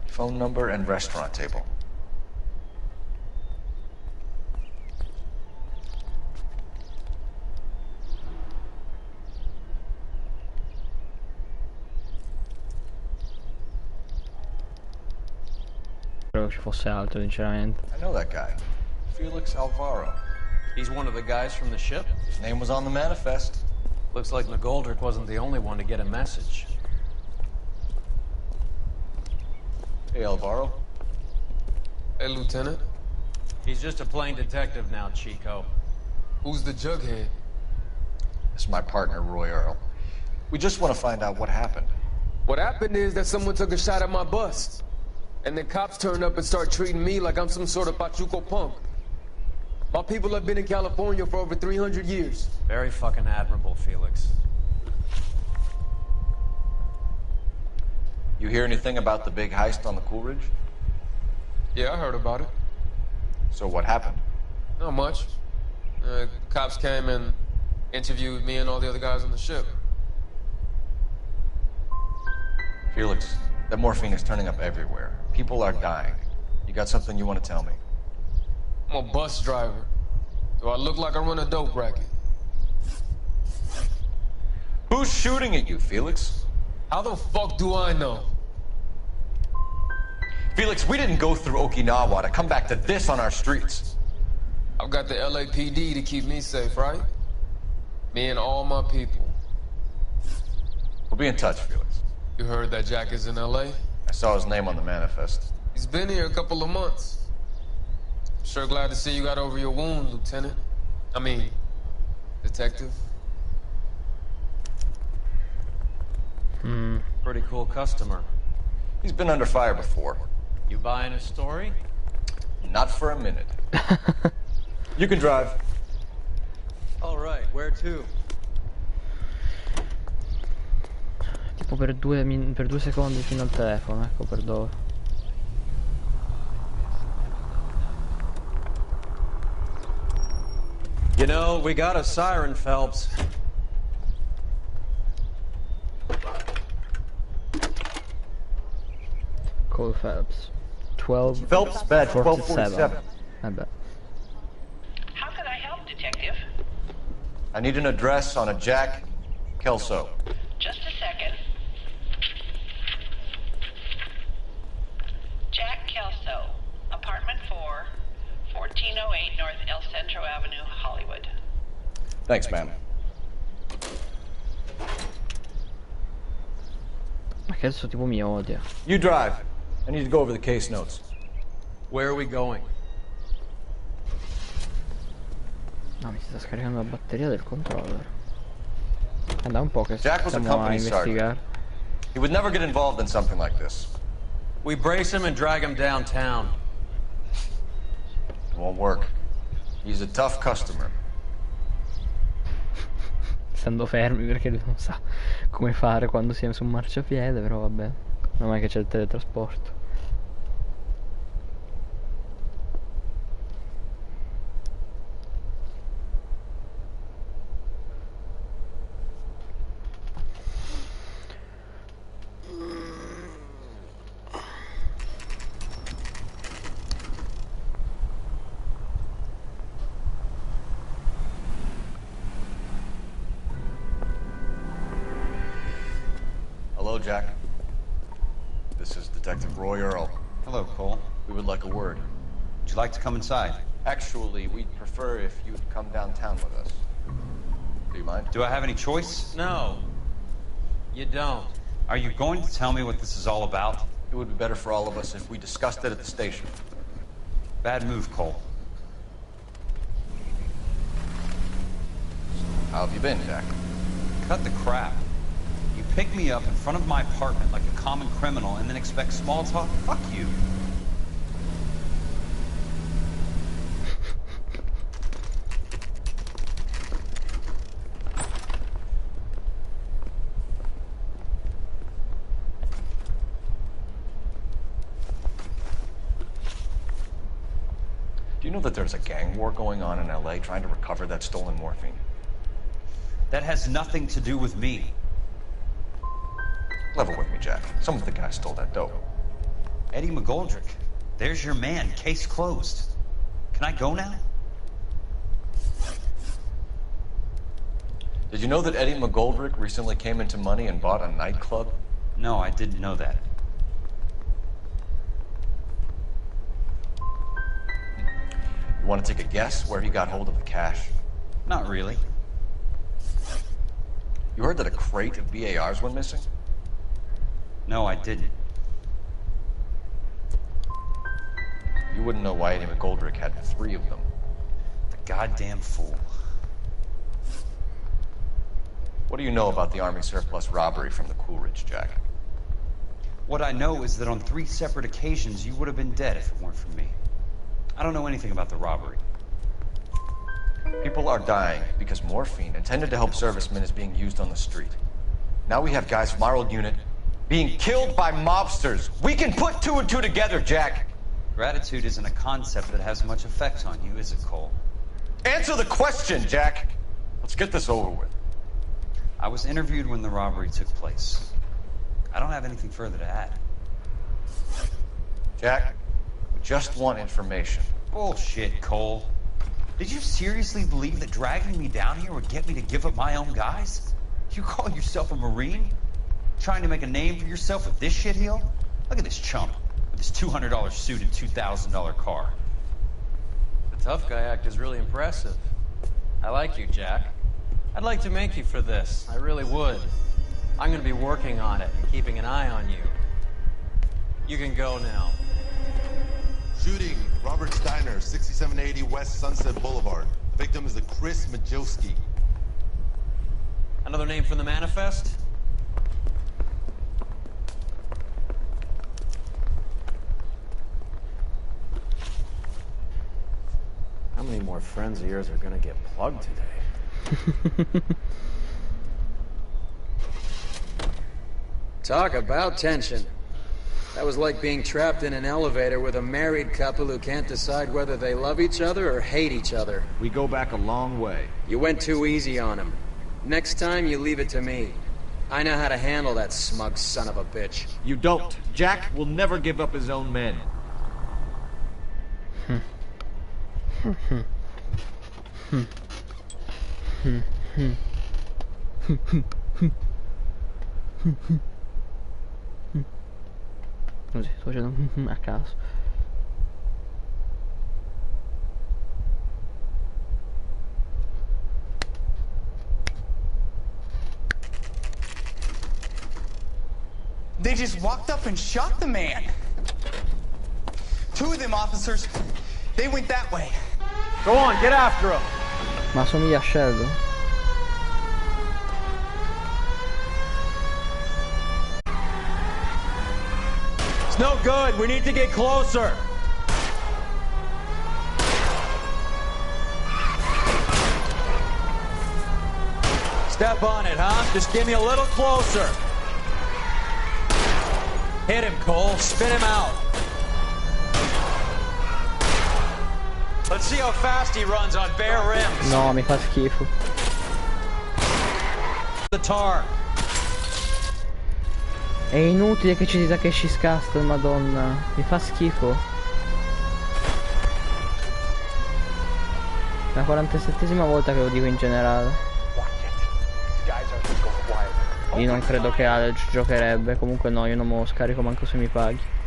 Phone number and restaurant table. Credo ci fosse altro, sinceramente. I know that guy. Felix Alvaro. He's one of the guys from the ship? His name was on the manifest. Looks like McGoldrick wasn't the only one to get a message. Hey, Alvaro. Hey, Lieutenant. He's just a plain detective now, Chico. Who's the jughead? This is my partner, Roy Earl. We just want to find out what happened. What happened is that someone took a shot at my bus. And the cops turned up and start treating me like I'm some sort of Pachuco punk. My people have been in California for over 300 years. Very fucking admirable, Felix. You hear anything about the big heist on the Coolidge? Yeah, I heard about it. So what happened? Not much. Cops came and interviewed me and all the other guys on the ship. Felix, that morphine is turning up everywhere. People are dying. You got something you want to tell me? I'm a bus driver. Do I look like I run a dope racket? Who's shooting at you, Felix? How the fuck do I know? Felix, we didn't go through Okinawa to come back to this on our streets. I've got the LAPD to keep me safe, right? Me and all my people. We'll be in touch, Felix. You heard that Jack is in LA? I saw his name on the manifest. He's been here a couple of months. Sure glad to see you got over your wound, Lieutenant. I mean, Detective. Pretty cool customer. He's been under fire before. You buying his story? Not for a minute. You can drive. All right, where to? Tipo per 2 secondi fino al telefono, ecco per dove. You know, we got a siren, Phelps. Call Phelps. 12. Phelps, badge 1247. I bet. How can I help, Detective? I need an address on a Jack Kelso. Just a second. Jack Kelso, apartment 4, 1408 North El Centro Avenue, Hollywood. Thanks, ma'am. Ma che adesso tipo mi odia. You drive. I need to go over the case notes. Where are we going? No, mi si sta scaricando la batteria del controller. Da un po' che Jack was a stiamo a company investigare. sergeant. He would never get involved in something like this. We brace him and drag him downtown. It won't work. He's a tough customer. Stando fermi perché lui non sa come fare quando siamo su un marciapiede, però vabbè. Non è che c'è il teletrasporto. Hello, Jack. This is Detective Roy Earl. Hello, Cole. We would like a word. Would you like to come inside? Actually, we'd prefer if you'd come downtown with us. Do you mind? Do I have any choice? No. You don't. Are you going to tell me what this is all about? It would be better for all of us if we discussed it at the station. Bad move, Cole. How have you been, Jack? Cut the crap. You pick me up in front of my apartment like a common criminal and then expect small talk? Fuck you. you know that there's a gang war going on in LA trying to recover that stolen morphine? That has nothing to do with me. Level with me, Jack. Some of the guys stole that dope. Eddie McGoldrick. There's your man. Case closed. Can I go now? Did you know that Eddie McGoldrick recently came into money and bought a nightclub? No, I didn't know that. You want to take a guess where he got hold of the cash? Not really. You heard that a crate of BARs went missing? No, I didn't. You wouldn't know why Eddie McGoldrick had 3 of them. The goddamn fool. What do you know about the Army surplus robbery from the Coolidge, Jack? What I know is that on 3 separate occasions, you would have been dead if it weren't for me. I don't know anything about the robbery. People are dying because morphine intended to help servicemen is being used on the street. Now we have guys from our old unit being killed by mobsters. We can put 2 and 2 together, Jack. Gratitude isn't a concept that has much effect on you, is it, Cole? Answer the question, Jack. Let's get this over with. I was interviewed when the robbery took place. I don't have anything further to add. Jack, we just want information. Bullshit, Cole. Did you seriously believe that dragging me down here would get me to give up my own guys? You call yourself a Marine? Trying to make a name for yourself with this shitheel? Look at this chump with his $200 suit and $2,000 car. The tough guy act is really impressive. I like you, Jack. I'd like to make you for this. I really would. I'm gonna be working on it and keeping an eye on you. You can go now. Shooting, Robert Steiner, 6780 West Sunset Boulevard. The victim is a Chris Majowski. Another name from the manifest? How many more friends of yours are gonna get plugged today? Talk about tension. That was like being trapped in an elevator with a married couple who can't decide whether they love each other or hate each other. We go back a long way. You went too easy on him. Next time, you leave it to me. I know how to handle that smug son of a bitch. You don't. Jack will never give up his own men. Così, sto facendo a caso. They just walked up and shot the man. 2 of them officers, they went that way. Go on, get after him. Ma somiglia a Sheldon. It's no good. We need to get closer. Step on it, huh? Just get me a little closer. Hit him, Cole. Spin him out. Let's see how fast he runs on bare rims. No, mi fa schifo. The tar. È inutile che ci si Takeshi Castle, madonna. Mi fa schifo. È la 47esima volta che lo dico in generale. Io non credo che Alex giocherebbe. Comunque no, io non me lo scarico manco se mi paghi.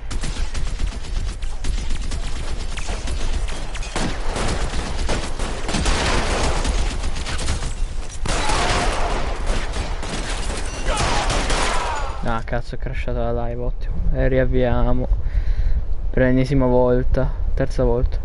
Ah, cazzo, è crashata la live, ottimo. E riavviamo. Per l'ennesima volta. Terza volta.